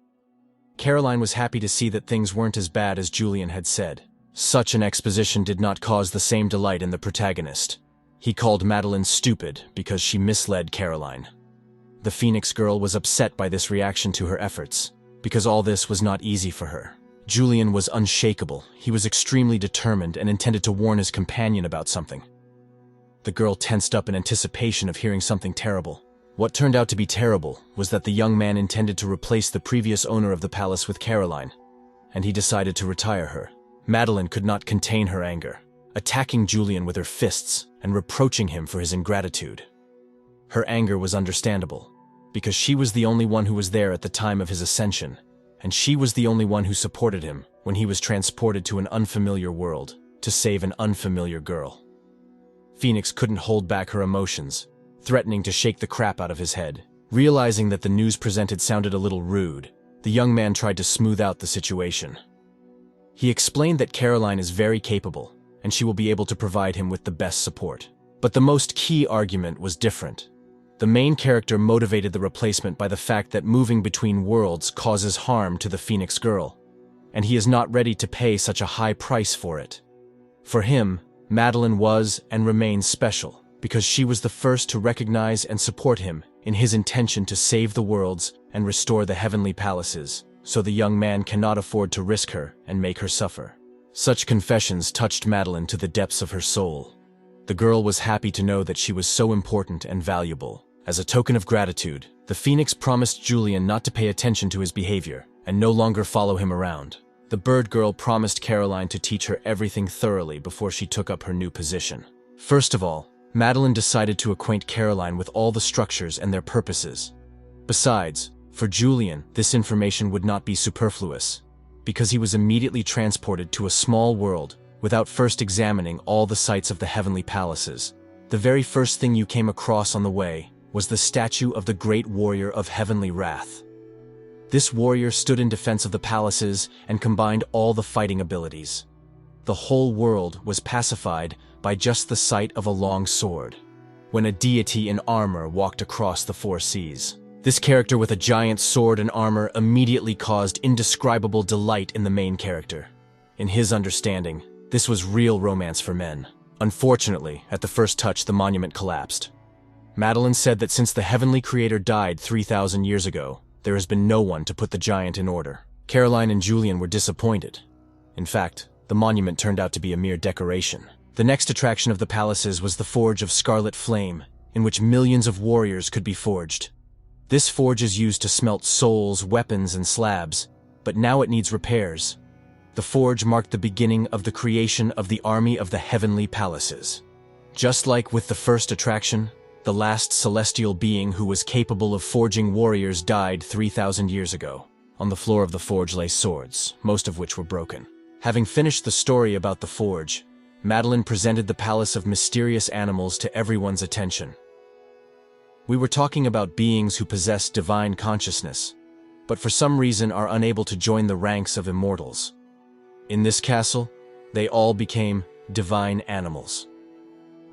Caroline was happy to see that things weren't as bad as Julian had said. Such an exposition did not cause the same delight in the protagonist. He called Madeline stupid because she misled Caroline. The Phoenix girl was upset by this reaction to her efforts, because all this was not easy for her. Julian was unshakable. He was extremely determined and intended to warn his companion about something. The girl tensed up in anticipation of hearing something terrible. What turned out to be terrible was that the young man intended to replace the previous owner of the palace with Caroline, and he decided to retire her. Madeline could not contain her anger, attacking Julian with her fists and reproaching him for his ingratitude. Her anger was understandable, because she was the only one who was there at the time of his ascension, and she was the only one who supported him when he was transported to an unfamiliar world to save an unfamiliar girl. Phoenix couldn't hold back her emotions, threatening to shake the crap out of his head. Realizing that the news presented sounded a little rude, the young man tried to smooth out the situation. He explained that Caroline is very capable, and she will be able to provide him with the best support. But the most key argument was different. The main character motivated the replacement by the fact that moving between worlds causes harm to the Phoenix girl, and he is not ready to pay such a high price for it. For him, Meline was and remains special, because she was the first to recognize and support him in his intention to save the worlds and restore the heavenly palaces, so the young man cannot afford to risk her and make her suffer. Such confessions touched Meline to the depths of her soul. The girl was happy to know that she was so important and valuable. As a token of gratitude, the Phoenix promised Julian not to pay attention to his behavior and no longer follow him around. The bird girl promised Caroline to teach her everything thoroughly before she took up her new position. First of all, Meline decided to acquaint Caroline with all the structures and their purposes. Besides, for Julian, this information would not be superfluous, because he was immediately transported to a small world without first examining all the sites of the heavenly palaces. The very first thing you came across on the way was the statue of the great warrior of heavenly wrath. This warrior stood in defense of the palaces and combined all the fighting abilities. The whole world was pacified by just the sight of a long sword, when a deity in armor walked across the four seas. This character with a giant sword and armor immediately caused indescribable delight in the main character. In his understanding, this was real romance for men. Unfortunately, at the first touch, the monument collapsed. Meline said that since the heavenly creator died 3,000 years ago, there has been no one to put the giant in order. Caroline and Julian were disappointed. In fact, the monument turned out to be a mere decoration. The next attraction of the palaces was the Forge of Scarlet Flame, in which millions of warriors could be forged. This forge is used to smelt souls, weapons, and slabs, but now it needs repairs. The forge marked the beginning of the creation of the army of the heavenly palaces. Just like with the first attraction, the last celestial being who was capable of forging warriors died 3,000 years ago. On the floor of the forge lay swords, most of which were broken. Having finished the story about the forge, Meline presented the palace of mysterious animals to everyone's attention. We were talking about beings who possess divine consciousness, but for some reason are unable to join the ranks of immortals. In this castle, they all became divine animals.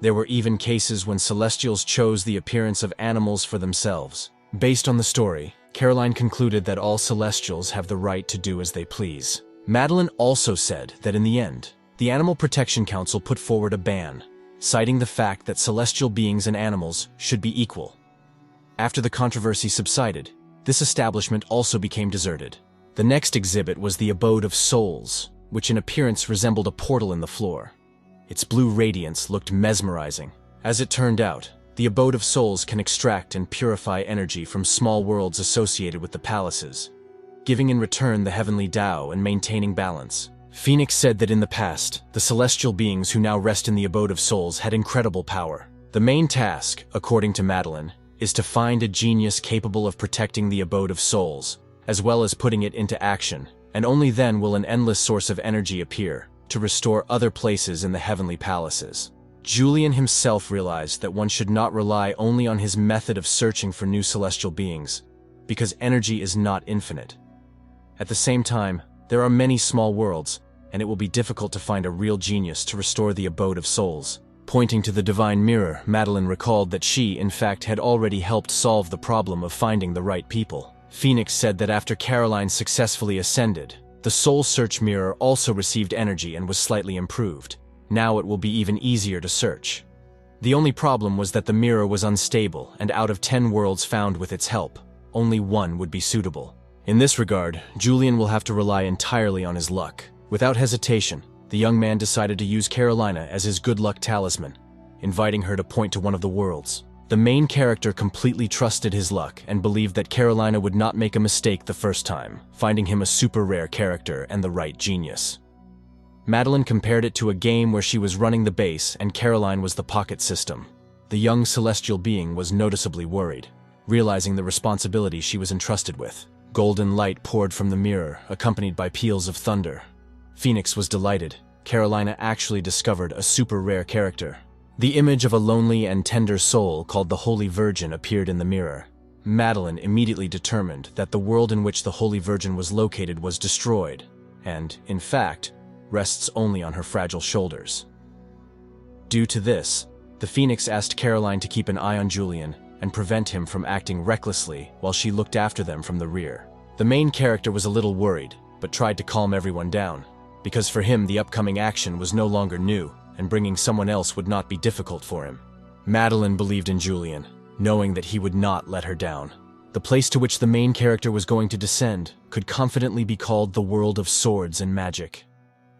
There were even cases when celestials chose the appearance of animals for themselves. Based on the story, Caroline concluded that all celestials have the right to do as they please. Meline also said that in the end, the Animal Protection Council put forward a ban, citing the fact that celestial beings and animals should be equal. After the controversy subsided, this establishment also became deserted. The next exhibit was the Abode of Souls, which in appearance resembled a portal in the floor. Its blue radiance looked mesmerizing. As it turned out, the Abode of Souls can extract and purify energy from small worlds associated with the palaces, giving in return the heavenly Tao and maintaining balance. Phoenix said that in the past, the celestial beings who now rest in the Abode of Souls had incredible power. The main task, according to Meline, is to find a genius capable of protecting the Abode of Souls, as well as putting it into action, and only then will an endless source of energy appear to restore other places in the heavenly palaces. Julian himself realized that one should not rely only on his method of searching for new celestial beings, because energy is not infinite. At the same time, there are many small worlds, and it will be difficult to find a real genius to restore the Abode of Souls. Pointing to the divine mirror, Meline recalled that she, in fact, had already helped solve the problem of finding the right people. Phoenix said that after Caroline successfully ascended, the Soul Search mirror also received energy and was slightly improved. Now it will be even easier to search. The only problem was that the mirror was unstable, and out of 10 worlds found with its help, only one would be suitable. In this regard, Julian will have to rely entirely on his luck. Without hesitation, the young man decided to use Carolina as his good luck talisman, inviting her to point to one of the worlds. The main character completely trusted his luck and believed that Carolina would not make a mistake the first time, finding him a super rare character and the right genius. Meline compared it to a game where she was running the base and Caroline was the pocket system. The young celestial being was noticeably worried, realizing the responsibility she was entrusted with. Golden light poured from the mirror, accompanied by peals of thunder. Phoenix was delighted. Carolina actually discovered a super rare character. The image of a lonely and tender soul called the Holy Virgin appeared in the mirror. Meline immediately determined that the world in which the Holy Virgin was located was destroyed, and, in fact, rests only on her fragile shoulders. Due to this, The Phoenix asked Caroline to keep an eye on Julian and prevent him from acting recklessly while she looked after them from the rear. The main character was a little worried, but tried to calm everyone down, because for him the upcoming action was no longer new, and bringing someone else would not be difficult for him. Meline believed in Julian, knowing that he would not let her down. The place to which the main character was going to descend could confidently be called the world of swords and magic.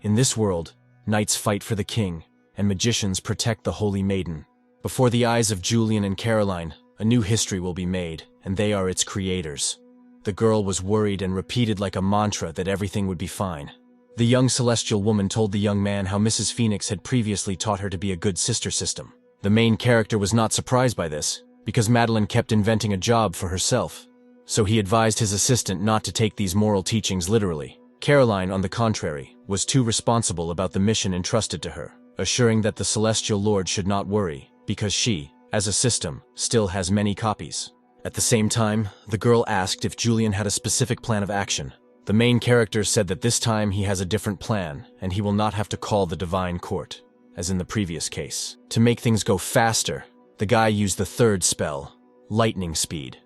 In this world, knights fight for the king, and magicians protect the holy maiden. Before the eyes of Julian and Caroline, a new history will be made, and they are its creators. The girl was worried and repeated like a mantra that everything would be fine. The young celestial woman told the young man how Mrs. Phoenix had previously taught her to be a good sister system. The main character was not surprised by this, because Meline kept inventing a job for herself. So he advised his assistant not to take these moral teachings literally. Caroline, on the contrary, was too responsible about the mission entrusted to her, assuring that the Celestial Lord should not worry, because she, as a system, still has many copies. At the same time, the girl asked if Julian had a specific plan of action. The main character said that this time he has a different plan, and he will not have to call the divine court, as in the previous case. To make things go faster, the guy used the third spell, lightning speed.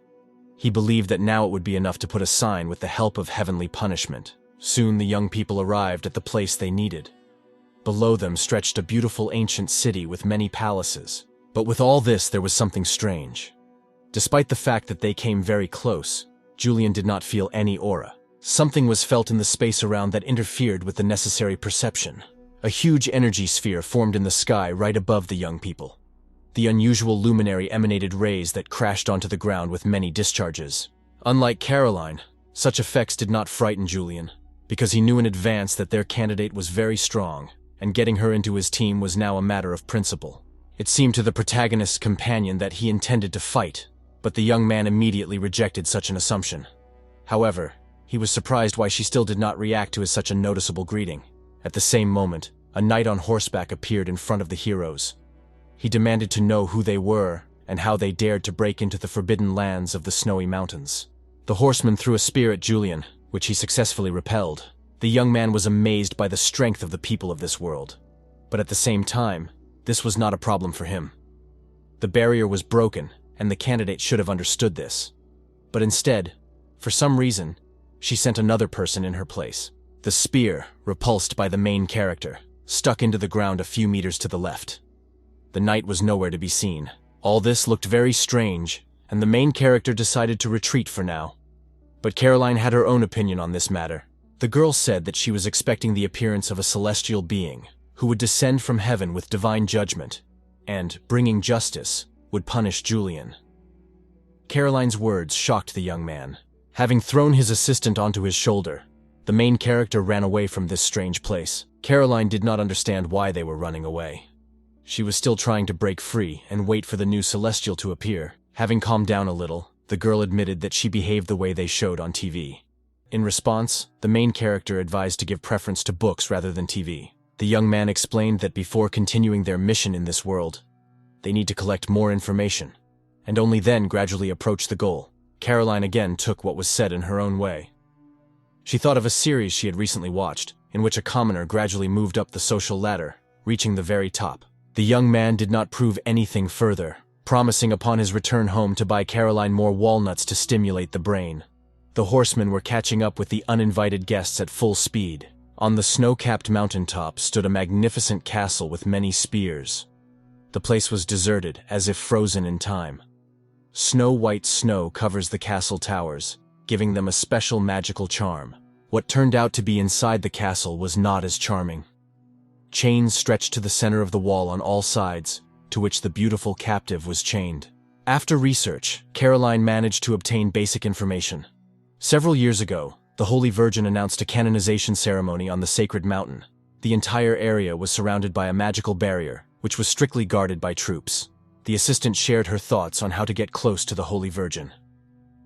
He believed that now it would be enough to put a sign with the help of heavenly punishment. Soon the young people arrived at the place they needed. Below them stretched a beautiful ancient city with many palaces. But with all this there was something strange. Despite the fact that they came very close, Julian did not feel any aura. Something was felt in the space around that interfered with the necessary perception. A huge energy sphere formed in the sky right above the young people. The unusual luminary emanated rays that crashed onto the ground with many discharges. Unlike Caroline, such effects did not frighten Julian, because he knew in advance that their candidate was very strong, and getting her into his team was now a matter of principle. It seemed to the protagonist's companion that he intended to fight, but the young man immediately rejected such an assumption. However, he was surprised why she still did not react to such a noticeable greeting. At the same moment, a knight on horseback appeared in front of the heroes. He demanded to know who they were and how they dared to break into the forbidden lands of the snowy mountains. The horseman threw a spear at Julian, which he successfully repelled. The young man was amazed by the strength of the people of this world. But at the same time, this was not a problem for him. The barrier was broken, and the candidate should have understood this. But instead, for some reason, she sent another person in her place. The spear, repulsed by the main character, stuck into the ground a few meters to the left. The knight was nowhere to be seen. All this looked very strange, and the main character decided to retreat for now. But Caroline had her own opinion on this matter. The girl said that she was expecting the appearance of a celestial being who would descend from heaven with divine judgment and, bringing justice, would punish Julian. Caroline's words shocked the young man. Having thrown his assistant onto his shoulder, the main character ran away from this strange place. Caroline did not understand why they were running away. She was still trying to break free and wait for the new celestial to appear. Having calmed down a little, the girl admitted that she behaved the way they showed on TV. In response, the main character advised to give preference to books rather than TV. The young man explained that before continuing their mission in this world, they need to collect more information, and only then gradually approach the goal. Caroline again took what was said in her own way. She thought of a series she had recently watched, in which a commoner gradually moved up the social ladder, reaching the very top. The young man did not prove anything further, promising upon his return home to buy Caroline more walnuts to stimulate the brain. The horsemen were catching up with the uninvited guests at full speed. On the snow-capped mountaintop stood a magnificent castle with many spears. The place was deserted, as if frozen in time. Snow-white snow covers the castle towers, giving them a special magical charm. What turned out to be inside the castle was not as charming. Chains stretched to the center of the wall on all sides, to which the beautiful captive was chained. After research, Caroline managed to obtain basic information. Several years ago, the Holy Virgin announced a canonization ceremony on the sacred mountain. The entire area was surrounded by a magical barrier, which was strictly guarded by troops. The assistant shared her thoughts on how to get close to the Holy Virgin.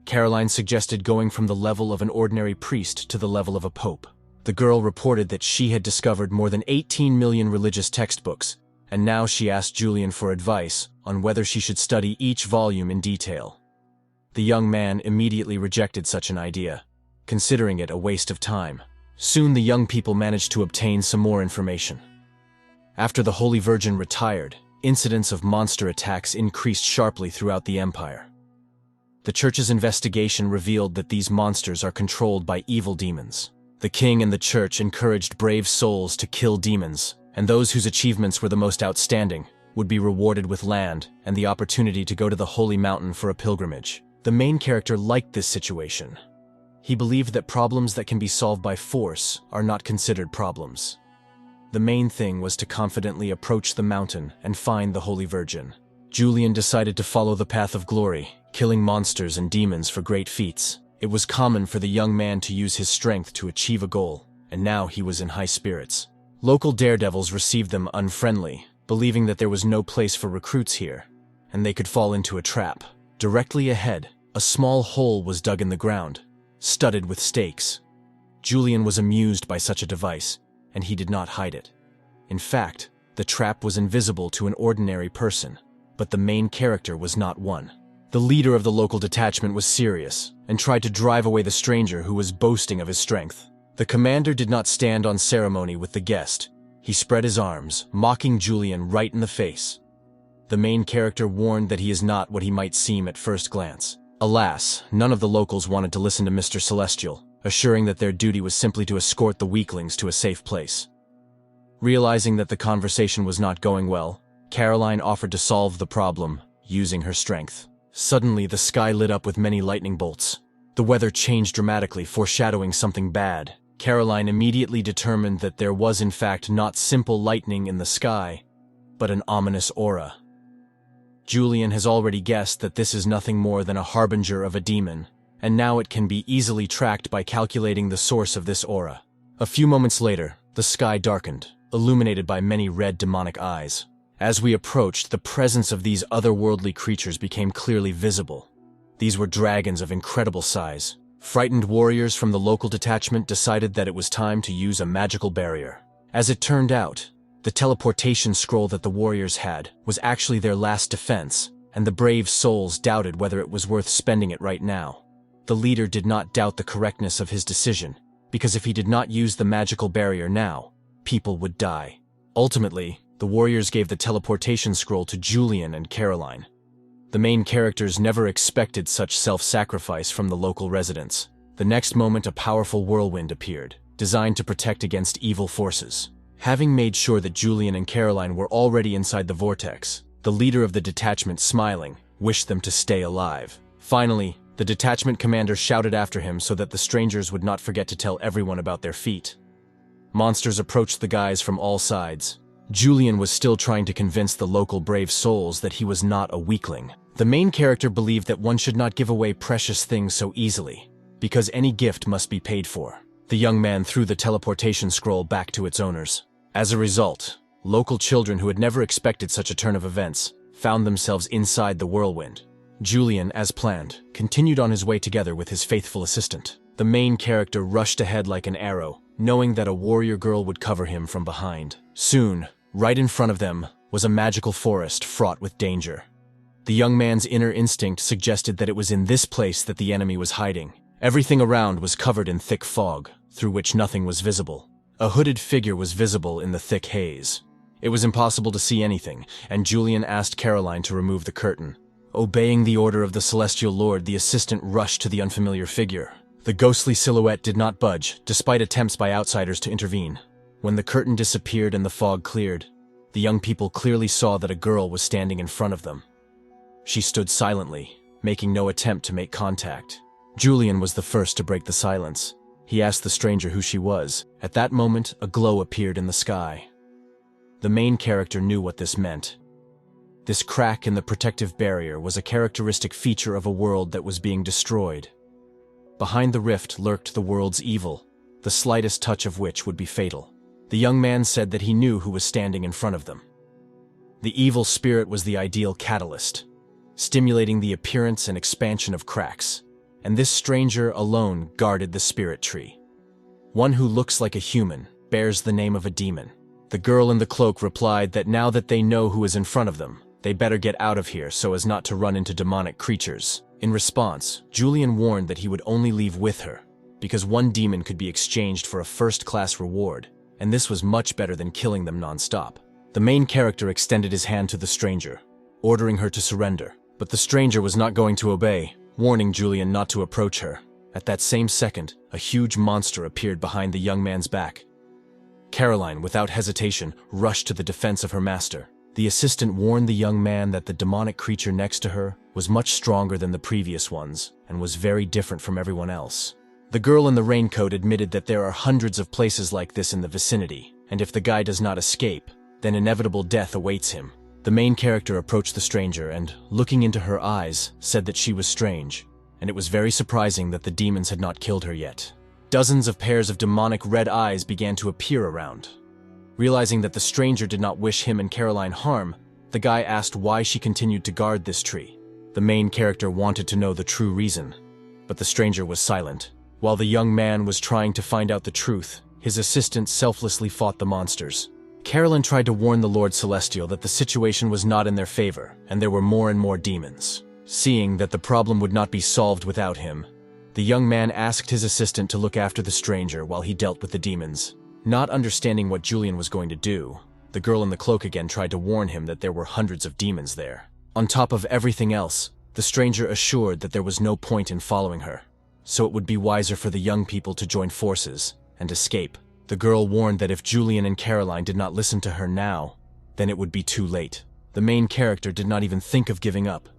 Caroline suggested going from the level of an ordinary priest to the level of a pope. The girl reported that she had discovered more than 18 million religious textbooks, and now she asked Julian for advice on whether she should study each volume in detail. The young man immediately rejected such an idea, considering it a waste of time. Soon the young people managed to obtain some more information. After the Holy Virgin retired, incidents of monster attacks increased sharply throughout the empire. The church's investigation revealed that these monsters are controlled by evil demons. The king and the church encouraged brave souls to kill demons, and those whose achievements were the most outstanding would be rewarded with land and the opportunity to go to the holy mountain for a pilgrimage. The main character liked this situation. He believed that problems that can be solved by force are not considered problems. The main thing was to confidently approach the mountain and find the Holy Virgin. Julian decided to follow the path of glory, killing monsters and demons for great feats. It was common for the young man to use his strength to achieve a goal, and now he was in high spirits. Local daredevils received them unfriendly, believing that there was no place for recruits here, and they could fall into a trap. Directly ahead, a small hole was dug in the ground, studded with stakes. Julian was amused by such a device, and he did not hide it. In fact, the trap was invisible to an ordinary person, but the main character was not one. The leader of the local detachment was serious and tried to drive away the stranger who was boasting of his strength. The commander did not stand on ceremony with the guest. He spread his arms, mocking Julian right in the face. The main character warned that he is not what he might seem at first glance. Alas, none of the locals wanted to listen to Mr. Celestial, assuring that their duty was simply to escort the weaklings to a safe place. Realizing that the conversation was not going well, Caroline offered to solve the problem, using her strength. Suddenly, the sky lit up with many lightning bolts. The weather changed dramatically, foreshadowing something bad. Caroline immediately determined that there was in fact not simple lightning in the sky, but an ominous aura. Julian has already guessed that this is nothing more than a harbinger of a demon, and now it can be easily tracked by calculating the source of this aura. A few moments later, the sky darkened, illuminated by many red demonic eyes. As we approached, the presence of these otherworldly creatures became clearly visible. These were dragons of incredible size. Frightened warriors from the local detachment decided that it was time to use a magical barrier. As it turned out, the teleportation scroll that the warriors had was actually their last defense, and the brave souls doubted whether it was worth spending it right now. The leader did not doubt the correctness of his decision, because if he did not use the magical barrier now, people would die. Ultimately, the warriors gave the teleportation scroll to Julian and Caroline. The main characters never expected such self-sacrifice from the local residents. The next moment, a powerful whirlwind appeared, designed to protect against evil forces. Having made sure that Julian and Caroline were already inside the vortex, the leader of the detachment, smiling, wished them to stay alive. Finally, the detachment commander shouted after him so that the strangers would not forget to tell everyone about their feat. Monsters approached the guys from all sides. Julian was still trying to convince the local brave souls that he was not a weakling. The main character believed that one should not give away precious things so easily, because any gift must be paid for. The young man threw the teleportation scroll back to its owners. As a result, local children who had never expected such a turn of events found themselves inside the whirlwind. Julian, as planned, continued on his way together with his faithful assistant. The main character rushed ahead like an arrow, knowing that a warrior girl would cover him from behind. Soon, right in front of them, was a magical forest fraught with danger. The young man's inner instinct suggested that it was in this place that the enemy was hiding. Everything around was covered in thick fog, through which nothing was visible. A hooded figure was visible in the thick haze. It was impossible to see anything, and Julian asked Caroline to remove the curtain. Obeying the order of the Celestial Lord, the assistant rushed to the unfamiliar figure. The ghostly silhouette did not budge, despite attempts by outsiders to intervene. When the curtain disappeared and the fog cleared, the young people clearly saw that a girl was standing in front of them. She stood silently, making no attempt to make contact. Julian was the first to break the silence. He asked the stranger who she was. At that moment, a glow appeared in the sky. The main character knew what this meant. This crack in the protective barrier was a characteristic feature of a world that was being destroyed. Behind the rift lurked the world's evil, the slightest touch of which would be fatal. The young man said that he knew who was standing in front of them. The evil spirit was the ideal catalyst, stimulating the appearance and expansion of cracks, and this stranger alone guarded the spirit tree. One who looks like a human, bears the name of a demon. The girl in the cloak replied that now that they know who is in front of them, they better get out of here so as not to run into demonic creatures. In response, Julian warned that he would only leave with her, because one demon could be exchanged for a first-class reward, and this was much better than killing them non-stop. The main character extended his hand to the stranger, ordering her to surrender. But the stranger was not going to obey, warning Julian not to approach her. At that same second, a huge monster appeared behind the young man's back. Caroline, without hesitation, rushed to the defense of her master. The assistant warned the young man that the demonic creature next to her was much stronger than the previous ones and was very different from everyone else. The girl in the raincoat admitted that there are hundreds of places like this in the vicinity, and if the guy does not escape, then inevitable death awaits him. The main character approached the stranger and, looking into her eyes, said that she was strange, and it was very surprising that the demons had not killed her yet. Dozens of pairs of demonic red eyes began to appear around. Realizing that the stranger did not wish him and Caroline harm, the guy asked why she continued to guard this tree. The main character wanted to know the true reason, but the stranger was silent. While the young man was trying to find out the truth, his assistant selflessly fought the monsters. Caroline tried to warn the Lord Celestial that the situation was not in their favor, and there were more and more demons. Seeing that the problem would not be solved without him, the young man asked his assistant to look after the stranger while he dealt with the demons. Not understanding what Julian was going to do, the girl in the cloak again tried to warn him that there were hundreds of demons there. On top of everything else, the stranger assured that there was no point in following her, so it would be wiser for the young people to join forces and escape. The girl warned that if Julian and Caroline did not listen to her now, then it would be too late. The main character did not even think of giving up.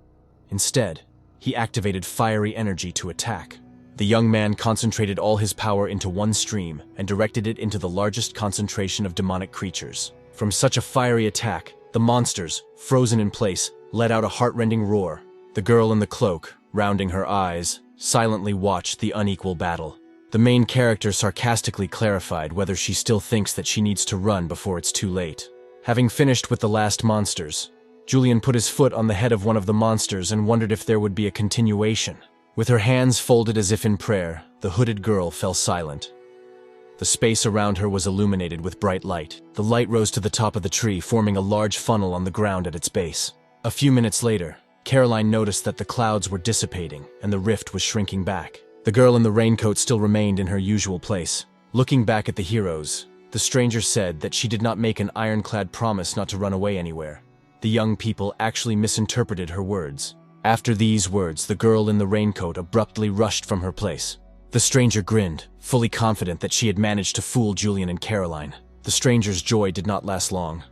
Instead, he activated fiery energy to attack. The young man concentrated all his power into one stream and directed it into the largest concentration of demonic creatures. From such a fiery attack, the monsters, frozen in place, let out a heart-rending roar. The girl in the cloak, rounding her eyes, silently watched the unequal battle. The main character sarcastically clarified whether she still thinks that she needs to run before it's too late. Having finished with the last monsters, Julian put his foot on the head of one of the monsters and wondered if there would be a continuation. With her hands folded as if in prayer, the hooded girl fell silent. The space around her was illuminated with bright light. The light rose to the top of the tree, forming a large funnel on the ground at its base. A few minutes later, Caroline noticed that the clouds were dissipating and the rift was shrinking back. The girl in the raincoat still remained in her usual place. Looking back at the heroes, the stranger said that she did not make an ironclad promise not to run away anywhere. The young people actually misinterpreted her words. After these words, the girl in the raincoat abruptly rushed from her place. The stranger grinned, fully confident that she had managed to fool Julian and Caroline. The stranger's joy did not last long.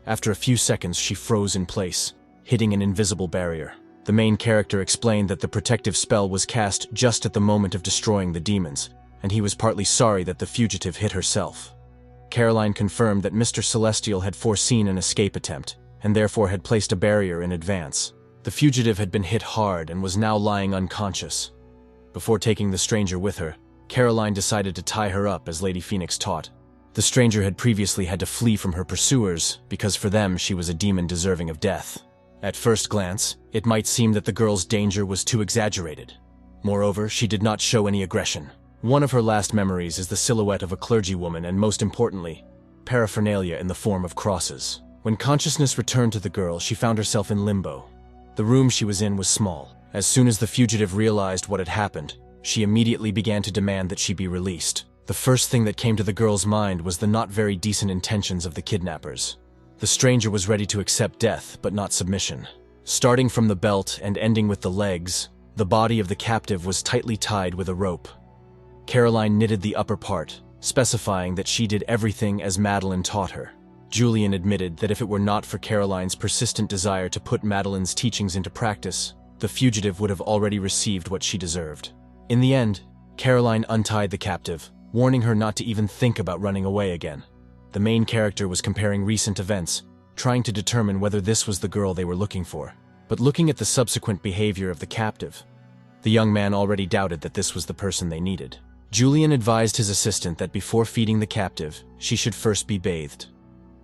After a few seconds, she froze in place, hitting an invisible barrier. The main character explained that the protective spell was cast just at the moment of destroying the demons, and he was partly sorry that the fugitive hit herself. Caroline confirmed that Mr. Celestial had foreseen an escape attempt, and therefore had placed a barrier in advance. The fugitive had been hit hard and was now lying unconscious. Before taking the stranger with her, Caroline decided to tie her up as Lady Phoenix taught. The stranger had previously had to flee from her pursuers because for them she was a demon deserving of death. At first glance, it might seem that the girl's danger was too exaggerated. Moreover, she did not show any aggression. One of her last memories is the silhouette of a clergywoman and, most importantly, paraphernalia in the form of crosses. When consciousness returned to the girl, she found herself in limbo. The room she was in was small. As soon as the fugitive realized what had happened, she immediately began to demand that she be released. The first thing that came to the girl's mind was the not very decent intentions of the kidnappers. The stranger was ready to accept death, but not submission. Starting from the belt and ending with the legs, the body of the captive was tightly tied with a rope. Caroline knitted the upper part, specifying that she did everything as Madeline taught her. Julian admitted that if it were not for Caroline's persistent desire to put Madeline's teachings into practice, the fugitive would have already received what she deserved. In the end, Caroline untied the captive, warning her not to even think about running away again. The main character was comparing recent events, trying to determine whether this was the girl they were looking for. But looking at the subsequent behavior of the captive, the young man already doubted that this was the person they needed. Julian advised his assistant that before feeding the captive, she should first be bathed.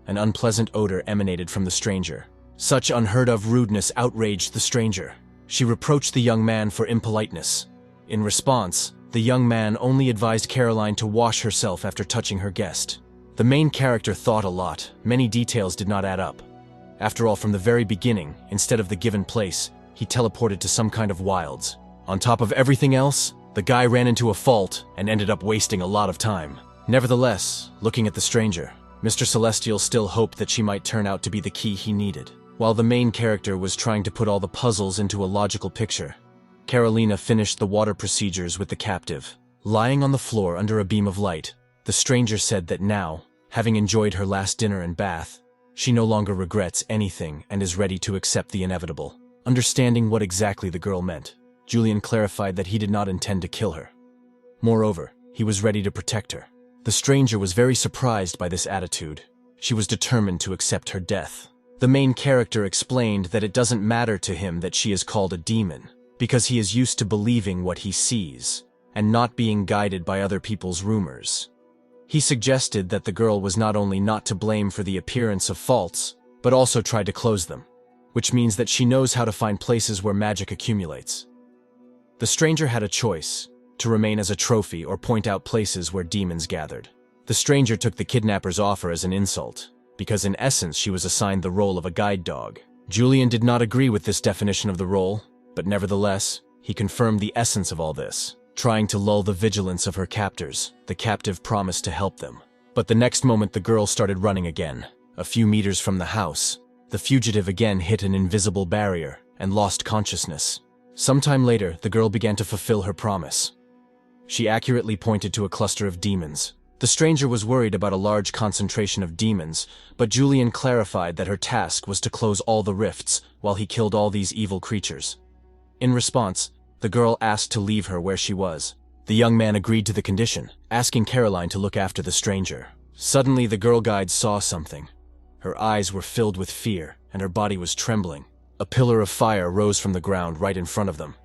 An unpleasant odor emanated from the stranger. Such unheard-of rudeness outraged the stranger. She reproached the young man for impoliteness. In response, the young man only advised Caroline to wash herself after touching her guest. The main character thought a lot. Many details did not add up. After all, from the very beginning, instead of the given place, he teleported to some kind of wilds. On top of everything else, the guy ran into a fault and ended up wasting a lot of time. Nevertheless, looking at the stranger, Mr. Celestial still hoped that she might turn out to be the key he needed. While the main character was trying to put all the puzzles into a logical picture, Carolina finished the water procedures with the captive. Lying on the floor under a beam of light, the stranger said that now, having enjoyed her last dinner and bath, she no longer regrets anything and is ready to accept the inevitable. Understanding what exactly the girl meant, Julian clarified that he did not intend to kill her. Moreover, he was ready to protect her. The stranger was very surprised by this attitude. She was determined to accept her death. The main character explained that it doesn't matter to him that she is called a demon, because he is used to believing what he sees, and not being guided by other people's rumors. He suggested that the girl was not only not to blame for the appearance of faults, but also tried to close them, which means that she knows how to find places where magic accumulates. The stranger had a choice, to remain as a trophy or point out places where demons gathered. The stranger took the kidnapper's offer as an insult, because in essence she was assigned the role of a guide dog. Julian did not agree with this definition of the role, but nevertheless, he confirmed the essence of all this. Trying to lull the vigilance of her captors, the captive promised to help them. But the next moment the girl started running again. A few meters from the house, the fugitive again hit an invisible barrier and lost consciousness. Sometime later, the girl began to fulfill her promise. She accurately pointed to a cluster of demons. The stranger was worried about a large concentration of demons, but Julian clarified that her task was to close all the rifts while he killed all these evil creatures. In response, the girl asked to leave her where she was. The young man agreed to the condition, asking Caroline to look after the stranger. Suddenly, the girl guide saw something. Her eyes were filled with fear, and her body was trembling. A pillar of fire rose from the ground right in front of them.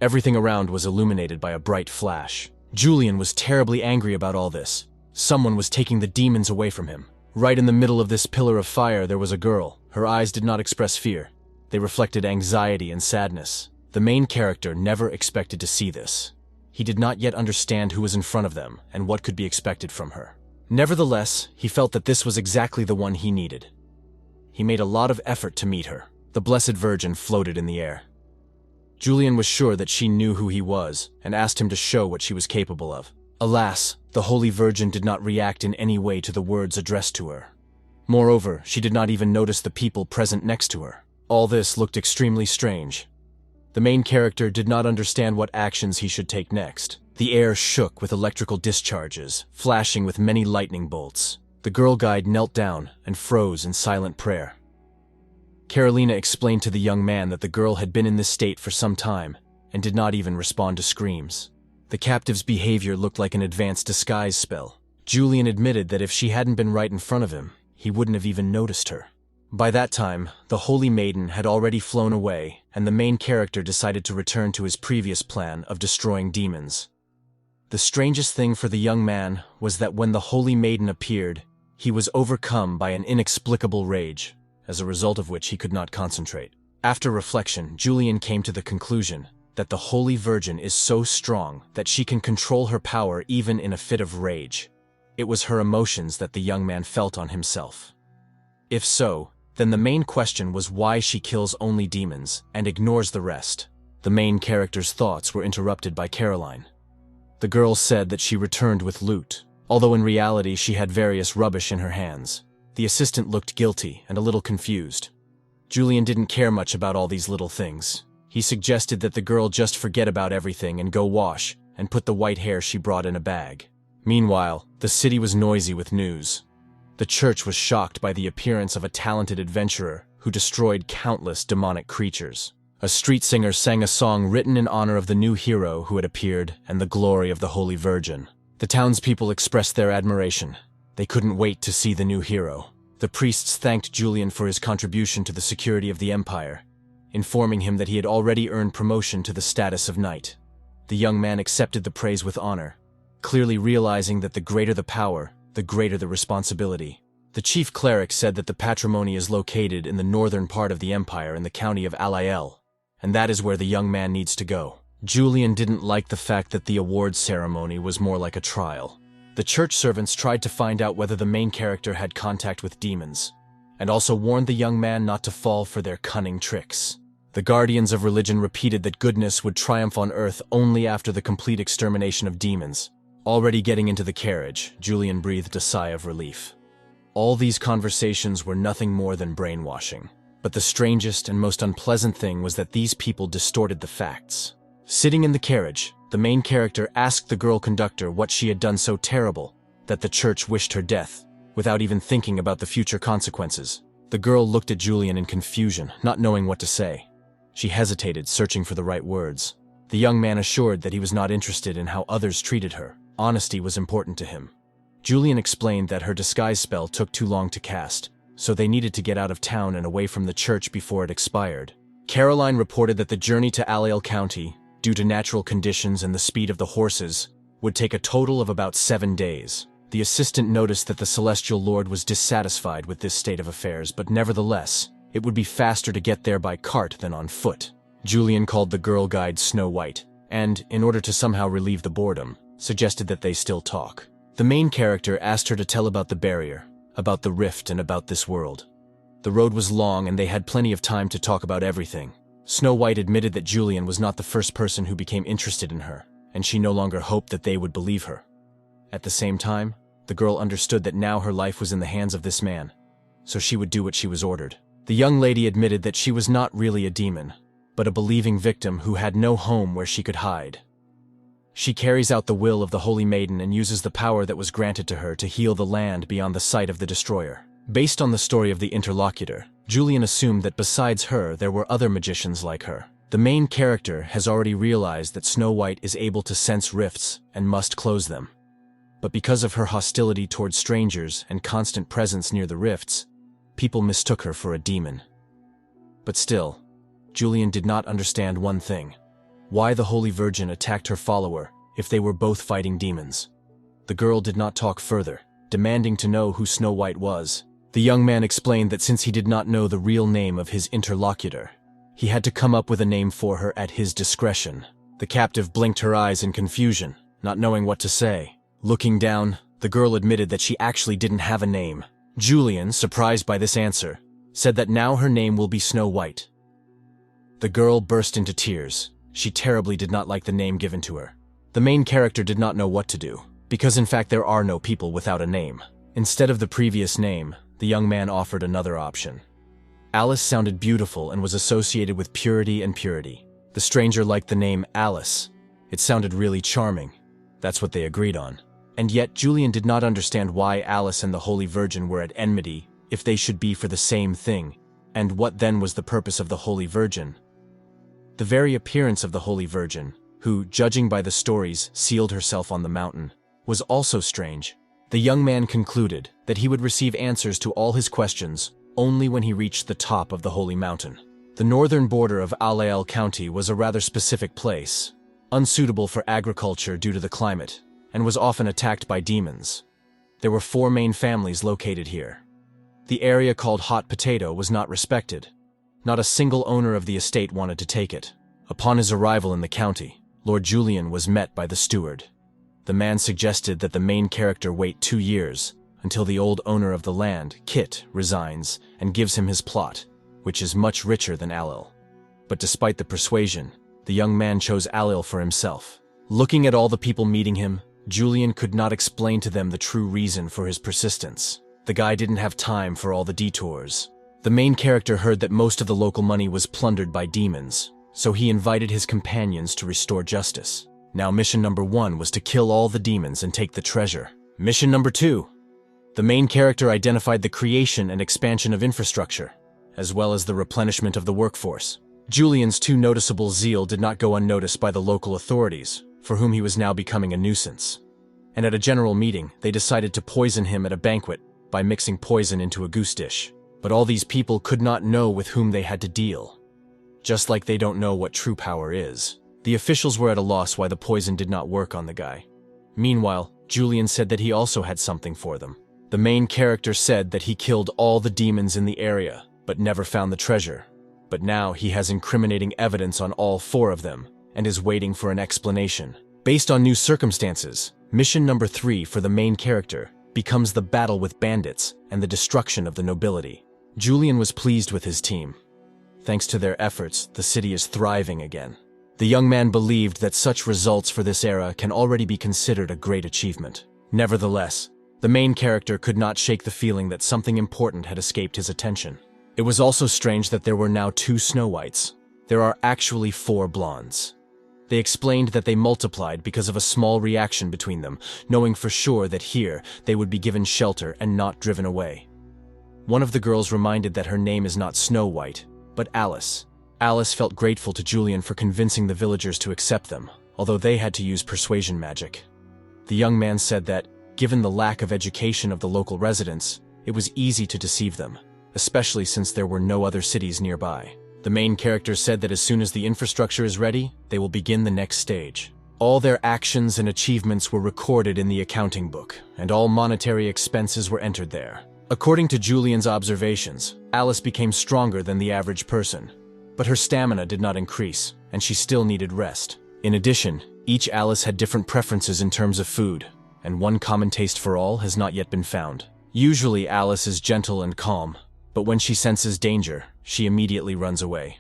Everything around was illuminated by a bright flash. Julian was terribly angry about all this. Someone was taking the demons away from him. Right in the middle of this pillar of fire there was a girl. Her eyes did not express fear. They reflected anxiety and sadness. The main character never expected to see this. He did not yet understand who was in front of them and what could be expected from her. Nevertheless, he felt that this was exactly the one he needed. He made a lot of effort to meet her. The Blessed Virgin floated in the air. Julian was sure that she knew who he was and asked him to show what she was capable of. Alas, the Holy Virgin did not react in any way to the words addressed to her. Moreover, she did not even notice the people present next to her. All this looked extremely strange. The main character did not understand what actions he should take next. The air shook with electrical discharges, flashing with many lightning bolts. The girl guide knelt down and froze in silent prayer. Carolina explained to the young man that the girl had been in this state for some time and did not even respond to screams. The captive's behavior looked like an advanced disguise spell. Julian admitted that if she hadn't been right in front of him, he wouldn't have even noticed her. By that time, the Holy Maiden had already flown away, and the main character decided to return to his previous plan of destroying demons. The strangest thing for the young man was that when the Holy Maiden appeared, he was overcome by an inexplicable rage, as a result of which he could not concentrate. After reflection, Julian came to the conclusion that the Holy Virgin is so strong that she can control her power even in a fit of rage. It was her emotions that the young man felt on himself. If so, then the main question was why she kills only demons and ignores the rest. The main character's thoughts were interrupted by Caroline. The girl said that she returned with loot, although in reality she had various rubbish in her hands. The assistant looked guilty and a little confused. Julian didn't care much about all these little things. He suggested that the girl just forget about everything and go wash and put the white hair she brought in a bag. Meanwhile, the city was noisy with news. The church was shocked by the appearance of a talented adventurer who destroyed countless demonic creatures. A street singer sang a song written in honor of the new hero who had appeared and the glory of the Holy Virgin. The townspeople expressed their admiration. They couldn't wait to see the new hero. The priests thanked Julian for his contribution to the security of the empire, informing him that he had already earned promotion to the status of knight. The young man accepted the praise with honor, clearly realizing that the greater the power, the greater the responsibility. The chief cleric said that the patrimony is located in the northern part of the empire in the county of Alel, and that is where the young man needs to go. Julian didn't like the fact that the awards ceremony was more like a trial. The church servants tried to find out whether the main character had contact with demons, and also warned the young man not to fall for their cunning tricks. The guardians of religion repeated that goodness would triumph on earth only after the complete extermination of demons. Already getting into the carriage, Julian breathed a sigh of relief. All these conversations were nothing more than brainwashing. But the strangest and most unpleasant thing was that these people distorted the facts. Sitting in the carriage, the main character asked the girl conductor what she had done so terrible that the church wished her death, without even thinking about the future consequences. The girl looked at Julian in confusion, not knowing what to say. She hesitated, searching for the right words. The young man assured that he was not interested in how others treated her. Honesty was important to him. Julian explained that her disguise spell took too long to cast, so they needed to get out of town and away from the church before it expired. Caroline reported that the journey to Alel County, due to natural conditions and the speed of the horses, would take a total of about 7 days. The assistant noticed that the Celestial Lord was dissatisfied with this state of affairs, but nevertheless, it would be faster to get there by cart than on foot. Julian called the girl guide Snow White, and, in order to somehow relieve the boredom, suggested that they still talk. The main character asked her to tell about the barrier, about the rift, and about this world. The road was long and they had plenty of time to talk about everything. Snow White admitted that Julian was not the first person who became interested in her, and she no longer hoped that they would believe her. At the same time, the girl understood that now her life was in the hands of this man, so she would do what she was ordered. The young lady admitted that she was not really a demon, but a believing victim who had no home where she could hide. She carries out the will of the Holy Maiden and uses the power that was granted to her to heal the land beyond the sight of the destroyer. Based on the story of the interlocutor, Julian assumed that besides her there were other magicians like her. The main character has already realized that Snow White is able to sense rifts and must close them. But because of her hostility towards strangers and constant presence near the rifts, people mistook her for a demon. But still, Julian did not understand one thing: why the Holy Virgin attacked her follower if they were both fighting demons. The girl did not talk further, demanding to know who Snow White was. The young man explained that since he did not know the real name of his interlocutor, he had to come up with a name for her at his discretion. The captive blinked her eyes in confusion, not knowing what to say. Looking down, the girl admitted that she actually didn't have a name. Julian, surprised by this answer, said that now her name will be Snow White. The girl burst into tears. She terribly did not like the name given to her. The main character did not know what to do, because in fact there are no people without a name. Instead of the previous name, the young man offered another option. Alice sounded beautiful and was associated with purity and purity. The stranger liked the name Alice. It sounded really charming. That's what they agreed on. And yet Julian did not understand why Alice and the Holy Virgin were at enmity if they should be for the same thing, and what then was the purpose of the Holy Virgin. The very appearance of the Holy Virgin, who, judging by the stories, sealed herself on the mountain, was also strange. The young man concluded that he would receive answers to all his questions only when he reached the top of the Holy Mountain. The northern border of Alel County was a rather specific place, unsuitable for agriculture due to the climate, and was often attacked by demons. There were 4 main families located here. The area called Hot Potato was not respected. Not a single owner of the estate wanted to take it. Upon his arrival in the county, Lord Julian was met by the steward. The man suggested that the main character wait 2 years until the old owner of the land, Kit, resigns and gives him his plot, which is much richer than Alel. But despite the persuasion, the young man chose Alel for himself. Looking at all the people meeting him, Julian could not explain to them the true reason for his persistence. The guy didn't have time for all the detours. The main character heard that most of the local money was plundered by demons, so he invited his companions to restore justice. Now mission number 1 was to kill all the demons and take the treasure. Mission number 2. The main character identified the creation and expansion of infrastructure, as well as the replenishment of the workforce. Julian's too noticeable zeal did not go unnoticed by the local authorities, for whom he was now becoming a nuisance. And at a general meeting, they decided to poison him at a banquet by mixing poison into a goose dish. But all these people could not know with whom they had to deal. Just like they don't know what true power is. The officials were at a loss why the poison did not work on the guy. Meanwhile, Julian said that he also had something for them. The main character said that he killed all the demons in the area, but never found the treasure. But now he has incriminating evidence on all 4 of them, and is waiting for an explanation. Based on new circumstances, mission number 3 for the main character becomes the battle with bandits and the destruction of the nobility. Julian was pleased with his team. Thanks to their efforts, the city is thriving again. The young man believed that such results for this era can already be considered a great achievement. Nevertheless, The main character could not shake the feeling that something important had escaped his attention. It was also strange that there were now 2 Snow Whites. There are actually 4 blondes. They explained that they multiplied because of a small reaction between them, knowing for sure that here they would be given shelter and not driven away. One of the girls reminded that her name is not Snow White, but Alice. Alice felt grateful to Julian for convincing the villagers to accept them, although they had to use persuasion magic. The young man said that, given the lack of education of the local residents, it was easy to deceive them, especially since there were no other cities nearby. The main character said that as soon as the infrastructure is ready, they will begin the next stage. All their actions and achievements were recorded in the accounting book, and all monetary expenses were entered there. According to Julian's observations, Alice became stronger than the average person, but her stamina did not increase, and she still needed rest. In addition, each Alice had different preferences in terms of food, and one common taste for all has not yet been found. Usually Alice is gentle and calm, but when she senses danger, she immediately runs away.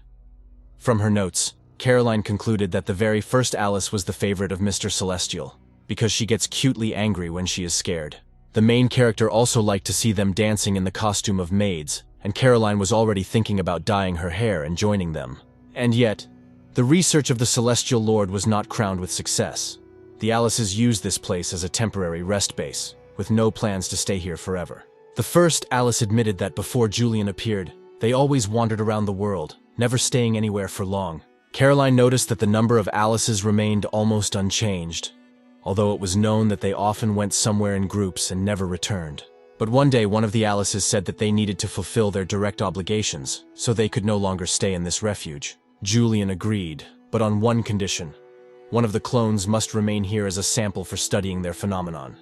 From her notes, Caroline concluded that the very first Alice was the favorite of Mr. Celestial, because she gets cutely angry when she is scared. The main character also liked to see them dancing in the costume of maids, and Caroline was already thinking about dyeing her hair and joining them. And yet, the research of the Celestial Lord was not crowned with success. The Alices used this place as a temporary rest base, with no plans to stay here forever. The first Alice admitted that before Julian appeared, they always wandered around the world, never staying anywhere for long. Caroline noticed that the number of Alices remained almost unchanged, although it was known that they often went somewhere in groups and never returned. But one day one of the Alices said that they needed to fulfill their direct obligations, so they could no longer stay in this refuge. Julian agreed, but on one condition. One of the clones must remain here as a sample for studying their phenomenon.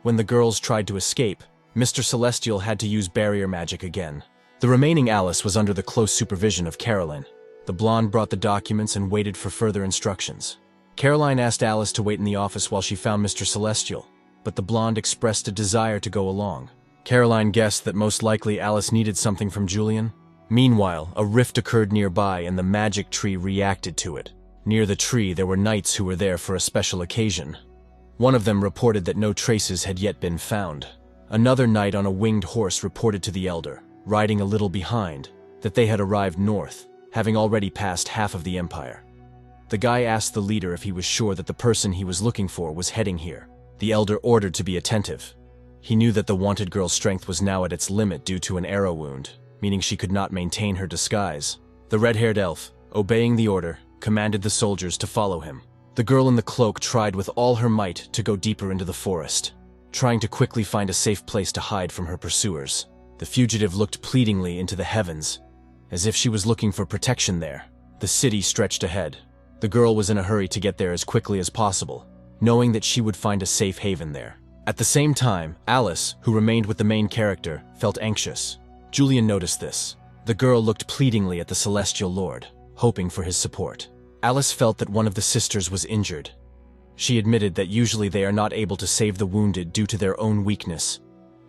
When the girls tried to escape, Mr. Celestial had to use barrier magic again. The remaining Alice was under the close supervision of Caroline. The blonde brought the documents and waited for further instructions. Caroline asked Alice to wait in the office while she found Mr. Celestial, but the blonde expressed a desire to go along. Caroline guessed that most likely Alice needed something from Julian. Meanwhile, a rift occurred nearby and the magic tree reacted to it. Near the tree there were knights who were there for a special occasion. One of them reported that no traces had yet been found. Another knight on a winged horse reported to the elder, riding a little behind, that they had arrived north, having already passed half of the empire. The guy asked the leader if he was sure that the person he was looking for was heading here. The elder ordered to be attentive. He knew that the wanted girl's strength was now at its limit due to an arrow wound, meaning she could not maintain her disguise. The red-haired elf, obeying the order, commanded the soldiers to follow him. The girl in the cloak tried with all her might to go deeper into the forest, trying to quickly find a safe place to hide from her pursuers. The fugitive looked pleadingly into the heavens, as if she was looking for protection there. The city stretched ahead. The girl was in a hurry to get there as quickly as possible, knowing that she would find a safe haven there. At the same time, Alice, who remained with the main character, felt anxious. Julian noticed this. The girl looked pleadingly at the Celestial Lord, hoping for his support. Alice felt that one of the sisters was injured. She admitted that usually they are not able to save the wounded due to their own weakness,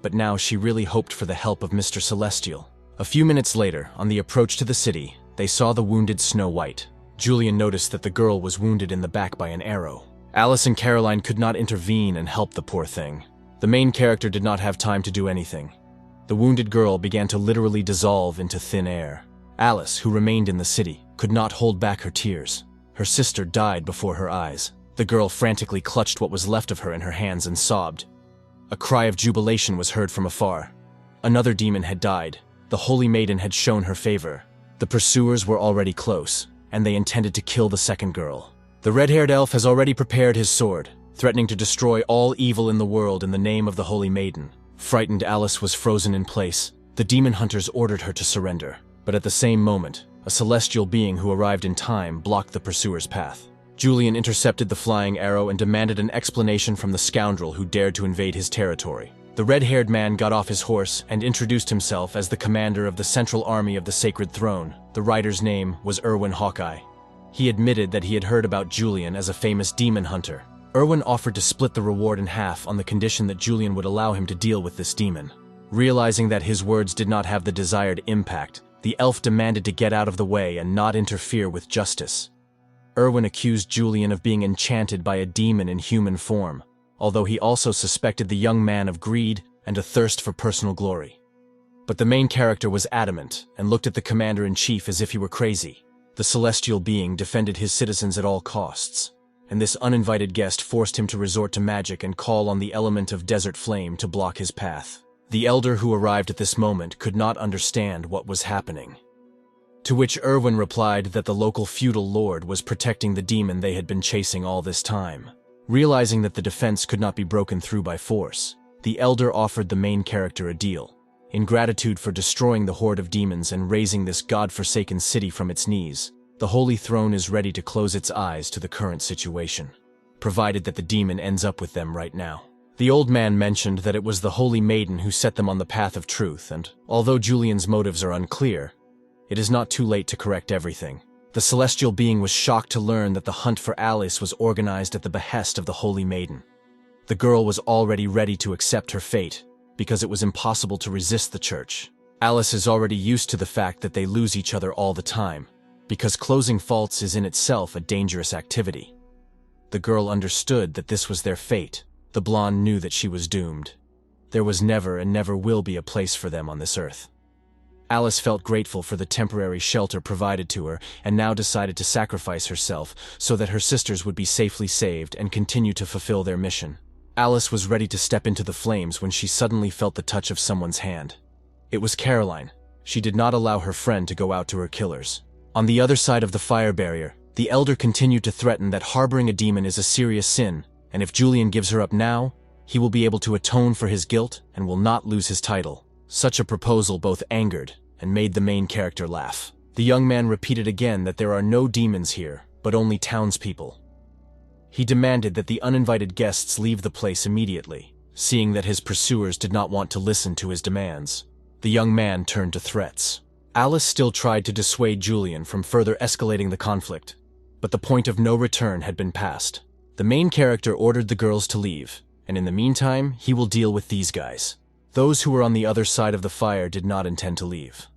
but now she really hoped for the help of Mr. Celestial. A few minutes later, on the approach to the city, they saw the wounded Snow White. Julian noticed that the girl was wounded in the back by an arrow. Alice and Caroline could not intervene and help the poor thing. The main character did not have time to do anything. The wounded girl began to literally dissolve into thin air. Alice, who remained in the city, could not hold back her tears. Her sister died before her eyes. The girl frantically clutched what was left of her in her hands and sobbed. A cry of jubilation was heard from afar. Another demon had died. The holy maiden had shown her favor. The pursuers were already close, and they intended to kill the second girl. The red-haired elf has already prepared his sword, threatening to destroy all evil in the world in the name of the holy maiden. Frightened, Alice was frozen in place. The demon hunters ordered her to surrender, but at the same moment, a celestial being who arrived in time blocked the pursuer's path. Julian intercepted the flying arrow and demanded an explanation from the scoundrel who dared to invade his territory. The red-haired man got off his horse and introduced himself as the commander of the Central Army of the Sacred Throne. The rider's name was Erwin Hawkeye. He admitted that he had heard about Julian as a famous demon hunter. Erwin offered to split the reward in half on the condition that Julian would allow him to deal with this demon. Realizing that his words did not have the desired impact, the elf demanded to get out of the way and not interfere with justice. Erwin accused Julian of being enchanted by a demon in human form. although he also suspected the young man of greed and a thirst for personal glory. But the main character was adamant and looked at the commander-in-chief as if he were crazy. The celestial being defended his citizens at all costs, and this uninvited guest forced him to resort to magic and call on the element of desert flame to block his path. The elder who arrived at this moment could not understand what was happening. To which Erwin replied that the local feudal lord was protecting the demon they had been chasing all this time. Realizing that the defense could not be broken through by force, the elder offered the main character a deal. In gratitude for destroying the horde of demons and raising this god-forsaken city from its knees, the Holy Throne is ready to close its eyes to the current situation, provided that the demon ends up with them right now. The old man mentioned that it was the Holy Maiden who set them on the path of truth, and although Julian's motives are unclear, it is not too late to correct everything. The celestial being was shocked to learn that the hunt for Alice was organized at the behest of the Holy Maiden. The girl was already ready to accept her fate, because it was impossible to resist the church. Alice is already used to the fact that they lose each other all the time, because closing faults is in itself a dangerous activity. The girl understood that this was their fate. The blonde knew that she was doomed. There was never and never will be a place for them on this earth. Alice felt grateful for the temporary shelter provided to her and now decided to sacrifice herself so that her sisters would be safely saved and continue to fulfill their mission. Alice was ready to step into the flames when she suddenly felt the touch of someone's hand. It was Caroline. She did not allow her friend to go out to her killers. On the other side of the fire barrier, the elder continued to threaten that harboring a demon is a serious sin, and if Julian gives her up now, he will be able to atone for his guilt and will not lose his title. Such a proposal both angered and made the main character laugh. The young man repeated again that there are no demons here, but only townspeople. He demanded that the uninvited guests leave the place immediately, seeing that his pursuers did not want to listen to his demands. The young man turned to threats. Alice still tried to dissuade Julian from further escalating the conflict, but the point of no return had been passed. The main character ordered the girls to leave, and in the meantime, he will deal with these guys. Those who were on the other side of the fire did not intend to leave.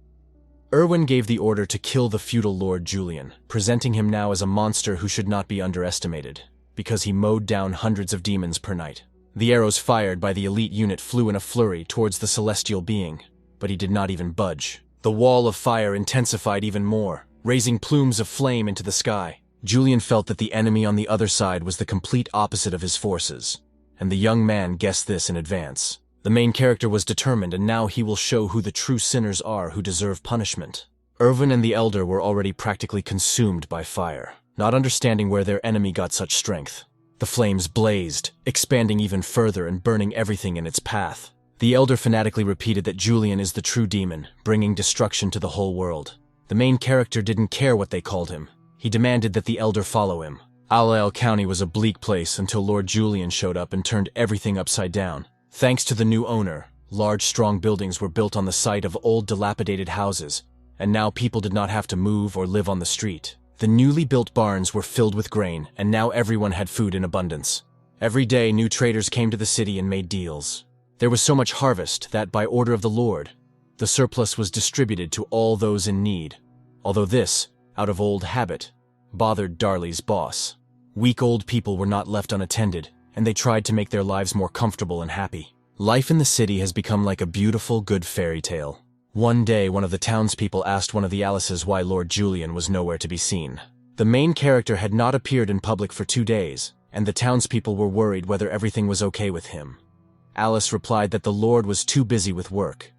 Erwin gave the order to kill the feudal lord Julian, presenting him now as a monster who should not be underestimated, because he mowed down hundreds of demons per night. The arrows fired by the elite unit flew in a flurry towards the celestial being, but he did not even budge. The wall of fire intensified even more, raising plumes of flame into the sky. Julian felt that the enemy on the other side was the complete opposite of his forces, and the young man guessed this in advance. The main character was determined, and now he will show who the true sinners are who deserve punishment. Erwin and the elder were already practically consumed by fire, not understanding where their enemy got such strength. The flames blazed, expanding even further and burning everything in its path. The elder fanatically repeated that Julian is the true demon, bringing destruction to the whole world. The main character didn't care what they called him. He demanded that the elder follow him. Alel County was a bleak place until Lord Julian showed up and turned everything upside down. Thanks to the new owner, large strong buildings were built on the site of old dilapidated houses, and now people did not have to move or live on the street. The newly built barns were filled with grain, and now everyone had food in abundance. Every day new traders came to the city and made deals. There was so much harvest that, by order of the Lord, the surplus was distributed to all those in need, although this, out of old habit, bothered Darley's boss. Weak old people were not left unattended, and they tried to make their lives more comfortable and happy. Life in the city has become like a beautiful, good fairy tale. One day, one of the townspeople asked one of the Alices why Lord Julian was nowhere to be seen. The main character had not appeared in public for 2 days, and the townspeople were worried whether everything was okay with him. Alice replied that the Lord was too busy with work.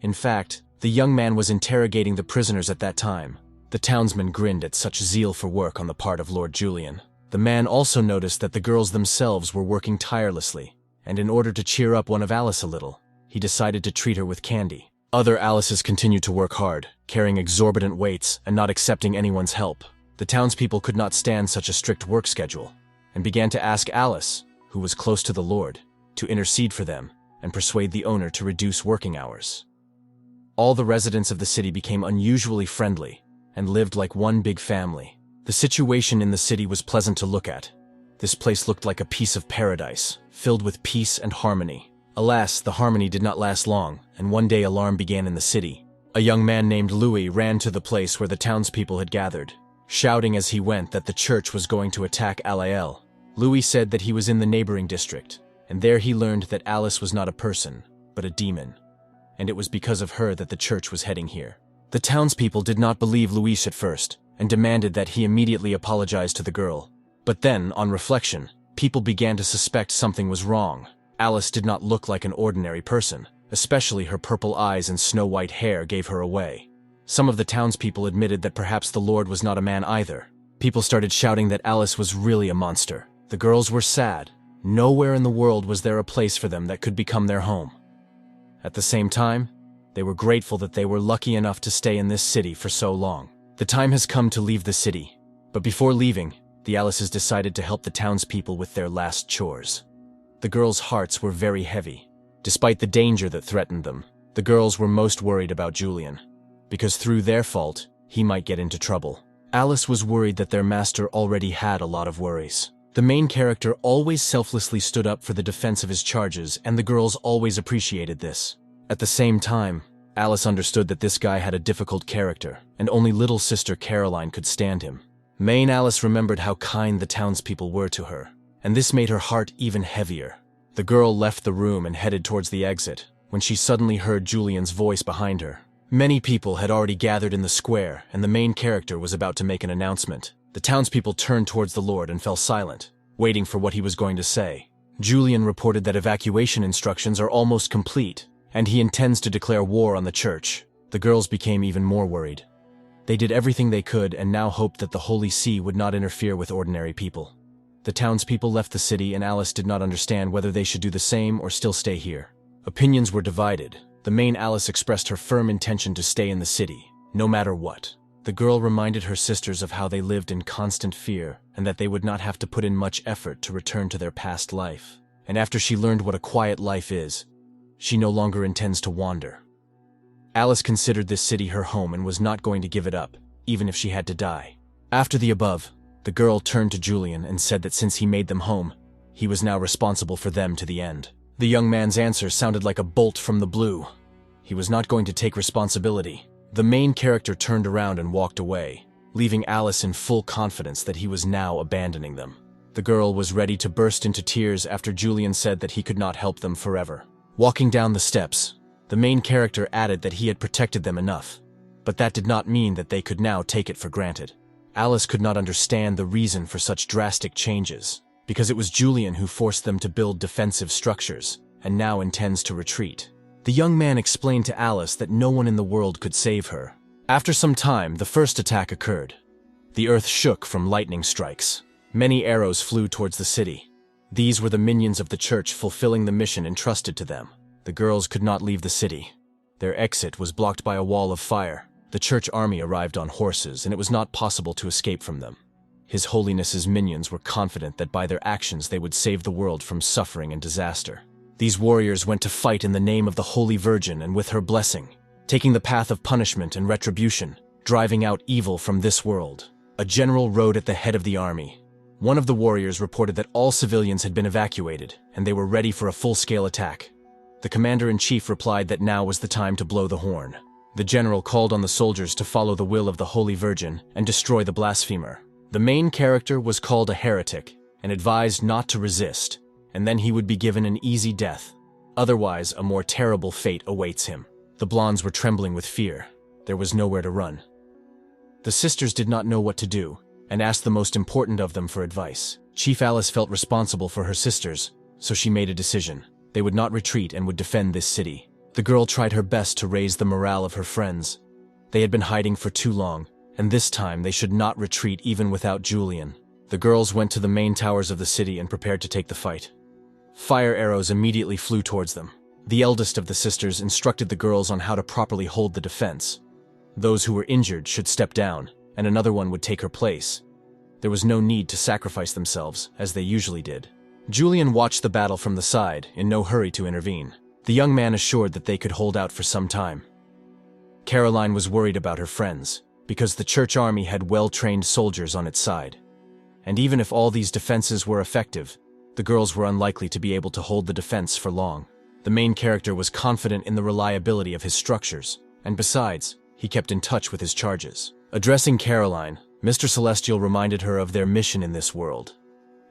In fact, the young man was interrogating the prisoners at that time. The townsmen grinned at such zeal for work on the part of Lord Julian. The man also noticed that the girls themselves were working tirelessly, and in order to cheer up one of Alice a little, he decided to treat her with candy. Other Alices continued to work hard, carrying exorbitant weights and not accepting anyone's help. The townspeople could not stand such a strict work schedule, and began to ask Alice, who was close to the Lord, to intercede for them and persuade the owner to reduce working hours. All the residents of the city became unusually friendly and lived like one big family. The situation in the city was pleasant to look at. This place looked like a piece of paradise, filled with peace and harmony. Alas, the harmony did not last long, and one day alarm began in the city. A young man named Louis ran to the place where the townspeople had gathered, shouting as he went that the church was going to attack Alel. Louis said that he was in the neighboring district, and there he learned that Alice was not a person, but a demon. And it was because of her that the church was heading here. The townspeople did not believe Luis at first, and demanded that he immediately apologize to the girl. But then, on reflection, people began to suspect something was wrong. Alice did not look like an ordinary person, especially her purple eyes and snow-white hair gave her away. Some of the townspeople admitted that perhaps the Lord was not a man either. People started shouting that Alice was really a monster. The girls were sad. Nowhere in the world was there a place for them that could become their home. At the same time, they were grateful that they were lucky enough to stay in this city for so long. The time has come to leave the city, but before leaving, the Alices decided to help the townspeople with their last chores. The girls' hearts were very heavy. Despite the danger that threatened them, the girls were most worried about Julian, because through their fault, he might get into trouble. Alice was worried that their master already had a lot of worries. The main character always selflessly stood up for the defense of his charges, and the girls always appreciated this. At the same time, Alice understood that this guy had a difficult character, and only little sister Caroline could stand him. Main Alice remembered how kind the townspeople were to her, and this made her heart even heavier. The girl left the room and headed towards the exit, when she suddenly heard Julian's voice behind her. Many people had already gathered in the square, and the main character was about to make an announcement. The townspeople turned towards the Lord and fell silent, waiting for what he was going to say. Julian reported that evacuation instructions are almost complete, and he intends to declare war on the church. The girls became even more worried. They did everything they could and now hoped that the Holy See would not interfere with ordinary people. The townspeople left the city, and Alice did not understand whether they should do the same or still stay here. Opinions were divided. The main Alice expressed her firm intention to stay in the city, no matter what. The girl reminded her sisters of how they lived in constant fear and that they would not have to put in much effort to return to their past life. And after she learned what a quiet life is, she no longer intends to wander. Alice considered this city her home and was not going to give it up, even if she had to die. After the above, the girl turned to Julian and said that since he made them home, he was now responsible for them to the end. The young man's answer sounded like a bolt from the blue. He was not going to take responsibility. The main character turned around and walked away, leaving Alice in full confidence that he was now abandoning them. The girl was ready to burst into tears after Julian said that he could not help them forever. Walking down the steps, the main character added that he had protected them enough, but that did not mean that they could now take it for granted. Alice could not understand the reason for such drastic changes, because it was Julian who forced them to build defensive structures, and now intends to retreat. The young man explained to Alice that no one in the world could save her. After some time, the first attack occurred. The earth shook from lightning strikes. Many arrows flew towards the city. These were the minions of the church fulfilling the mission entrusted to them. The girls could not leave the city. Their exit was blocked by a wall of fire. The church army arrived on horses, and it was not possible to escape from them. His Holiness's minions were confident that by their actions they would save the world from suffering and disaster. These warriors went to fight in the name of the Holy Virgin and with her blessing, taking the path of punishment and retribution, driving out evil from this world. A general rode at the head of the army. One of the warriors reported that all civilians had been evacuated, and they were ready for a full-scale attack. The commander-in-chief replied that now was the time to blow the horn. The general called on the soldiers to follow the will of the Holy Virgin and destroy the blasphemer. The main character was called a heretic and advised not to resist, and then he would be given an easy death. Otherwise, a more terrible fate awaits him. The blondes were trembling with fear. There was nowhere to run. The sisters did not know what to do, and asked the most important of them for advice. Chief Alice felt responsible for her sisters, so she made a decision. They would not retreat and would defend this city. The girl tried her best to raise the morale of her friends. They had been hiding for too long, and this time they should not retreat even without Julian. The girls went to the main towers of the city and prepared to take the fight. Fire arrows immediately flew towards them. The eldest of the sisters instructed the girls on how to properly hold the defense. Those who were injured should step down, and another one would take her place. There was no need to sacrifice themselves, as they usually did. Julian watched the battle from the side, in no hurry to intervene. The young man assured that they could hold out for some time. Caroline was worried about her friends, because the church army had well-trained soldiers on its side. And even if all these defenses were effective, the girls were unlikely to be able to hold the defense for long. The main character was confident in the reliability of his structures, and besides, he kept in touch with his charges. Addressing Caroline, Mr. Celestial reminded her of their mission in this world.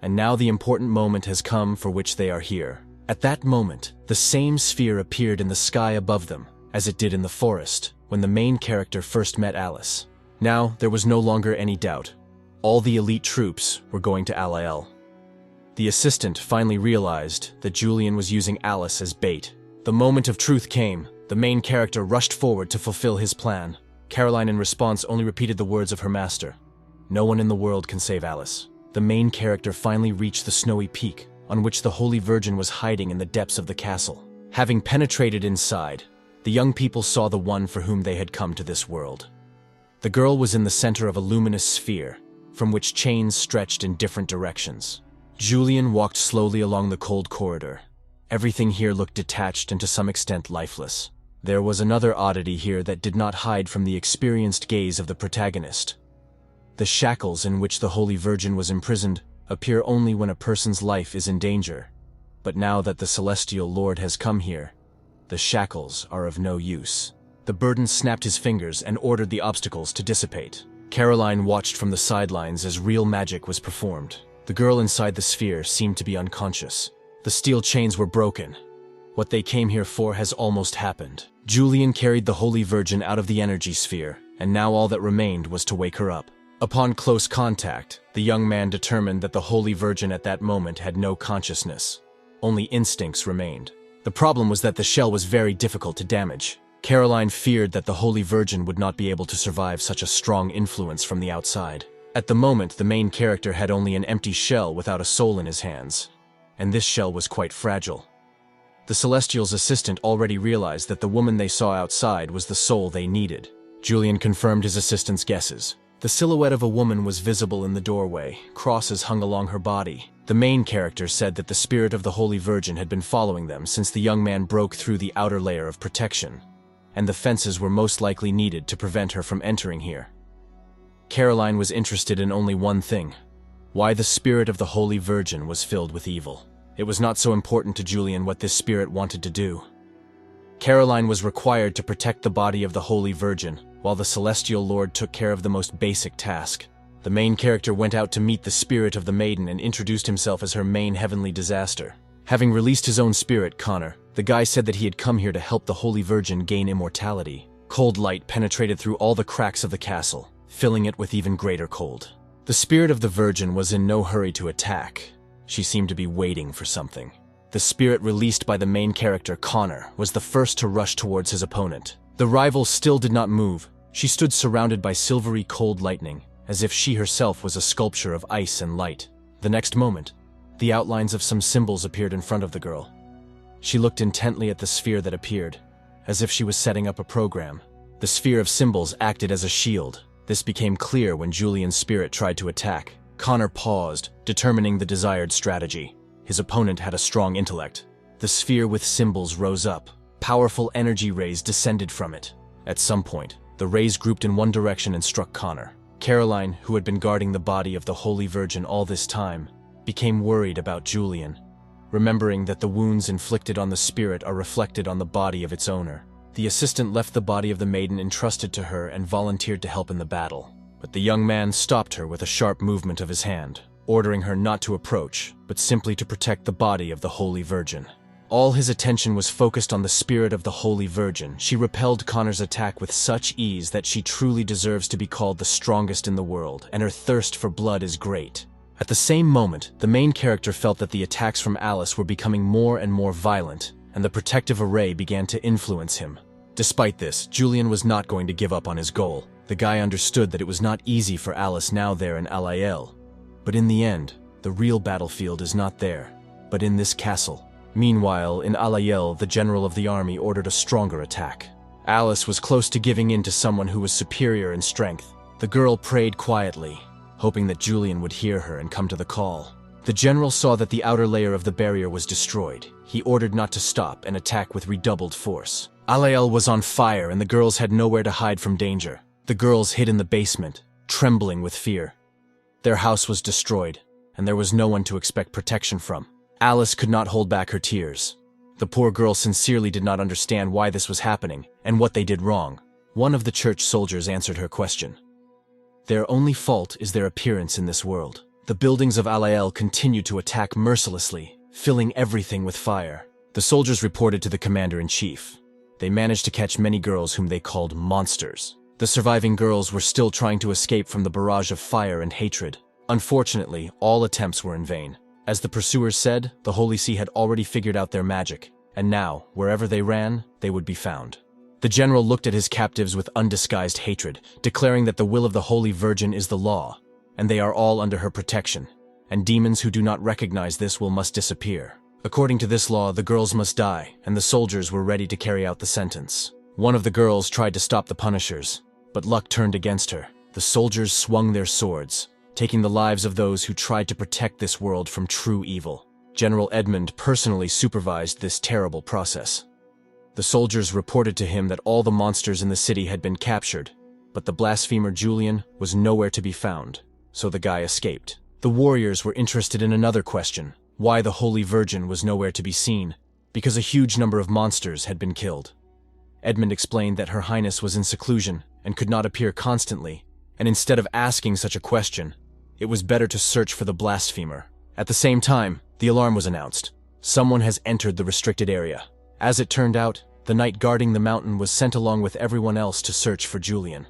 And now the important moment has come for which they are here. At that moment, the same sphere appeared in the sky above them, as it did in the forest, when the main character first met Alice. Now, there was no longer any doubt. All the elite troops were going to Alel. The assistant finally realized that Julian was using Alice as bait. The moment of truth came. The main character rushed forward to fulfill his plan. Caroline, in response, only repeated the words of her master. No one in the world can save Alice. The main character finally reached the snowy peak, on which the Holy Virgin was hiding in the depths of the castle. Having penetrated inside, the young people saw the one for whom they had come to this world. The girl was in the center of a luminous sphere, from which chains stretched in different directions. Julian walked slowly along the cold corridor. Everything here looked detached and to some extent lifeless. There was another oddity here that did not hide from the experienced gaze of the protagonist. The shackles in which the Holy Virgin was imprisoned appear only when a person's life is in danger. But now that the Celestial Lord has come here, the shackles are of no use. The burden snapped his fingers and ordered the obstacles to dissipate. Caroline watched from the sidelines as real magic was performed. The girl inside the sphere seemed to be unconscious. The steel chains were broken. What they came here for has almost happened. Julian carried the Holy Virgin out of the energy sphere, and now all that remained was to wake her up. Upon close contact, the young man determined that the Holy Virgin at that moment had no consciousness. Only instincts remained. The problem was that the shell was very difficult to damage. Caroline feared that the Holy Virgin would not be able to survive such a strong influence from the outside. At the moment, the main character had only an empty shell without a soul in his hands, and this shell was quite fragile. The Celestial's assistant already realized that the woman they saw outside was the soul they needed. Julian confirmed his assistant's guesses. The silhouette of a woman was visible in the doorway. Crosses hung along her body. The main character said that the spirit of the Holy Virgin had been following them since the young man broke through the outer layer of protection, and the fences were most likely needed to prevent her from entering here. Caroline was interested in only one thing: why the spirit of the Holy Virgin was filled with evil. It was not so important to Julian what this spirit wanted to do. Caroline was required to protect the body of the Holy Virgin, while the Celestial Lord took care of the most basic task. The main character went out to meet the spirit of the maiden and introduced himself as her main heavenly disaster. Having released his own spirit, Connor, the guy said that he had come here to help the Holy Virgin gain immortality. Cold light penetrated through all the cracks of the castle, filling it with even greater cold. The spirit of the Virgin was in no hurry to attack. She seemed to be waiting for something. The spirit released by the main character, Connor, was the first to rush towards his opponent. The rival still did not move. She stood surrounded by silvery cold lightning, as if she herself was a sculpture of ice and light. The next moment, the outlines of some symbols appeared in front of the girl. She looked intently at the sphere that appeared, as if she was setting up a program. The sphere of symbols acted as a shield. This became clear when Julian's spirit tried to attack. Connor paused, determining the desired strategy. His opponent had a strong intellect. The sphere with symbols rose up. Powerful energy rays descended from it. At some point, the rays grouped in one direction and struck Connor. Caroline, who had been guarding the body of the Holy Virgin all this time, became worried about Julian, remembering that the wounds inflicted on the spirit are reflected on the body of its owner. The assistant left the body of the maiden entrusted to her and volunteered to help in the battle. But the young man stopped her with a sharp movement of his hand, ordering her not to approach, but simply to protect the body of the Holy Virgin. All his attention was focused on the spirit of the Holy Virgin. She repelled Connor's attack with such ease that she truly deserves to be called the strongest in the world, and her thirst for blood is great. At the same moment, the main character felt that the attacks from Alice were becoming more and more violent, and the protective array began to influence him. Despite this, Julian was not going to give up on his goal. The guy understood that it was not easy for Alice now there in Alel. But in the end, the real battlefield is not there, but in this castle. Meanwhile, in Alel, the general of the army ordered a stronger attack. Alice was close to giving in to someone who was superior in strength. The girl prayed quietly, hoping that Julian would hear her and come to the call. The general saw that the outer layer of the barrier was destroyed. He ordered not to stop and attack with redoubled force. Alel was on fire and the girls had nowhere to hide from danger. The girls hid in the basement, trembling with fear. Their house was destroyed, and there was no one to expect protection from. Alice could not hold back her tears. The poor girl sincerely did not understand why this was happening and what they did wrong. One of the church soldiers answered her question. Their only fault is their appearance in this world. The buildings of Alel continue to attack mercilessly, filling everything with fire. The soldiers reported to the commander-in-chief. They managed to catch many girls whom they called monsters. The surviving girls were still trying to escape from the barrage of fire and hatred. Unfortunately, all attempts were in vain. As the pursuers said, the Holy See had already figured out their magic, and now, wherever they ran, they would be found. The general looked at his captives with undisguised hatred, declaring that the will of the Holy Virgin is the law, and they are all under her protection, and demons who do not recognize this will must disappear. According to this law, the girls must die, and the soldiers were ready to carry out the sentence. One of the girls tried to stop the punishers, but luck turned against her. The soldiers swung their swords, taking the lives of those who tried to protect this world from true evil. General Edmund personally supervised this terrible process. The soldiers reported to him that all the monsters in the city had been captured, but the blasphemer Julian was nowhere to be found, so the guy escaped. The warriors were interested in another question: why the Holy Virgin was nowhere to be seen, because a huge number of monsters had been killed. Edmund explained that Her Highness was in seclusion and could not appear constantly, and instead of asking such a question, it was better to search for the blasphemer. At the same time, the alarm was announced. Someone has entered the restricted area. As it turned out, the knight guarding the mountain was sent along with everyone else to search for Julian.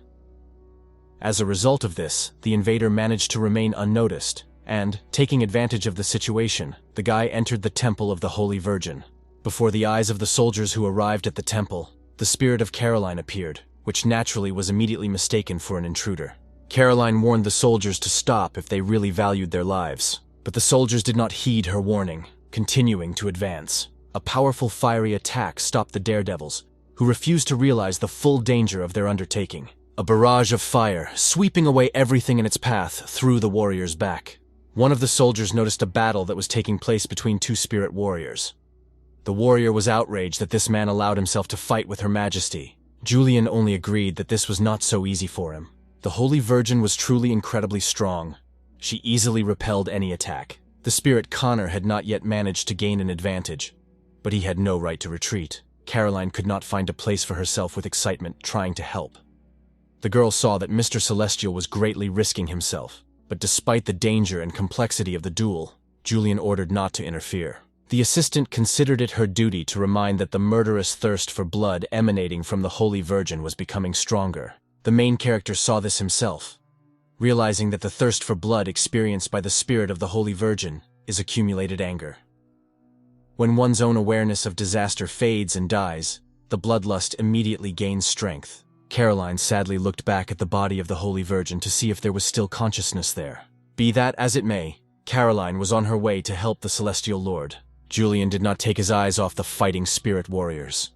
As a result of this, the invader managed to remain unnoticed, and, taking advantage of the situation, the guy entered the temple of the Holy Virgin. Before the eyes of the soldiers who arrived at the temple, the spirit of Caroline appeared, which naturally was immediately mistaken for an intruder. Caroline warned the soldiers to stop if they really valued their lives, but the soldiers did not heed her warning, continuing to advance. A powerful fiery attack stopped the daredevils, who refused to realize the full danger of their undertaking. A barrage of fire, sweeping away everything in its path, threw the warriors back. One of the soldiers noticed a battle that was taking place between two spirit warriors. The warrior was outraged that this man allowed himself to fight with Her Majesty. Julian only agreed that this was not so easy for him. The Holy Virgin was truly incredibly strong. She easily repelled any attack. The spirit Connor had not yet managed to gain an advantage, but he had no right to retreat. Caroline could not find a place for herself with excitement, trying to help. The girl saw that Mr. Celestial was greatly risking himself, but despite the danger and complexity of the duel, Julian ordered not to interfere. The assistant considered it her duty to remind that the murderous thirst for blood emanating from the Holy Virgin was becoming stronger. The main character saw this himself, realizing that the thirst for blood experienced by the spirit of the Holy Virgin is accumulated anger. When one's own awareness of disaster fades and dies, the bloodlust immediately gains strength. Caroline sadly looked back at the body of the Holy Virgin to see if there was still consciousness there. Be that as it may, Caroline was on her way to help the Celestial Lord. Julian did not take his eyes off the fighting spirit warriors.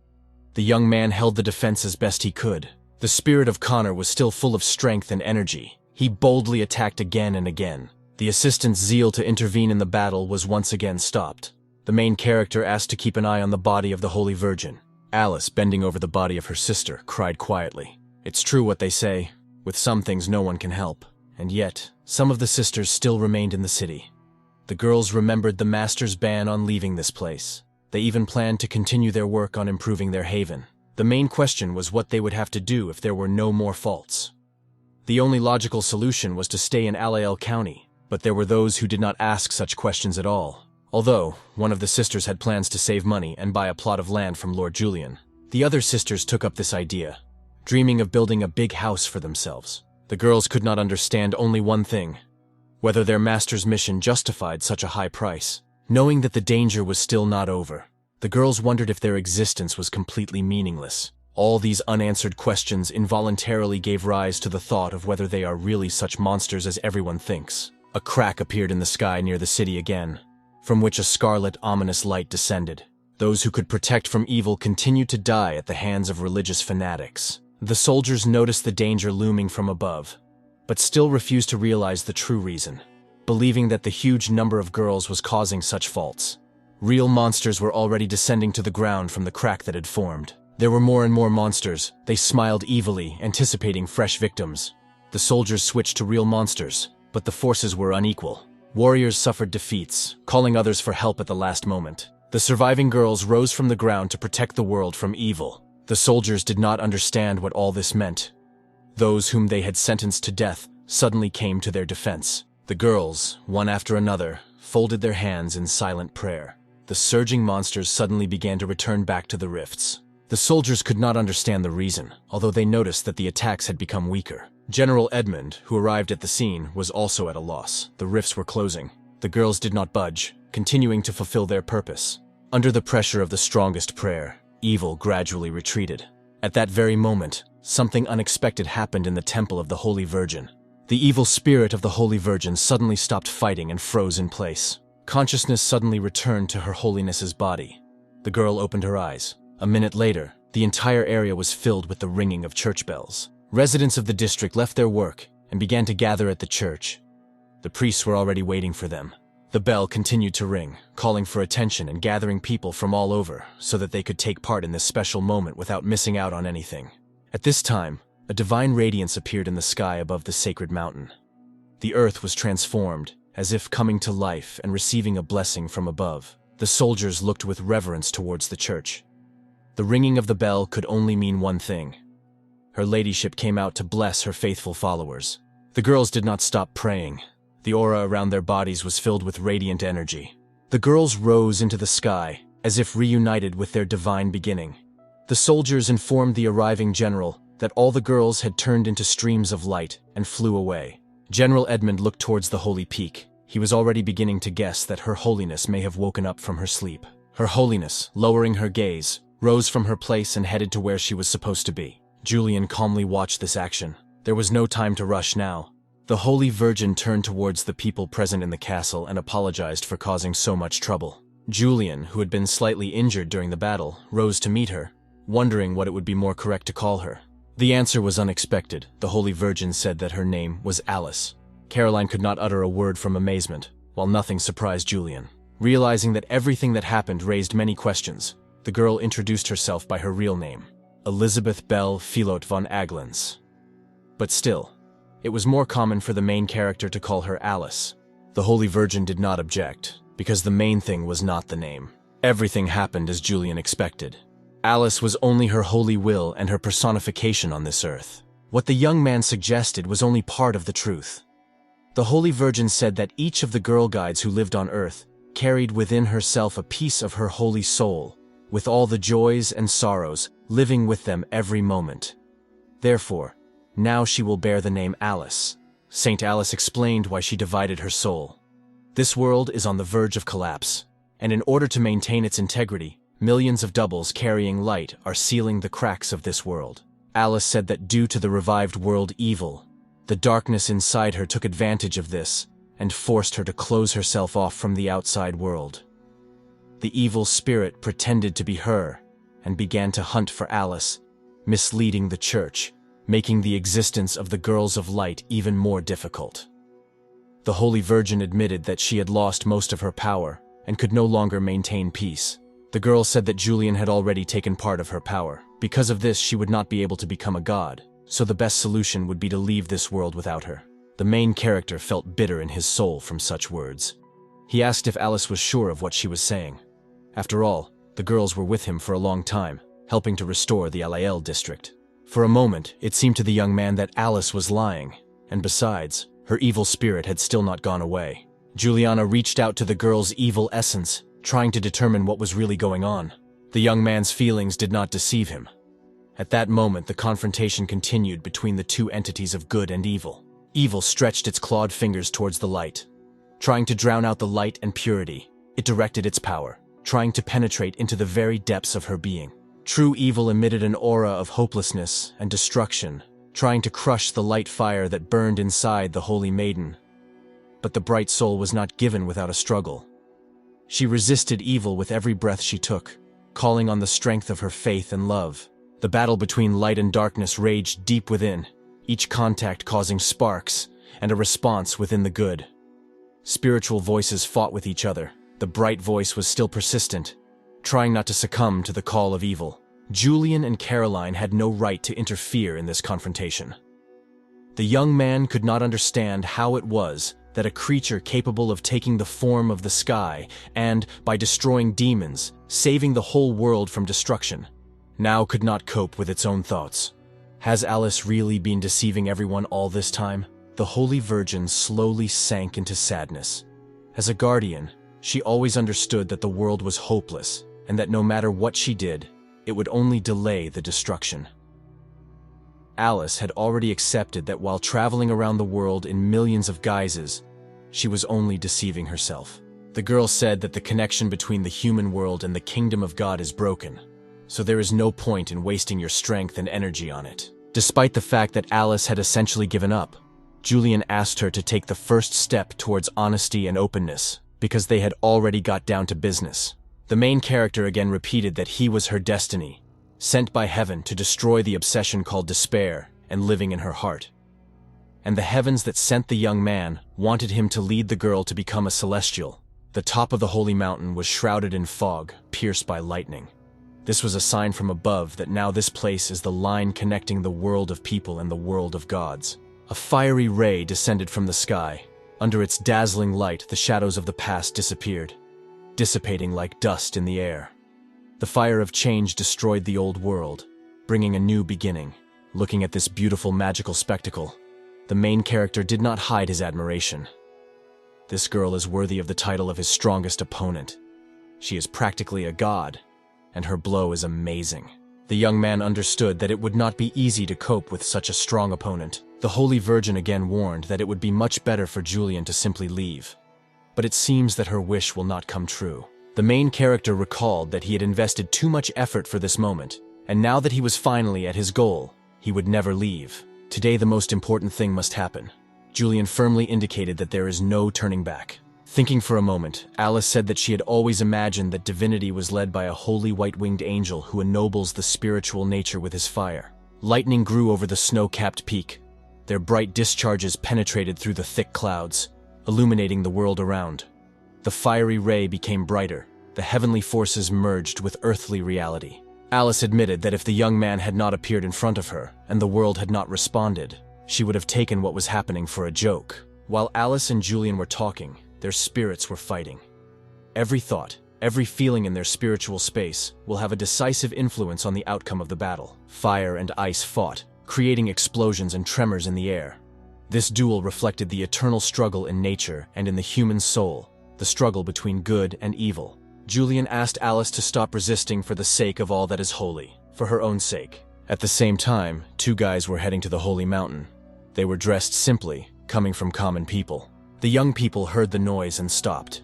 The young man held the defense as best he could. The spirit of Connor was still full of strength and energy. He boldly attacked again and again. The assistant's zeal to intervene in the battle was once again stopped. The main character asked to keep an eye on the body of the Holy Virgin. Alice, bending over the body of her sister, cried quietly. It's true what they say, with some things no one can help. And yet, some of the sisters still remained in the city. The girls remembered the master's ban on leaving this place. They even planned to continue their work on improving their haven. The main question was what they would have to do if there were no more faults. The only logical solution was to stay in Alel County, but there were those who did not ask such questions at all. Although, one of the sisters had plans to save money and buy a plot of land from Lord Julian. The other sisters took up this idea, dreaming of building a big house for themselves. The girls could not understand only one thing: whether their master's mission justified such a high price. Knowing that the danger was still not over, the girls wondered if their existence was completely meaningless. All these unanswered questions involuntarily gave rise to the thought of whether they are really such monsters as everyone thinks. A crack appeared in the sky near the city again, from which a scarlet, ominous light descended. Those who could protect from evil continued to die at the hands of religious fanatics. The soldiers noticed the danger looming from above, but still refused to realize the true reason, believing that the huge number of girls was causing such faults. Real monsters were already descending to the ground from the crack that had formed. There were more and more monsters. They smiled evilly, anticipating fresh victims. The soldiers switched to real monsters, but the forces were unequal. Warriors suffered defeats, calling others for help at the last moment. The surviving girls rose from the ground to protect the world from evil. The soldiers did not understand what all this meant. Those whom they had sentenced to death suddenly came to their defense. The girls, one after another, folded their hands in silent prayer. the surging monsters suddenly began to return back to the rifts. The soldiers could not understand the reason, although they noticed that the attacks had become weaker. General Edmund, who arrived at the scene, was also at a loss. The rifts were closing. The girls did not budge, continuing to fulfill their purpose. Under the pressure of the strongest prayer, evil gradually retreated. At that very moment, something unexpected happened in the temple of the Holy Virgin. The evil spirit of the Holy Virgin suddenly stopped fighting and froze in place. Consciousness suddenly returned to Her Holiness's body. The girl opened her eyes. A minute later, the entire area was filled with the ringing of church bells. Residents of the district left their work and began to gather at the church. The priests were already waiting for them. The bell continued to ring, calling for attention and gathering people from all over so that they could take part in this special moment without missing out on anything. At this time, a divine radiance appeared in the sky above the sacred mountain. The earth was transformed, as if coming to life and receiving a blessing from above. The soldiers looked with reverence towards the church. The ringing of the bell could only mean one thing. Her ladyship came out to bless her faithful followers. The girls did not stop praying. The aura around their bodies was filled with radiant energy. The girls rose into the sky, as if reunited with their divine beginning. The soldiers informed the arriving general that all the girls had turned into streams of light and flew away. General Edmund looked towards the holy peak. He was already beginning to guess that Her Holiness may have woken up from her sleep. Her Holiness, lowering her gaze, rose from her place and headed to where she was supposed to be. Julian calmly watched this action. There was no time to rush now. The Holy Virgin turned towards the people present in the castle and apologized for causing so much trouble. Julian, who had been slightly injured during the battle, rose to meet her, wondering what it would be more correct to call her. The answer was unexpected. The Holy Virgin said that her name was Alice. Caroline could not utter a word from amazement, while nothing surprised Julian. Realizing that everything that happened raised many questions, the girl introduced herself by her real name, Elizabeth Belle Philot von Aglans. But still, it was more common for the main character to call her Alice. The Holy Virgin did not object, because the main thing was not the name. Everything happened as Julian expected. Alice was only her holy will and her personification on this earth. What the young man suggested was only part of the truth. The Holy Virgin said that each of the girl guides who lived on earth carried within herself a piece of her holy soul, with all the joys and sorrows, living with them every moment. Therefore, now she will bear the name Alice. Saint Alice explained why she divided her soul. This world is on the verge of collapse, and in order to maintain its integrity, millions of doubles carrying light are sealing the cracks of this world. Alice said that due to the revived world evil, the darkness inside her took advantage of this and forced her to close herself off from the outside world. The evil spirit pretended to be her and began to hunt for Alice, misleading the church, making the existence of the girls of light even more difficult. The Holy Virgin admitted that she had lost most of her power and could no longer maintain peace. The girl said that Julian had already taken part of her power. Because of this, she would not be able to become a god, so the best solution would be to leave this world without her. The main character felt bitter in his soul from such words. He asked if Alice was sure of what she was saying. After all, the girls were with him for a long time, helping to restore the Alel district. For a moment, it seemed to the young man that Alice was lying, and besides, her evil spirit had still not gone away. Juliana reached out to the girl's evil essence, trying to determine what was really going on. The young man's feelings did not deceive him. At that moment, the confrontation continued between the two entities of good and evil. Evil stretched its clawed fingers towards the light. Trying to drown out the light and purity, it directed its power, trying to penetrate into the very depths of her being. True evil emitted an aura of hopelessness and destruction, trying to crush the light fire that burned inside the holy maiden. But the bright soul was not given without a struggle. She resisted evil with every breath she took, calling on the strength of her faith and love. The battle between light and darkness raged deep within, each contact causing sparks and a response within the good. Spiritual voices fought with each other. The bright voice was still persistent, trying not to succumb to the call of evil. Julian and Caroline had no right to interfere in this confrontation. The young man could not understand how it was that a creature capable of taking the form of the sky and, by destroying demons, saving the whole world from destruction, now could not cope with its own thoughts. Has Alice really been deceiving everyone all this time? The Holy Virgin slowly sank into sadness. As a guardian, She always understood that the world was hopeless, and that no matter what she did, it would only delay the destruction. Alice had already accepted that while traveling around the world in millions of guises, she was only deceiving herself. The girl said that the connection between the human world and the kingdom of God is broken, so there is no point in wasting your strength and energy on it. Despite the fact that Alice had essentially given up, Julian asked her to take the first step towards honesty and openness, because they had already got down to business. The main character again repeated that he was her destiny, sent by heaven to destroy the obsession called despair and living in her heart. And the heavens that sent the young man wanted him to lead the girl to become a celestial. The top of the holy mountain was shrouded in fog, pierced by lightning. This was a sign from above that now this place is the line connecting the world of people and the world of gods. A fiery ray descended from the sky. Under its dazzling light, the shadows of the past disappeared, dissipating like dust in the air. The fire of change destroyed the old world, bringing a new beginning. Looking at this beautiful magical spectacle, the main character did not hide his admiration. This girl is worthy of the title of his strongest opponent. She is practically a god, and her blow is amazing. The young man understood that it would not be easy to cope with such a strong opponent. The Holy Virgin again warned that it would be much better for Julian to simply leave. But it seems that her wish will not come true. The main character recalled that he had invested too much effort for this moment, and now that he was finally at his goal, he would never leave. Today the most important thing must happen. Julian firmly indicated that there is no turning back. Thinking for a moment, Alice said that she had always imagined that divinity was led by a holy white-winged angel who ennobles the spiritual nature with his fire. Lightning grew over the snow-capped peak. Their bright discharges penetrated through the thick clouds, illuminating the world around. The fiery ray became brighter. The heavenly forces merged with earthly reality. Alice admitted that if the young man had not appeared in front of her, and the world had not responded, she would have taken what was happening for a joke. While Alice and Julian were talking, their spirits were fighting. Every thought, every feeling in their spiritual space will have a decisive influence on the outcome of the battle. Fire and ice fought, creating explosions and tremors in the air. This duel reflected the eternal struggle in nature and in the human soul, the struggle between good and evil. Julian asked Alice to stop resisting for the sake of all that is holy, for her own sake. At the same time, two guys were heading to the holy mountain. They were dressed simply, coming from common people. The young people heard the noise and stopped.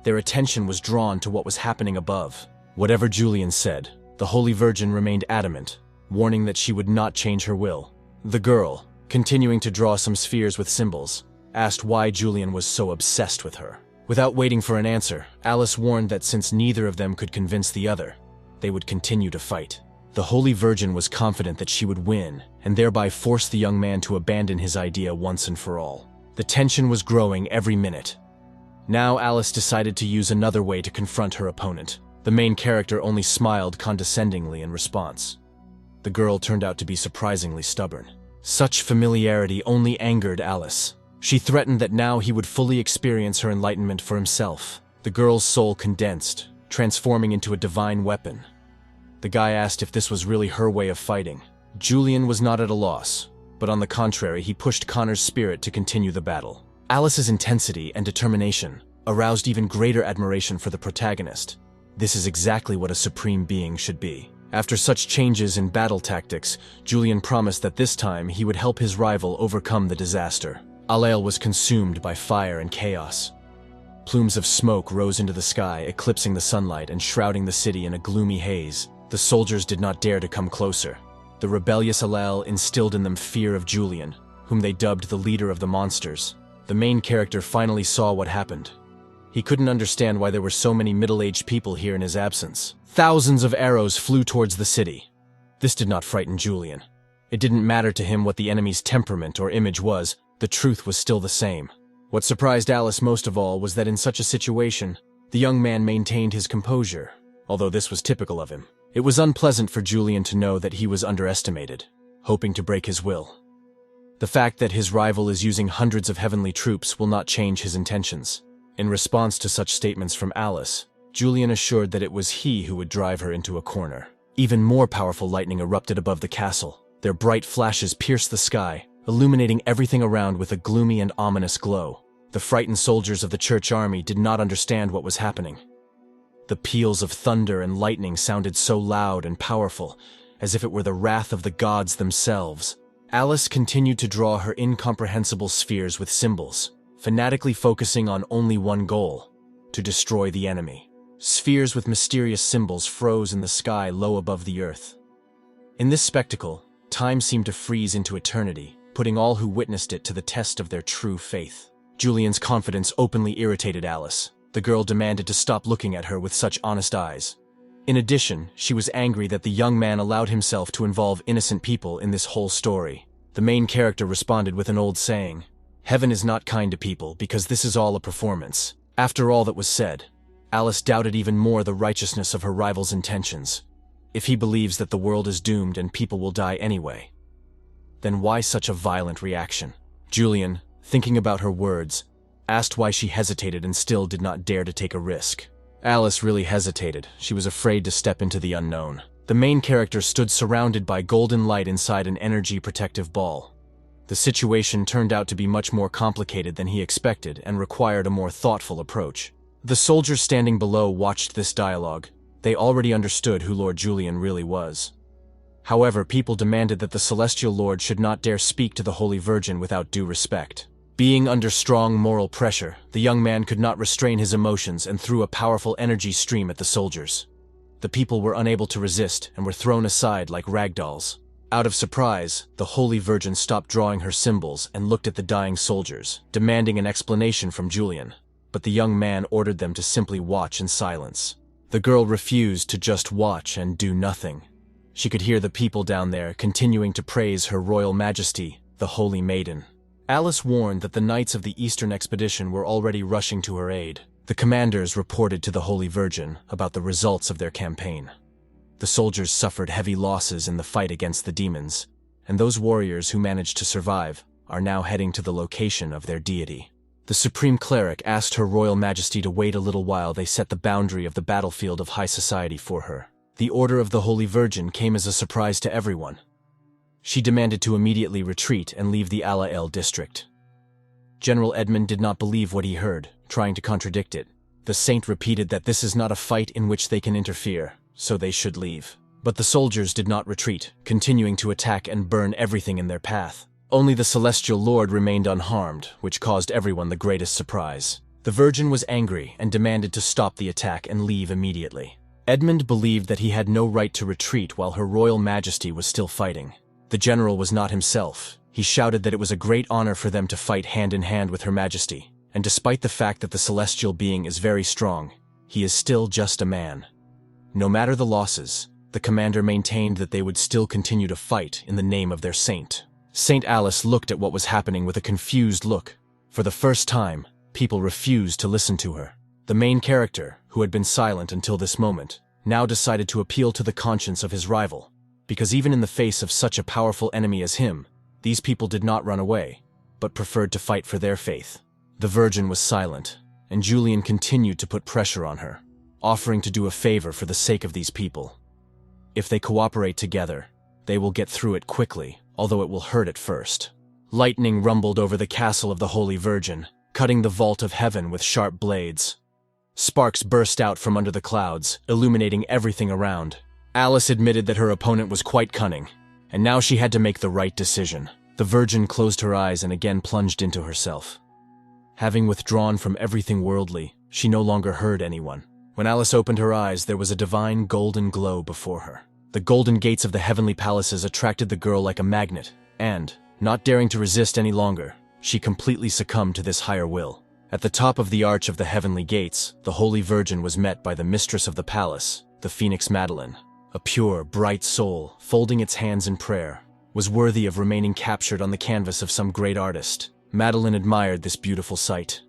Their attention was drawn to what was happening above. Whatever Julian said, the Holy Virgin remained adamant, warning that she would not change her will. The girl, continuing to draw some spheres with symbols, asked why Julian was so obsessed with her. Without waiting for an answer, Alice warned that since neither of them could convince the other, they would continue to fight. The Holy Virgin was confident that she would win, and thereby force the young man to abandon his idea once and for all. The tension was growing every minute. Now Alice decided to use another way to confront her opponent. The main character only smiled condescendingly in response. The girl turned out to be surprisingly stubborn. Such familiarity only angered Alice. She threatened that now he would fully experience her enlightenment for himself. The girl's soul condensed, transforming into a divine weapon. The guy asked if this was really her way of fighting. Julian was not at a loss, but on the contrary, he pushed Connor's spirit to continue the battle. Alice's intensity and determination aroused even greater admiration for the protagonist. This is exactly what a supreme being should be. After such changes in battle tactics, Julian promised that this time he would help his rival overcome the disaster. Alel was consumed by fire and chaos. Plumes of smoke rose into the sky, eclipsing the sunlight and shrouding the city in a gloomy haze. The soldiers did not dare to come closer. The rebellious Alel instilled in them fear of Julian, whom they dubbed the leader of the monsters. The main character finally saw what happened. He couldn't understand why there were so many middle-aged people here in his absence. Thousands of arrows flew towards the city. This did not frighten Julian. It didn't matter to him what the enemy's temperament or image was, the truth was still the same. What surprised Alice most of all was that in such a situation, the young man maintained his composure, although this was typical of him. It was unpleasant for Julian to know that he was underestimated, hoping to break his will. The fact that his rival is using hundreds of heavenly troops will not change his intentions. In response to such statements from Alice, Julian assured that it was he who would drive her into a corner. Even more powerful lightning erupted above the castle. Their bright flashes pierced the sky, illuminating everything around with a gloomy and ominous glow. The frightened soldiers of the church army did not understand what was happening. The peals of thunder and lightning sounded so loud and powerful, as if it were the wrath of the gods themselves. Alice continued to draw her incomprehensible spheres with symbols, fanatically focusing on only one goal: to destroy the enemy. Spheres with mysterious symbols froze in the sky low above the earth. In this spectacle, time seemed to freeze into eternity, putting all who witnessed it to the test of their true faith. Julian's confidence openly irritated Alice. The girl demanded to stop looking at her with such honest eyes. In addition, she was angry that the young man allowed himself to involve innocent people in this whole story. The main character responded with an old saying, "Heaven is not kind to people because this is all a performance." After all that was said, Alice doubted even more the righteousness of her rival's intentions. If he believes that the world is doomed and people will die anyway, then why such a violent reaction? Julian, thinking about her words, asked why she hesitated and still did not dare to take a risk. Alice really hesitated. She was afraid to step into the unknown. The main character stood surrounded by golden light inside an energy protective ball. The situation turned out to be much more complicated than he expected and required a more thoughtful approach. The soldiers standing below watched this dialogue. They already understood who Lord Julian really was. However, people demanded that the Celestial Lord should not dare speak to the Holy Virgin without due respect. Being under strong moral pressure, the young man could not restrain his emotions and threw a powerful energy stream at the soldiers. The people were unable to resist and were thrown aside like ragdolls. Out of surprise, the Holy Virgin stopped drawing her symbols and looked at the dying soldiers, demanding an explanation from Julian. But the young man ordered them to simply watch in silence. The girl refused to just watch and do nothing. She could hear the people down there continuing to praise Her Royal Majesty, the Holy Maiden. Alice warned that the knights of the Eastern expedition were already rushing to her aid. The commanders reported to the Holy Virgin about the results of their campaign. The soldiers suffered heavy losses in the fight against the demons, and those warriors who managed to survive are now heading to the location of their deity. The Supreme Cleric asked Her Royal Majesty to wait a little while they set the boundary of the battlefield of high society for her. The order of the Holy Virgin came as a surprise to everyone. She demanded to immediately retreat and leave the Alel district. General Edmund did not believe what he heard, trying to contradict it. The saint repeated that this is not a fight in which they can interfere, so they should leave. But the soldiers did not retreat, continuing to attack and burn everything in their path. Only the Celestial Lord remained unharmed, which caused everyone the greatest surprise. The Virgin was angry and demanded to stop the attack and leave immediately. Edmund believed that he had no right to retreat while Her Royal Majesty was still fighting. The general was not himself. He shouted that it was a great honor for them to fight hand in hand with Her Majesty, and despite the fact that the celestial being is very strong, he is still just a man. No matter the losses, the commander maintained that they would still continue to fight in the name of their saint. Saint Alice looked at what was happening with a confused look. For the first time, people refused to listen to her. The main character, who had been silent until this moment, now decided to appeal to the conscience of his rival. Because even in the face of such a powerful enemy as him, these people did not run away, but preferred to fight for their faith. The Virgin was silent, and Julian continued to put pressure on her, offering to do a favor for the sake of these people. If they cooperate together, they will get through it quickly, although it will hurt at first. Lightning rumbled over the castle of the Holy Virgin, cutting the vault of heaven with sharp blades. Sparks burst out from under the clouds, illuminating everything around. Alice admitted that her opponent was quite cunning, and now she had to make the right decision. The Virgin closed her eyes and again plunged into herself. Having withdrawn from everything worldly, she no longer heard anyone. When Alice opened her eyes, there was a divine golden glow before her. The golden gates of the heavenly palaces attracted the girl like a magnet, and, not daring to resist any longer, she completely succumbed to this higher will. At the top of the arch of the heavenly gates, the Holy Virgin was met by the mistress of the palace, the Phoenix Meline. A pure, bright soul, folding its hands in prayer, was worthy of remaining captured on the canvas of some great artist. Meline admired this beautiful sight.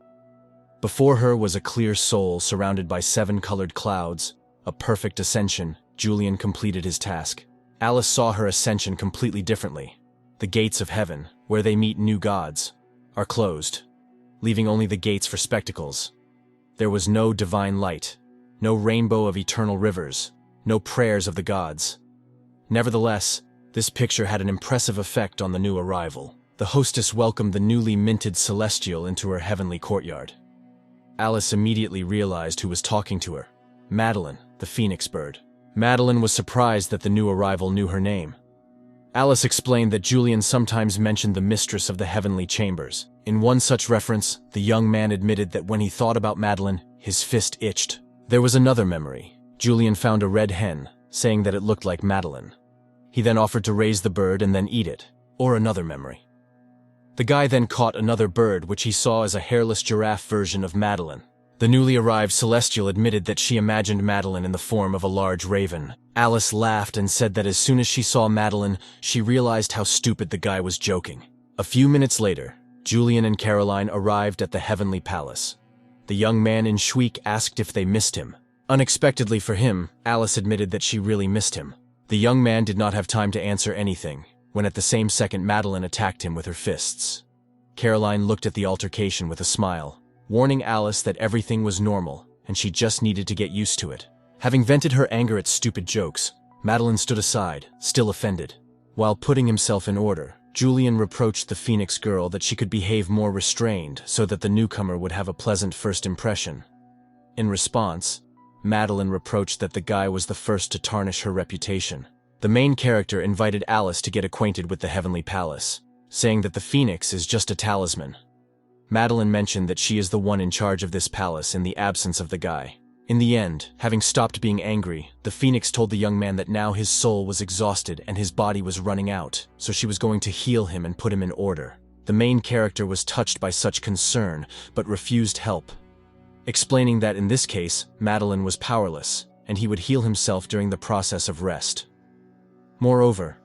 Before her was a clear soul surrounded by 7 colored clouds, a perfect ascension. Julian completed his task. Alice saw her ascension completely differently. The gates of heaven, where they meet new gods, are closed, leaving only the gates for spectacles. There was no divine light, no rainbow of eternal rivers, no prayers of the gods. Nevertheless, this picture had an impressive effect on the new arrival. The hostess welcomed the newly minted celestial into her heavenly courtyard. Alice immediately realized who was talking to her. Madeline, the phoenix bird. Madeline was surprised that the new arrival knew her name. Alice explained that Julian sometimes mentioned the mistress of the heavenly chambers. In one such reference, the young man admitted that when he thought about Madeline, his fist itched. There was another memory. Julian found a red hen, saying that it looked like Madeline. He then offered to raise the bird and then eat it, or another memory. The guy then caught another bird which he saw as a hairless giraffe version of Madeline. The newly arrived celestial admitted that she imagined Madeline in the form of a large raven. Alice laughed and said that as soon as she saw Madeline, she realized how stupid the guy was joking. A few minutes later, Julian and Caroline arrived at the heavenly palace. The young man in Schweik asked if they missed him. Unexpectedly for him, Alice admitted that she really missed him. The young man did not have time to answer anything, when at the same second Madeline attacked him with her fists. Caroline looked at the altercation with a smile, warning Alice that everything was normal and she just needed to get used to it. Having vented her anger at stupid jokes, Madeline stood aside, still offended. While putting himself in order, Julian reproached the Phoenix girl that she could behave more restrained so that the newcomer would have a pleasant first impression. In response, Madeline reproached that the guy was the first to tarnish her reputation. The main character invited Alice to get acquainted with the heavenly palace, saying that the Phoenix is just a talisman. Madeline mentioned that she is the one in charge of this palace in the absence of the guy. In the end, having stopped being angry, the Phoenix told the young man that now his soul was exhausted and his body was running out, so she was going to heal him and put him in order. The main character was touched by such concern, but refused help, explaining that in this case, Madeline was powerless, and he would heal himself during the process of rest. Moreover,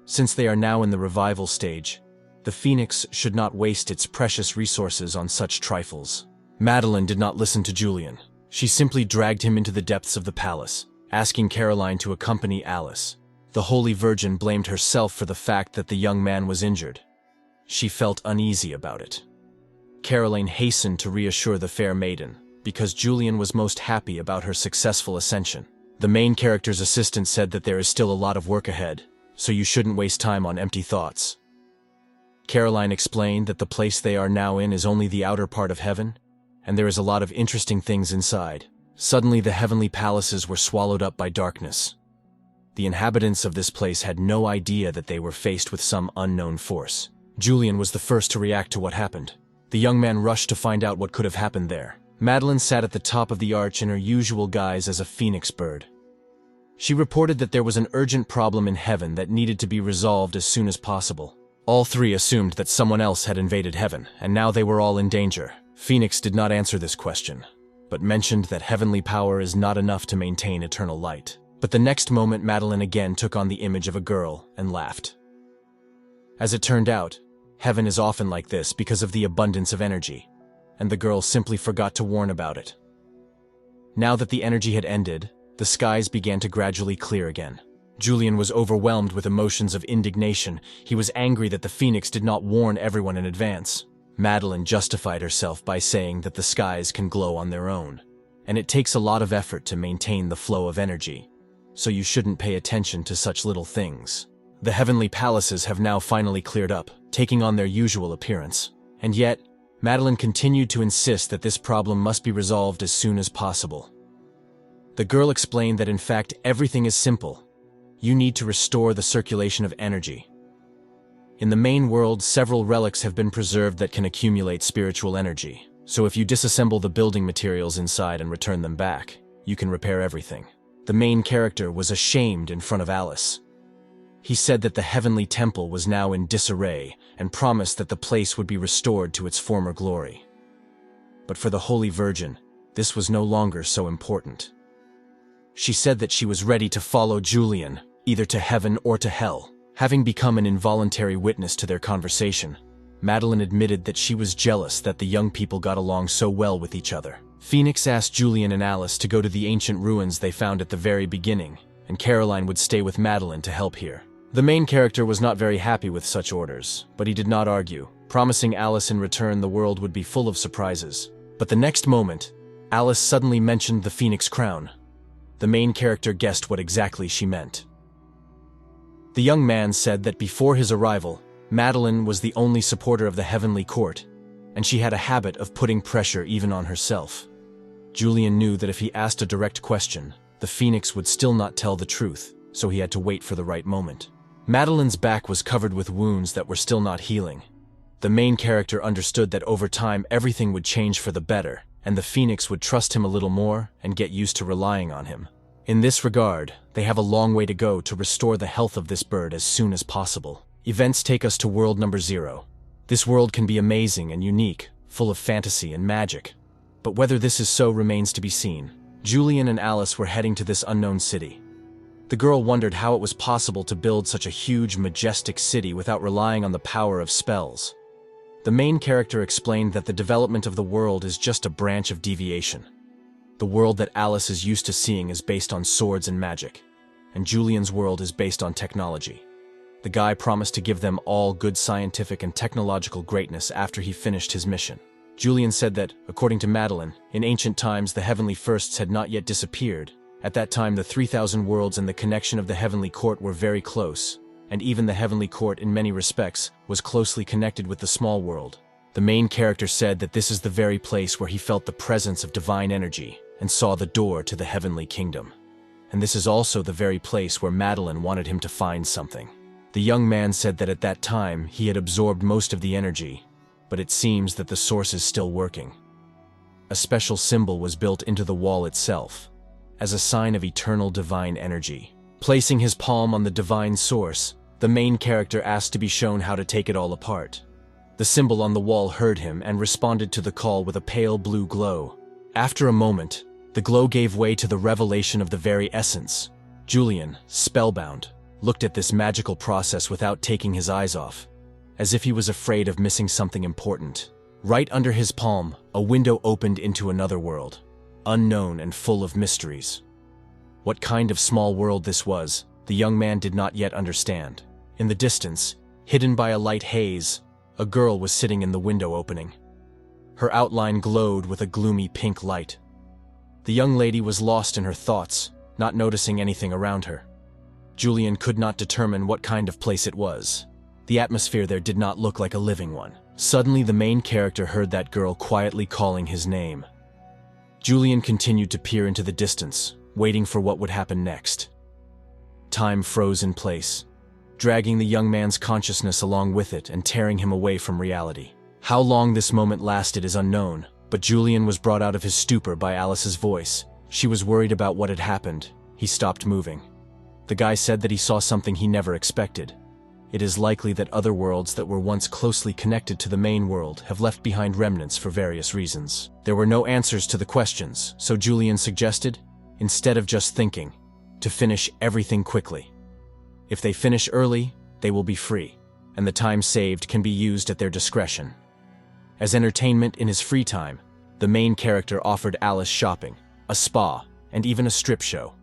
since they are now in the revival stage, the Phoenix should not waste its precious resources on such trifles. Madeline did not listen to Julian. She simply dragged him into the depths of the palace, asking Caroline to accompany Alice. The Holy Virgin blamed herself for the fact that the young man was injured. She felt uneasy about it. Caroline hastened to reassure the fair maiden, because Julian was most happy about her successful ascension. The main character's assistant said that there is still a lot of work ahead, so you shouldn't waste time on empty thoughts. Caroline explained that the place they are now in is only the outer part of heaven, and there is a lot of interesting things inside. Suddenly the heavenly palaces were swallowed up by darkness. The inhabitants of this place had no idea that they were faced with some unknown force. Julian was the first to react to what happened. The young man rushed to find out what could have happened there. Madeline sat at the top of the arch in her usual guise as a phoenix bird. She reported that there was an urgent problem in heaven that needed to be resolved as soon as possible. All three assumed that someone else had invaded heaven, and now they were all in danger. Phoenix did not answer this question, but mentioned that heavenly power is not enough to maintain eternal light. But the next moment Madeline again took on the image of a girl and laughed. As it turned out, heaven is often like this because of the abundance of energy, and the girl simply forgot to warn about it. Now that the energy had ended, the skies began to gradually clear again. Julian was overwhelmed with emotions of indignation. He was angry that the Phoenix did not warn everyone in advance. Madeline justified herself by saying that the skies can glow on their own, and it takes a lot of effort to maintain the flow of energy, so you shouldn't pay attention to such little things. The heavenly palaces have now finally cleared up, taking on their usual appearance, and yet, Madeline continued to insist that this problem must be resolved as soon as possible. The girl explained that in fact everything is simple. You need to restore the circulation of energy. In the main world, several relics have been preserved that can accumulate spiritual energy, so if you disassemble the building materials inside and return them back, you can repair everything. The main character was ashamed in front of Alice. He said that the heavenly temple was now in disarray and promised that the place would be restored to its former glory. But for the Holy Virgin, this was no longer so important. She said that she was ready to follow Julian, either to heaven or to hell. Having become an involuntary witness to their conversation, Madeline admitted that she was jealous that the young people got along so well with each other. Phoenix asked Julian and Alice to go to the ancient ruins they found at the very beginning, and Caroline would stay with Madeline to help here. The main character was not very happy with such orders, but he did not argue, promising Alice in return the world would be full of surprises. But the next moment, Alice suddenly mentioned the Phoenix crown. The main character guessed what exactly she meant. The young man said that before his arrival, Madeline was the only supporter of the heavenly court, and she had a habit of putting pressure even on herself. Julian knew that if he asked a direct question, the Phoenix would still not tell the truth, so he had to wait for the right moment. Madeline's back was covered with wounds that were still not healing. The main character understood that over time everything would change for the better, and the Phoenix would trust him a little more and get used to relying on him. In this regard, they have a long way to go to restore the health of this bird as soon as possible. Events take us to world number 0. This world can be amazing and unique, full of fantasy and magic. But whether this is so remains to be seen. Julian and Alice were heading to this unknown city. The girl wondered how it was possible to build such a huge, majestic city without relying on the power of spells. The main character explained that the development of the world is just a branch of deviation. The world that Alice is used to seeing is based on swords and magic, and Julian's world is based on technology. The guy promised to give them all good scientific and technological greatness after he finished his mission. Julian said that, according to Madeline, in ancient times the heavenly firsts had not yet disappeared. At that time the 3,000 worlds and the connection of the heavenly court were very close, and even the heavenly court in many respects was closely connected with the small world. The main character said that this is the very place where he felt the presence of divine energy and saw the door to the heavenly kingdom. And this is also the very place where Madeline wanted him to find something. The young man said that at that time he had absorbed most of the energy, but it seems that the source is still working. A special symbol was built into the wall itself, as a sign of eternal divine energy. Placing his palm on the divine source, the main character asked to be shown how to take it all apart. The symbol on the wall heard him and responded to the call with a pale blue glow. After a moment, the glow gave way to the revelation of the very essence. Julian, spellbound, looked at this magical process without taking his eyes off, as if he was afraid of missing something important. Right under his palm, a window opened into another world, unknown and full of mysteries. What kind of small world this was, the young man did not yet understand. In the distance, hidden by a light haze, a girl was sitting in the window opening. Her outline glowed with a gloomy pink light. The young lady was lost in her thoughts, not noticing anything around her. Julian could not determine what kind of place it was. The atmosphere there did not look like a living one. Suddenly, the main character heard that girl quietly calling his name. Julian continued to peer into the distance, waiting for what would happen next. Time froze in place, dragging the young man's consciousness along with it and tearing him away from reality. How long this moment lasted is unknown, but Julian was brought out of his stupor by Alice's voice. She was worried about what had happened. He stopped moving. The guy said that he saw something he never expected. It is likely that other worlds that were once closely connected to the main world have left behind remnants for various reasons. There were no answers to the questions, so Julian suggested, instead of just thinking, to finish everything quickly. If they finish early, they will be free, and the time saved can be used at their discretion. As entertainment in his free time, the main character offered Alice shopping, a spa, and even a strip show.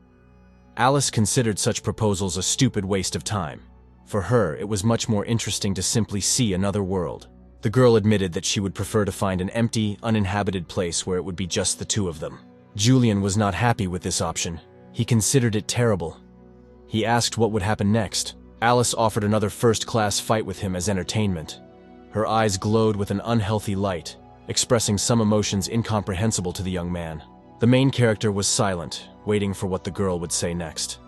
Alice considered such proposals a stupid waste of time. For her, it was much more interesting to simply see another world. The girl admitted that she would prefer to find an empty, uninhabited place where it would be just the two of them. Julian was not happy with this option. He considered it terrible. He asked what would happen next. Alice offered another first-class fight with him as entertainment. Her eyes glowed with an unhealthy light, expressing some emotions incomprehensible to the young man. The main character was silent, waiting for what the girl would say next.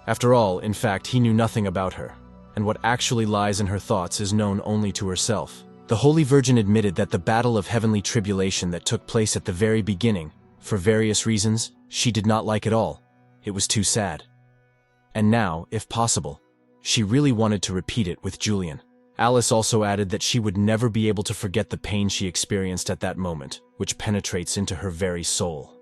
After all, in fact, he knew nothing about her, and what actually lies in her thoughts is known only to herself. The Holy Virgin admitted that the battle of heavenly tribulation that took place at the very beginning, for various reasons, she did not like at all. It was too sad. And now, if possible, she really wanted to repeat it with Julian. Alice also added that she would never be able to forget the pain she experienced at that moment, which penetrates into her very soul.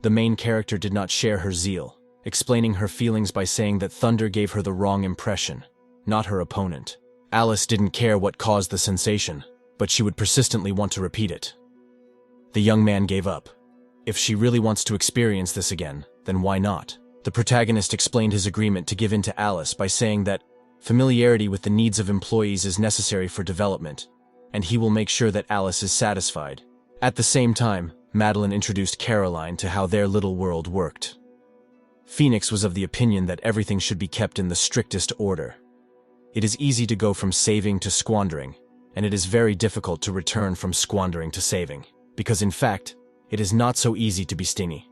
The main character did not share her zeal, explaining her feelings by saying that thunder gave her the wrong impression, not her opponent. Alice didn't care what caused the sensation, but she would persistently want to repeat it. The young man gave up. If she really wants to experience this again, then why not? The protagonist explained his agreement to give in to Alice by saying that familiarity with the needs of employees is necessary for development, and he will make sure that Alice is satisfied. At the same time, Madeline introduced Caroline to how their little world worked. Phoenix was of the opinion that everything should be kept in the strictest order. It is easy to go from saving to squandering, and it is very difficult to return from squandering to saving, because in fact, it is not so easy to be stingy.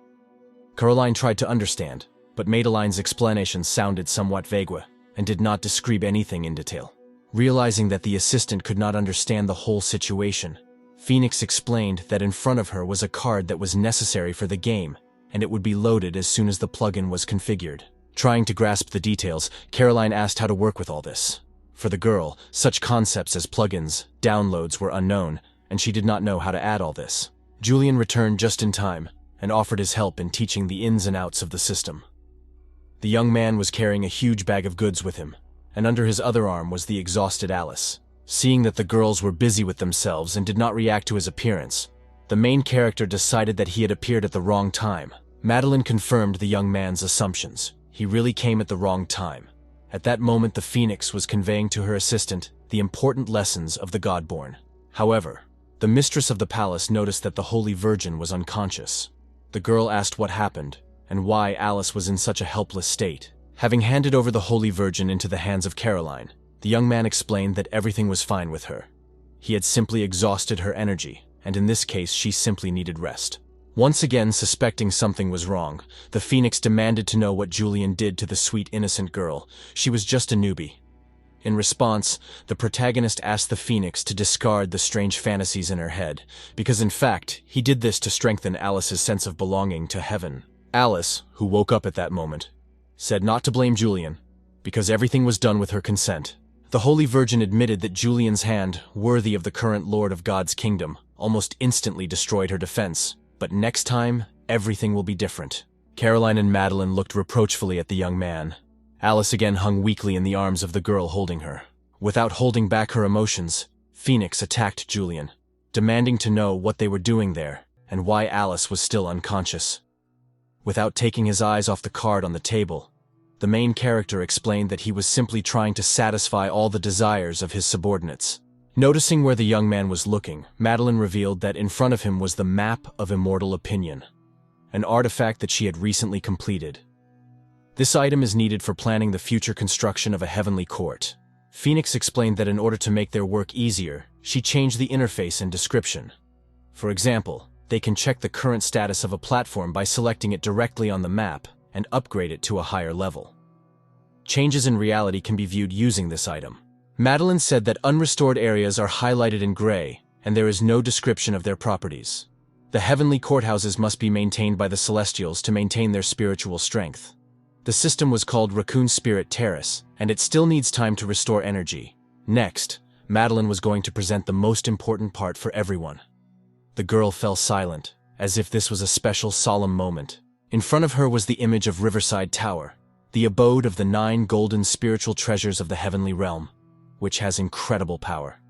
Caroline tried to understand, but Madeline's explanation sounded somewhat vague and did not describe anything in detail. Realizing that the assistant could not understand the whole situation, Phoenix explained that in front of her was a card that was necessary for the game, and it would be loaded as soon as the plugin was configured. Trying to grasp the details, Caroline asked how to work with all this. For the girl, such concepts as plugins, downloads were unknown, and she did not know how to add all this. Julian returned just in time and offered his help in teaching the ins and outs of the system. The young man was carrying a huge bag of goods with him, and under his other arm was the exhausted Alice. Seeing that the girls were busy with themselves and did not react to his appearance, the main character decided that he had appeared at the wrong time. Meline confirmed the young man's assumptions. He really came at the wrong time. At that moment, the Phoenix was conveying to her assistant the important lessons of the Godborn. However, the mistress of the palace noticed that the Holy Virgin was unconscious. The girl asked what happened and why Alice was in such a helpless state. Having handed over the Holy Virgin into the hands of Caroline, the young man explained that everything was fine with her. He had simply exhausted her energy, and in this case she simply needed rest. Once again suspecting something was wrong, the Phoenix demanded to know what Julian did to the sweet innocent girl. She was just a newbie. In response, the protagonist asked the Phoenix to discard the strange fantasies in her head, because in fact, he did this to strengthen Alice's sense of belonging to heaven. Alice, who woke up at that moment, said not to blame Julian, because everything was done with her consent. The Holy Virgin admitted that Julian's hand, worthy of the current Lord of God's kingdom, almost instantly destroyed her defense. But next time, everything will be different. Caroline and Meline looked reproachfully at the young man. Alice again hung weakly in the arms of the girl holding her. Without holding back her emotions, Phoenix attacked Julian, demanding to know what they were doing there and why Alice was still unconscious. Without taking his eyes off the card on the table, the main character explained that he was simply trying to satisfy all the desires of his subordinates. Noticing where the young man was looking, Meline revealed that in front of him was the Map of Immortal Opinion, an artifact that she had recently completed. This item is needed for planning the future construction of a heavenly court. Phoenix explained that in order to make their work easier, she changed the interface and description. For example, they can check the current status of a platform by selecting it directly on the map and upgrade it to a higher level. Changes in reality can be viewed using this item. Meline said that unrestored areas are highlighted in gray, and there is no description of their properties. The heavenly courthouses must be maintained by the Celestials to maintain their spiritual strength. The system was called Raccoon Spirit Terrace, and it still needs time to restore energy. Next, Meline was going to present the most important part for everyone. The girl fell silent, as if this was a special solemn moment. In front of her was the image of Riverside Tower, the abode of the 9 golden spiritual treasures of the heavenly realm, which has incredible power.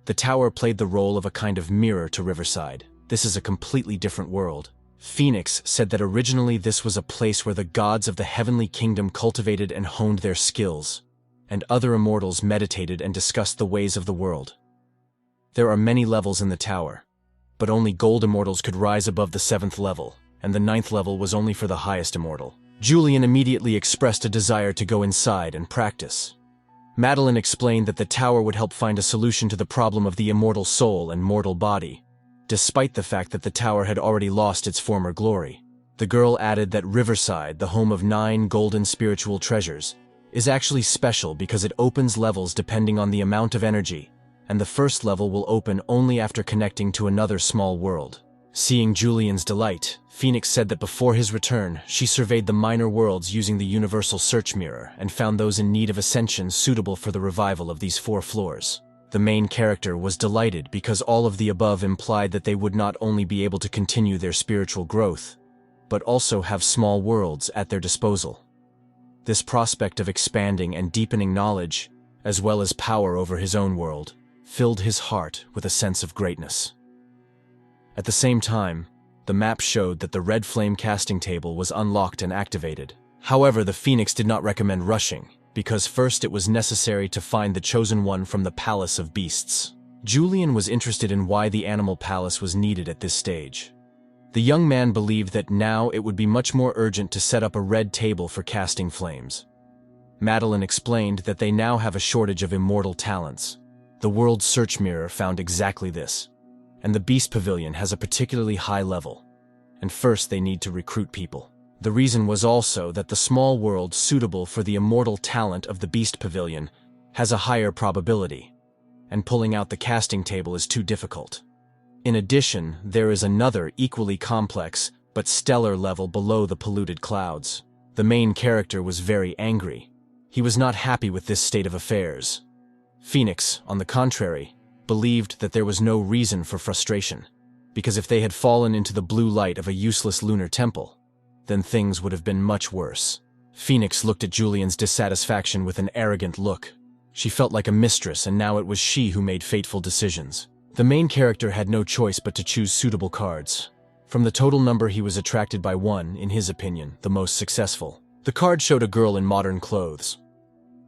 The tower played the role of a kind of mirror to Riverside. This is a completely different world. Phoenix said that originally this was a place where the gods of the heavenly kingdom cultivated and honed their skills, and other immortals meditated and discussed the ways of the world. There are many levels in the tower, but only gold immortals could rise above the 7th level, and the 9th level was only for the highest immortal. Julian immediately expressed a desire to go inside and practice. Meline explained that the tower would help find a solution to the problem of the immortal soul and mortal body, despite the fact that the tower had already lost its former glory. The girl added that Riverside, the home of 9 golden spiritual treasures, is actually special because it opens levels depending on the amount of energy, and the first level will open only after connecting to another small world. Seeing Julian's delight, Phoenix said that before his return, she surveyed the minor worlds using the universal search mirror and found those in need of ascension suitable for the revival of these 4 floors. The main character was delighted because all of the above implied that they would not only be able to continue their spiritual growth, but also have small worlds at their disposal. This prospect of expanding and deepening knowledge, as well as power over his own world, filled his heart with a sense of greatness. At the same time, the map showed that the red flame casting table was unlocked and activated. However, the Phoenix did not recommend rushing, because first it was necessary to find the chosen one from the Palace of Beasts. Julian was interested in why the Animal Palace was needed at this stage. The young man believed that now it would be much more urgent to set up a red table for casting flames. Madeline explained that they now have a shortage of immortal talents. The World Search Mirror found exactly this. And the Beast Pavilion has a particularly high level. And first they need to recruit people. The reason was also that the small world suitable for the immortal talent of the Beast Pavilion has a higher probability, and pulling out the casting table is too difficult. In addition, there is another equally complex but stellar level below the polluted clouds. The main character was very angry. He was not happy with this state of affairs. Phoenix, on the contrary, believed that there was no reason for frustration, because if they had fallen into the blue light of a useless lunar temple, then things would have been much worse. Phoenix looked at Julian's dissatisfaction with an arrogant look. She felt like a mistress, and now it was she who made fateful decisions. The main character had no choice but to choose suitable cards. From the total number, he was attracted by one, in his opinion, the most successful. The card showed a girl in modern clothes.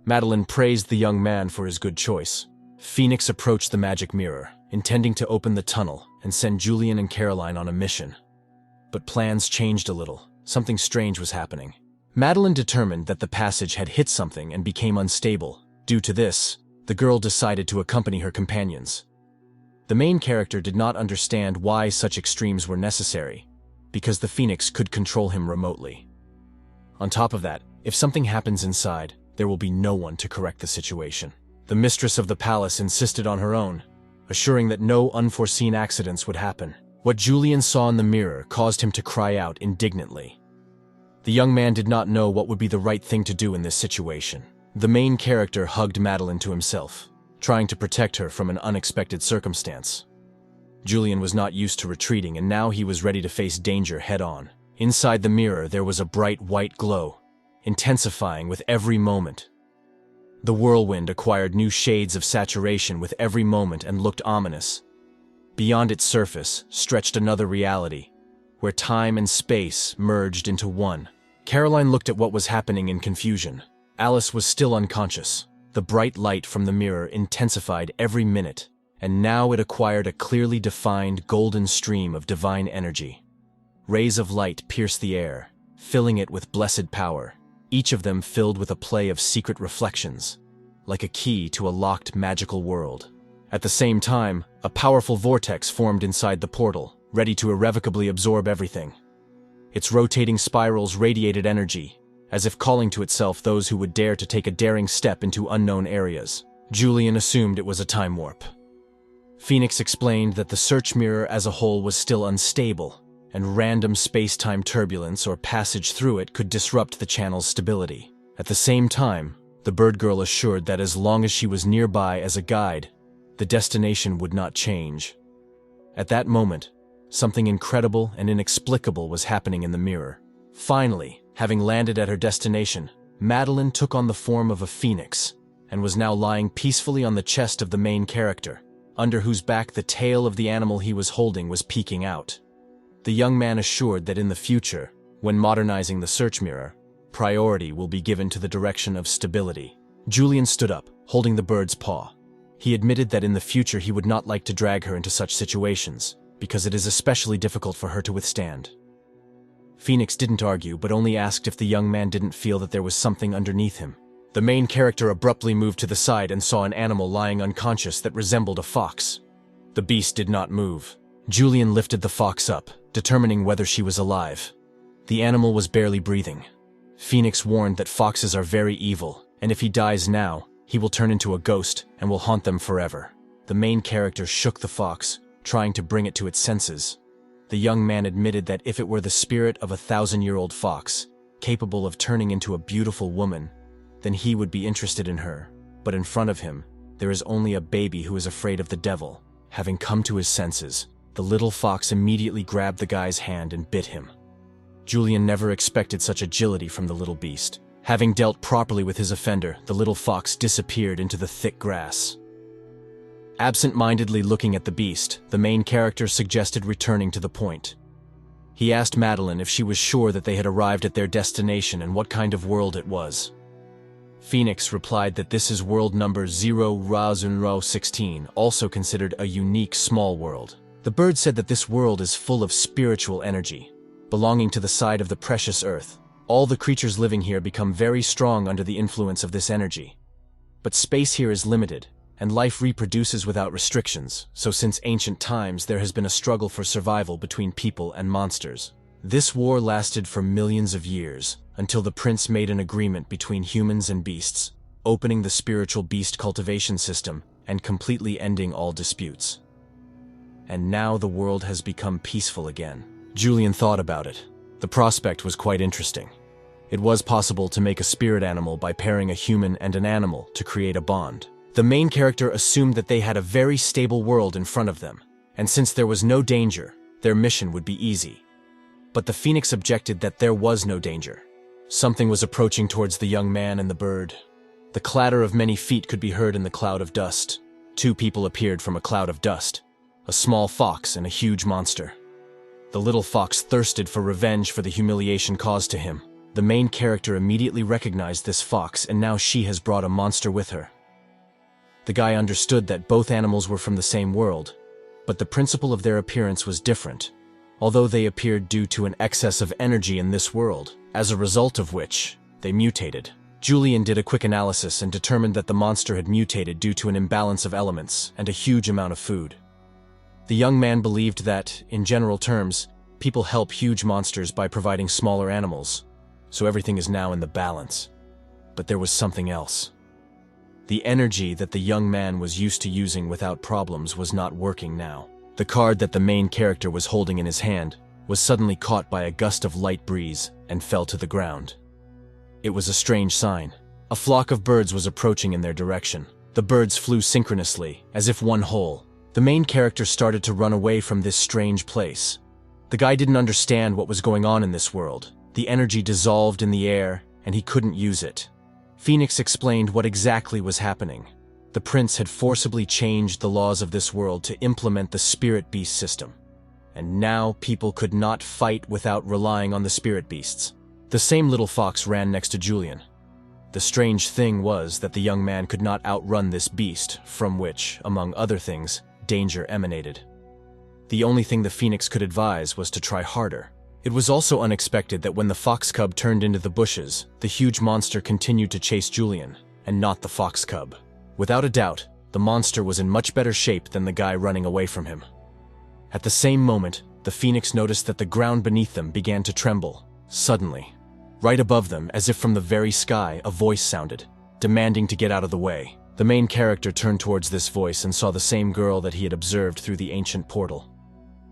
Madeline praised the young man for his good choice. Phoenix approached the magic mirror, intending to open the tunnel and send Julian and Caroline on a mission. But plans changed a little. Something strange was happening. Madeline determined that the passage had hit something and became unstable. Due to this, the girl decided to accompany her companions. The main character did not understand why such extremes were necessary, because the Phoenix could control him remotely. On top of that, if something happens inside, there will be no one to correct the situation. The mistress of the palace insisted on her own, assuring that no unforeseen accidents would happen. What Julian saw in the mirror caused him to cry out indignantly. The young man did not know what would be the right thing to do in this situation. The main character hugged Madeline to himself, trying to protect her from an unexpected circumstance. Julian was not used to retreating, and now he was ready to face danger head-on. Inside the mirror there was a bright white glow, intensifying with every moment. The whirlwind acquired new shades of saturation with every moment and looked ominous. Beyond its surface stretched another reality, where time and space merged into one. Caroline looked at what was happening in confusion. Alice was still unconscious. The bright light from the mirror intensified every minute, and now it acquired a clearly defined golden stream of divine energy. Rays of light pierced the air, filling it with blessed power, each of them filled with a play of secret reflections, like a key to a locked magical world. At the same time, a powerful vortex formed inside the portal, ready to irrevocably absorb everything. Its rotating spirals radiated energy, as if calling to itself those who would dare to take a daring step into unknown areas. Julian assumed it was a time warp. Phoenix explained that the search mirror as a whole was still unstable, and random space-time turbulence or passage through it could disrupt the channel's stability. At the same time, the bird girl assured that as long as she was nearby as a guide, the destination would not change. At that moment, something incredible and inexplicable was happening in the mirror. Finally, having landed at her destination, Madeline took on the form of a phoenix and was now lying peacefully on the chest of the main character, under whose back the tail of the animal he was holding was peeking out. The young man assured that in the future, when modernizing the search mirror, priority will be given to the direction of stability. Julian stood up, holding the bird's paw. He admitted that in the future he would not like to drag her into such situations, because it is especially difficult for her to withstand. Phoenix didn't argue, but only asked if the young man didn't feel that there was something underneath him. The main character abruptly moved to the side and saw an animal lying unconscious that resembled a fox. The beast did not move. Julian lifted the fox up, determining whether she was alive. The animal was barely breathing. Phoenix warned that foxes are very evil, and if he dies now, he will turn into a ghost and will haunt them forever. The main character shook the fox, trying to bring it to its senses. The young man admitted that if it were the spirit of a 1,000-year-old fox, capable of turning into a beautiful woman, then he would be interested in her. But in front of him, there is only a baby who is afraid of the devil. Having come to his senses, the little fox immediately grabbed the guy's hand and bit him. Julian never expected such agility from the little beast. Having dealt properly with his offender, the little fox disappeared into the thick grass. Absent-mindedly looking at the beast, the main character suggested returning to the point. He asked Madeline if she was sure that they had arrived at their destination and what kind of world it was. Phoenix replied that this is world number 0-Ra-Zun-Ro-16, also considered a unique small world. The bird said that this world is full of spiritual energy, belonging to the side of the precious earth. All the creatures living here become very strong under the influence of this energy. But space here is limited, and life reproduces without restrictions, so since ancient times there has been a struggle for survival between people and monsters. This war lasted for millions of years, until the prince made an agreement between humans and beasts, opening the spiritual beast cultivation system and completely ending all disputes. And now the world has become peaceful again. Julian thought about it. The prospect was quite interesting. It was possible to make a spirit animal by pairing a human and an animal to create a bond. The main character assumed that they had a very stable world in front of them, and since there was no danger, their mission would be easy. But the phoenix objected that there was no danger. Something was approaching towards the young man and the bird. The clatter of many feet could be heard in the cloud of dust. Two people appeared from a cloud of dust, a small fox and a huge monster. The little fox thirsted for revenge for the humiliation caused to him. The main character immediately recognized this fox, and now she has brought a monster with her. The guy understood that both animals were from the same world, but the principle of their appearance was different, although they appeared due to an excess of energy in this world, as a result of which they mutated. Julian did a quick analysis and determined that the monster had mutated due to an imbalance of elements and a huge amount of food. The young man believed that, in general terms, people help huge monsters by providing smaller animals, so everything is now in the balance. But there was something else. The energy that the young man was used to using without problems was not working now. The card that the main character was holding in his hand was suddenly caught by a gust of light breeze and fell to the ground. It was a strange sign. A flock of birds was approaching in their direction. The birds flew synchronously, as if one whole. The main character started to run away from this strange place. The guy didn't understand what was going on in this world. The energy dissolved in the air, and he couldn't use it. Phoenix explained what exactly was happening. The prince had forcibly changed the laws of this world to implement the spirit beast system. And now people could not fight without relying on the spirit beasts. The same little fox ran next to Julian. The strange thing was that the young man could not outrun this beast, from which, among other things, danger emanated. The only thing the phoenix could advise was to try harder. It was also unexpected that when the fox cub turned into the bushes, the huge monster continued to chase Julian, and not the fox cub. Without a doubt, the monster was in much better shape than the guy running away from him. At the same moment, the phoenix noticed that the ground beneath them began to tremble. Suddenly, right above them, as if from the very sky, a voice sounded, demanding to get out of the way. The main character turned towards this voice and saw the same girl that he had observed through the ancient portal.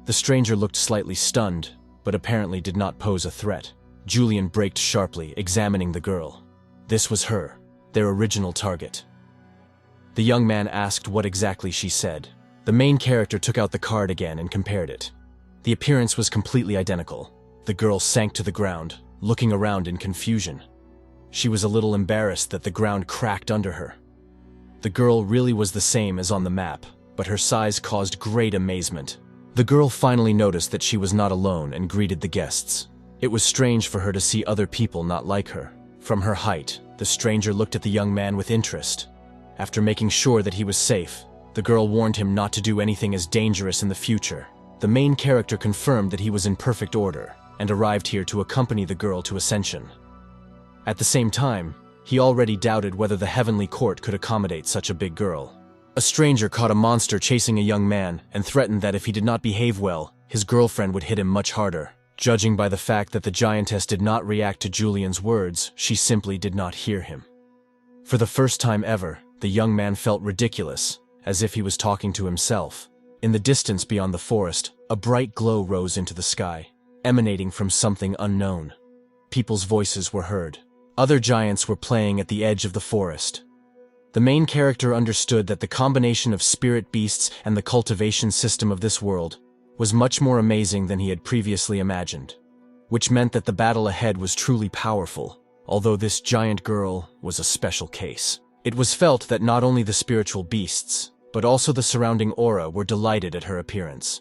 The stranger looked slightly stunned, but apparently did not pose a threat. Julian braked sharply, examining the girl. This was her, their original target. The young man asked what exactly she said. The main character took out the card again and compared it. The appearance was completely identical. The girl sank to the ground, looking around in confusion. She was a little embarrassed that the ground cracked under her. The girl really was the same as on the map, but her size caused great amazement. The girl finally noticed that she was not alone and greeted the guests. It was strange for her to see other people not like her. From her height, the stranger looked at the young man with interest. After making sure that he was safe, the girl warned him not to do anything as dangerous in the future. The main character confirmed that he was in perfect order and arrived here to accompany the girl to Ascension. At the same time, he already doubted whether the heavenly court could accommodate such a big girl. A stranger caught a monster chasing a young man and threatened that if he did not behave well, his girlfriend would hit him much harder. Judging by the fact that the giantess did not react to Julian's words, she simply did not hear him. For the first time ever, the young man felt ridiculous, as if he was talking to himself. In the distance beyond the forest, a bright glow rose into the sky, emanating from something unknown. People's voices were heard. Other giants were playing at the edge of the forest. The main character understood that the combination of spirit beasts and the cultivation system of this world was much more amazing than he had previously imagined, which meant that the battle ahead was truly powerful, although this giant girl was a special case. It was felt that not only the spiritual beasts, but also the surrounding aura were delighted at her appearance.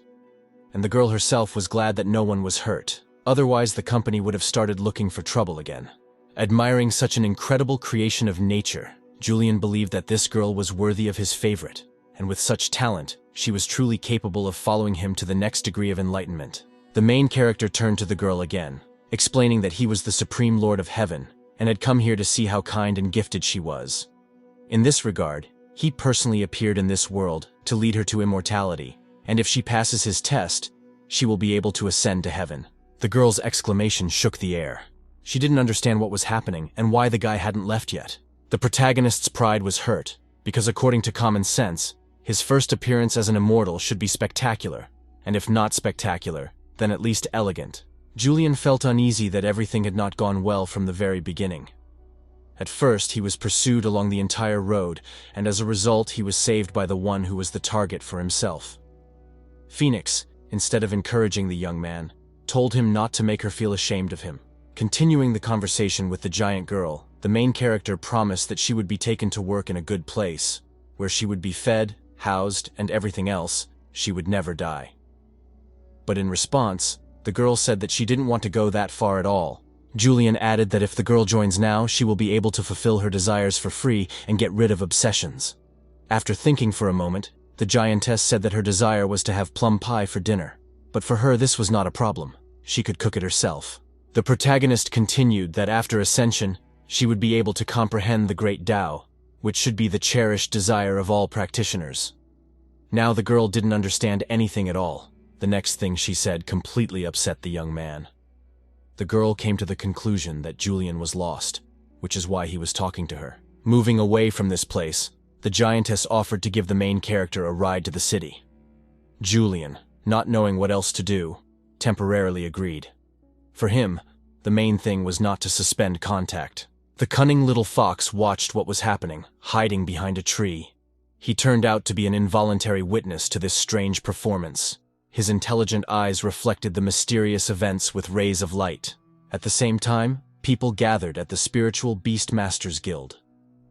And the girl herself was glad that no one was hurt, otherwise the company would have started looking for trouble again. Admiring such an incredible creation of nature, Julian believed that this girl was worthy of his favorite, and with such talent, she was truly capable of following him to the next degree of enlightenment. The main character turned to the girl again, explaining that he was the Supreme Lord of Heaven and had come here to see how kind and gifted she was. In this regard, he personally appeared in this world to lead her to immortality, and if she passes his test, she will be able to ascend to heaven. The girl's exclamation shook the air. She didn't understand what was happening and why the guy hadn't left yet. The protagonist's pride was hurt, because according to common sense, his first appearance as an immortal should be spectacular, and if not spectacular, then at least elegant. Julian felt uneasy that everything had not gone well from the very beginning. At first, he was pursued along the entire road, and as a result, he was saved by the one who was the target for himself. Phoenix, instead of encouraging the young man, told him not to make her feel ashamed of him. Continuing the conversation with the giant girl, the main character promised that she would be taken to work in a good place, where she would be fed, housed, and everything else. She would never die. But in response, the girl said that she didn't want to go that far at all. Julian added that if the girl joins now, she will be able to fulfill her desires for free and get rid of obsessions. After thinking for a moment, the giantess said that her desire was to have plum pie for dinner. But for her, this was not a problem. She could cook it herself. The protagonist continued that after Ascension, she would be able to comprehend the great Tao, which should be the cherished desire of all practitioners. Now the girl didn't understand anything at all. The next thing she said completely upset the young man. The girl came to the conclusion that Julian was lost, which is why he was talking to her. Moving away from this place, the giantess offered to give the main character a ride to the city. Julian, not knowing what else to do, temporarily agreed. For him, the main thing was not to suspend contact. The cunning little fox watched what was happening, hiding behind a tree. He turned out to be an involuntary witness to this strange performance. His intelligent eyes reflected the mysterious events with rays of light. At the same time, people gathered at the Spiritual Beastmasters Guild.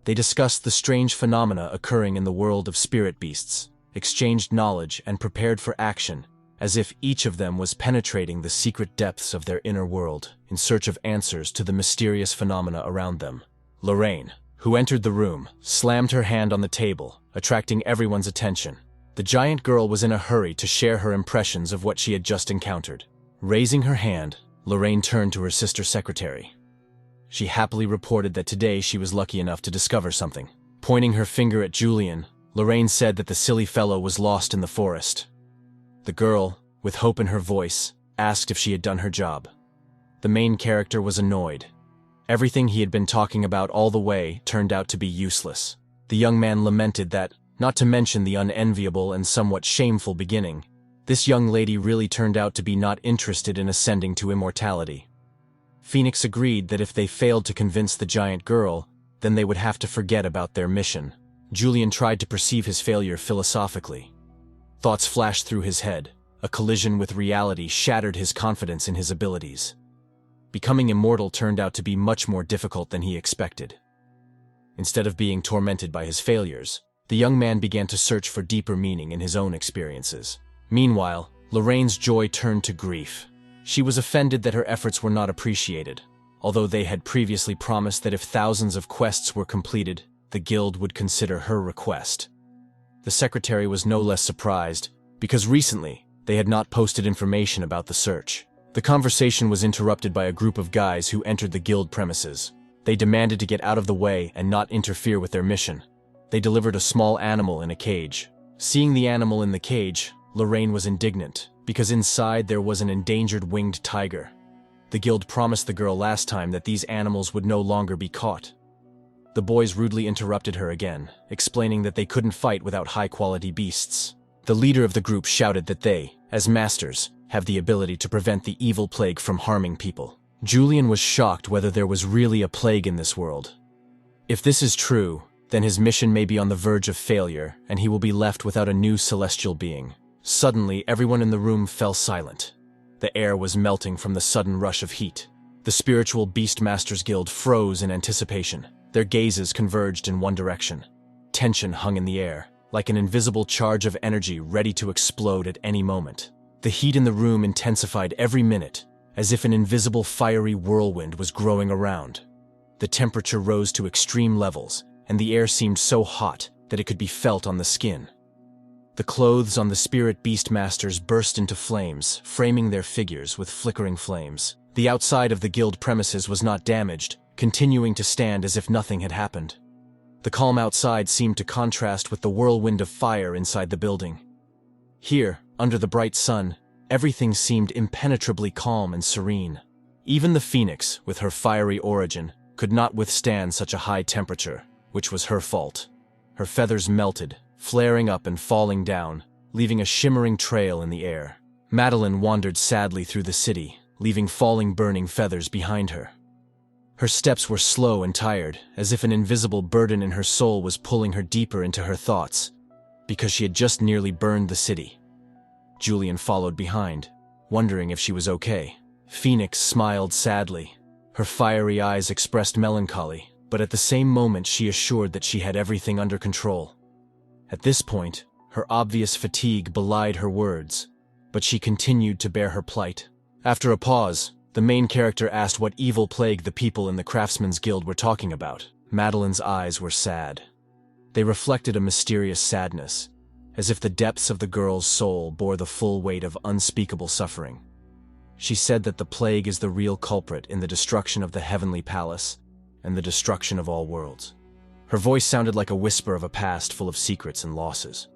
They discussed the strange phenomena occurring in the world of spirit beasts, exchanged knowledge, and prepared for action, as if each of them was penetrating the secret depths of their inner world in search of answers to the mysterious phenomena around them. Lorraine, who entered the room, slammed her hand on the table, attracting everyone's attention. The giant girl was in a hurry to share her impressions of what she had just encountered. Raising her hand, Lorraine turned to her sister secretary. She happily reported that today she was lucky enough to discover something. Pointing her finger at Julian, Lorraine said that the silly fellow was lost in the forest. The girl, with hope in her voice, asked if she had done her job. The main character was annoyed. Everything he had been talking about all the way turned out to be useless. The young man lamented that, not to mention the unenviable and somewhat shameful beginning, this young lady really turned out to be not interested in ascending to immortality. Phoenix agreed that if they failed to convince the giant girl, then they would have to forget about their mission. Julian tried to perceive his failure philosophically. Thoughts flashed through his head. A collision with reality shattered his confidence in his abilities. Becoming immortal turned out to be much more difficult than he expected. Instead of being tormented by his failures, the young man began to search for deeper meaning in his own experiences. Meanwhile, Lorraine's joy turned to grief. She was offended that her efforts were not appreciated, although they had previously promised that if thousands of quests were completed, the guild would consider her request. The secretary was no less surprised, because recently, they had not posted information about the search. The conversation was interrupted by a group of guys who entered the guild premises. They demanded to get out of the way and not interfere with their mission. They delivered a small animal in a cage. Seeing the animal in the cage, Lorraine was indignant, because inside there was an endangered winged tiger. The guild promised the girl last time that these animals would no longer be caught. The boys rudely interrupted her again, explaining that they couldn't fight without high-quality beasts. The leader of the group shouted that they, as masters, have the ability to prevent the evil plague from harming people. Julian was shocked whether there was really a plague in this world. If this is true, then his mission may be on the verge of failure, and he will be left without a new celestial being. Suddenly, everyone in the room fell silent. The air was melting from the sudden rush of heat. The Spiritual Beastmasters Guild froze in anticipation. Their gazes converged in one direction. Tension hung in the air, like an invisible charge of energy ready to explode at any moment. The heat in the room intensified every minute, as if an invisible fiery whirlwind was growing around. The temperature rose to extreme levels, and the air seemed so hot that it could be felt on the skin. The clothes on the Spirit Beastmasters burst into flames, framing their figures with flickering flames. The outside of the guild premises was not damaged, continuing to stand as if nothing had happened. The calm outside seemed to contrast with the whirlwind of fire inside the building. Here, under the bright sun, everything seemed impenetrably calm and serene. Even the phoenix, with her fiery origin, could not withstand such a high temperature, which was her fault. Her feathers melted, flaring up and falling down, leaving a shimmering trail in the air. Meline wandered sadly through the city, leaving falling burning feathers behind her. Her steps were slow and tired, as if an invisible burden in her soul was pulling her deeper into her thoughts, because she had just nearly burned the city. Julian followed behind, wondering if she was okay. Phoenix smiled sadly. Her fiery eyes expressed melancholy, but at the same moment she assured that she had everything under control. At this point, her obvious fatigue belied her words, but she continued to bear her plight. After a pause, the main character asked what evil plague the people in the Craftsmen's Guild were talking about. Madeline's eyes were sad. They reflected a mysterious sadness, as if the depths of the girl's soul bore the full weight of unspeakable suffering. She said that the plague is the real culprit in the destruction of the heavenly palace and the destruction of all worlds. Her voice sounded like a whisper of a past full of secrets and losses.